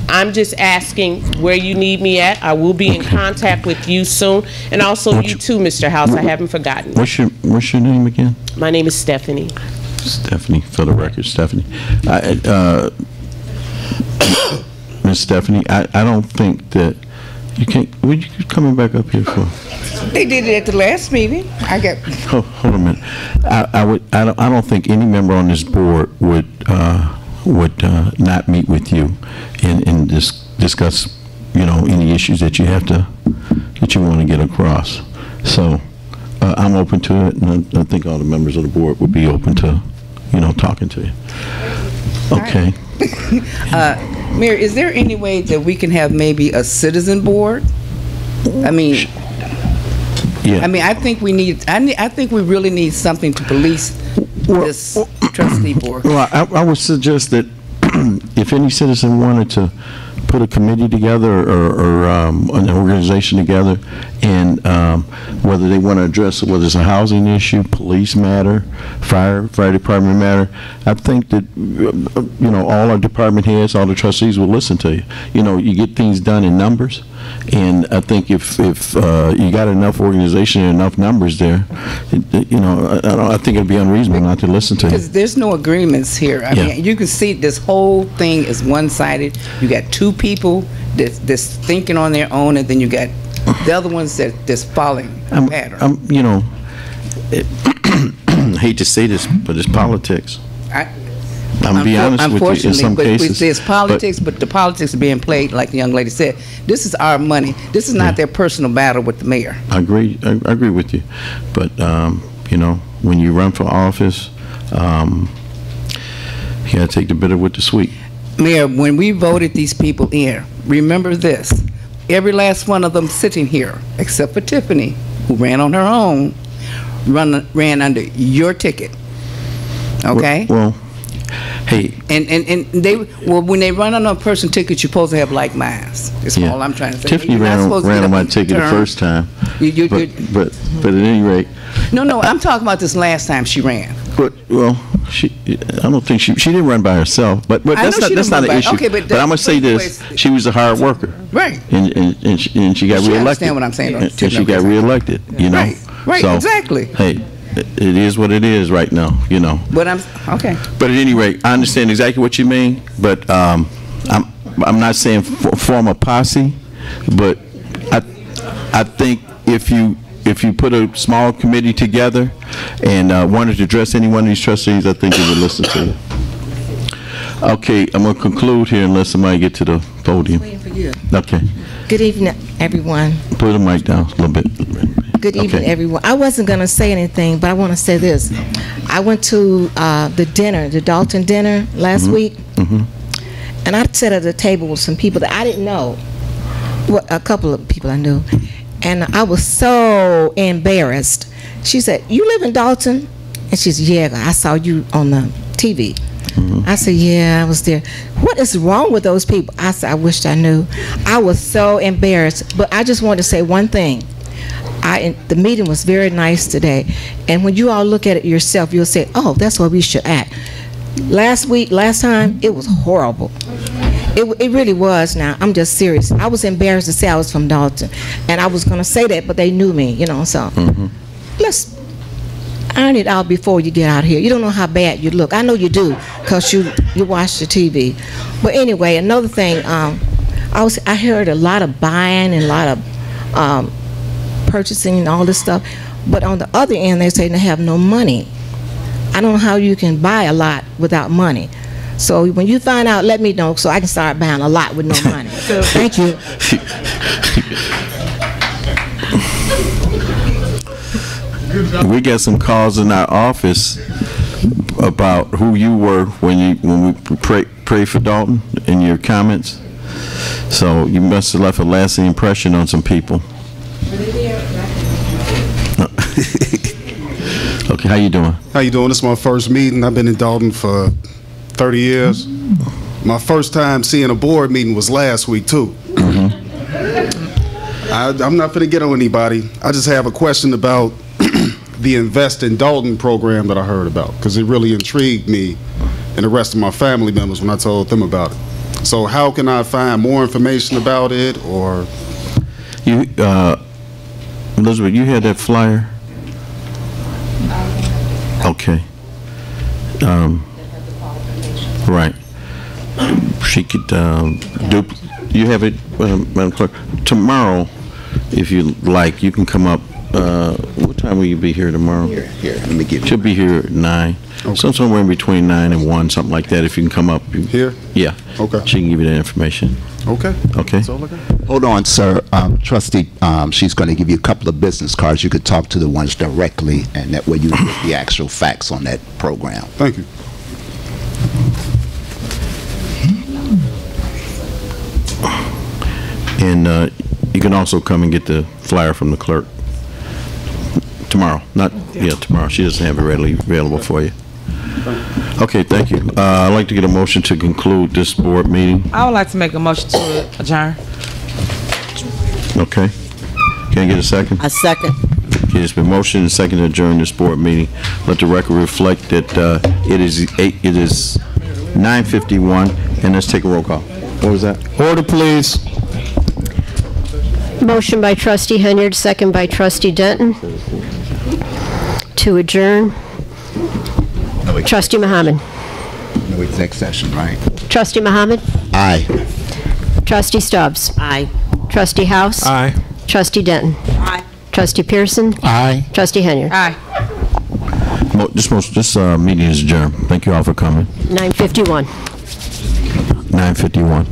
I'm just asking where you need me at. I will be in contact with you soon. And also you too, Mr. House, I haven't forgotten. What's your name again? My name is Stephanie. Stephanie, for the record, Stephanie. Miss Stephanie, I don't think that you can't. What are you coming back up here for? They did it at the last meeting. Hold a minute. I don't think any member on this board would not meet with you and discuss any issues that you want to get across. So I'm open to it, and I think all the members of the board would be open to talking to you. Okay. Mayor, is there any way that we can have maybe a citizen board? I mean, I think we need. I think we really need something to police this trustee board. Well, I would suggest that if any citizen wanted to put a committee together or an organization together, and whether they want to address whether it's a housing issue, police matter, fire department matter, I think that all our department heads, all the trustees will listen to you. You get things done in numbers, and I think if you got enough organization and enough numbers there, I think it'd be unreasonable not to listen to you. Because there's no agreements here. I mean, you can see this whole thing is one-sided. You got two people that's thinking on their own, and then you got the other ones that's following a pattern. I hate to say this, but it's politics. I'm be honest with you, in some cases. There's politics, but the politics are being played, like the young lady said. This is our money. This is not their personal battle with the mayor. I agree with you. But, when you run for office, you got to take the bitter with the sweet. Mayor, when we voted these people in, remember this, every last one of them sitting here, except for Tiffany, who ran on her own, ran under your ticket. Okay? Well, hey. And they, well, when they run on a person ticket, you're supposed to have like minds. That's all I'm trying to say. Tiffany ran on my ticket the first time. But at any rate. No, I'm talking about this last time she ran. But, well, I don't think she didn't run by herself. But that's not an issue. Okay, but I'm going to say this. She was a hard worker. Right. And she got reelected. You understand what I'm saying? And she got reelected, you know. Right, so, exactly. Hey, it is what it is right now, you know. But okay. But at any rate, I understand exactly what you mean. But I'm not saying form a posse, but I think if you put a small committee together and wanted to address any one of these trustees, I think they would listen to you. Okay, I'm going to conclude here unless somebody get to the podium. Waiting for you. Okay. Good evening, everyone. Put the mic down a little bit. Good evening, everyone. I wasn't going to say anything, but I want to say this. I went to the dinner, the Dalton dinner last week, and I sat at a table with some people that I didn't know, well, a couple of people I knew, and I was so embarrassed. She said, "You live in Dalton?" And she said, "Yeah, I saw you on the TV." I said, "Yeah, I was there." "What is wrong with those people?" I said, "I wished I knew." I was so embarrassed, but I just wanted to say one thing. The meeting was very nice today, and when you all look at it yourself, you'll say, "Oh, that's what we should act." Last time, it was horrible. It really was. Now, I'm just serious. I was embarrassed to say I was from Dalton, and I was going to say that, but they knew me, you know, so let's iron it out before you get out here. You don't know how bad you look. I know you do, because you watch the TV. But anyway, another thing, I heard a lot of buying and a lot of purchasing and all this stuff, but on the other end, they say they have no money. I don't know how you can buy a lot without money. So when you find out, let me know so I can start buying a lot with no money. So thank you. We got some calls in our office about who you were when we prayed for Dalton in your comments. So you must have left a lasting impression on some people. Okay, how you doing? How you doing? This is my first meeting. I've been in Dalton for 30 years. My first time seeing a board meeting was last week too. I'm not going to get on anybody. I just have a question about the Invest in Dalton program that I heard about, because it really intrigued me and the rest of my family members when I told them about it. So how can I find more information about it? Or you, Elizabeth, you had that flyer? Okay. Right. She could you have it, Madam Clerk? Tomorrow, if you like, you can come up. What time will you be here tomorrow? Here. Let me give you. She'll be here at 9. Okay. So somewhere in between 9 and 1, something like that. If you can come up. Here? Yeah. Okay. She can give you that information. Okay. Okay. Hold on, sir. Trustee, she's going to give you a couple of business cards. You could talk to the ones directly, and that way you get the actual facts on that program. Thank you. And you can also come and get the flyer from the clerk tomorrow. Tomorrow. She doesn't have it readily available for you. Okay, thank you. I'd like to get a motion to conclude this board meeting. I would like to make a motion to adjourn. Okay. Can I get a second? A second. Okay, it's been motioned and second to adjourn this board meeting. Let the record reflect that it is 9:51, and let's take a roll call. What was that? Order, please. Motion by Trustee Henyard, second by Trustee Denton to adjourn. Trustee Muhammad. No exec session, right? Trustee Muhammad. Aye. Trustee Stubbs. Aye. Trustee House. Aye. Trustee Denton. Aye. Trustee Pearson. Aye. Trustee Henyard. Aye. This meeting is adjourned. Thank you all for coming. 9:51. 9:51.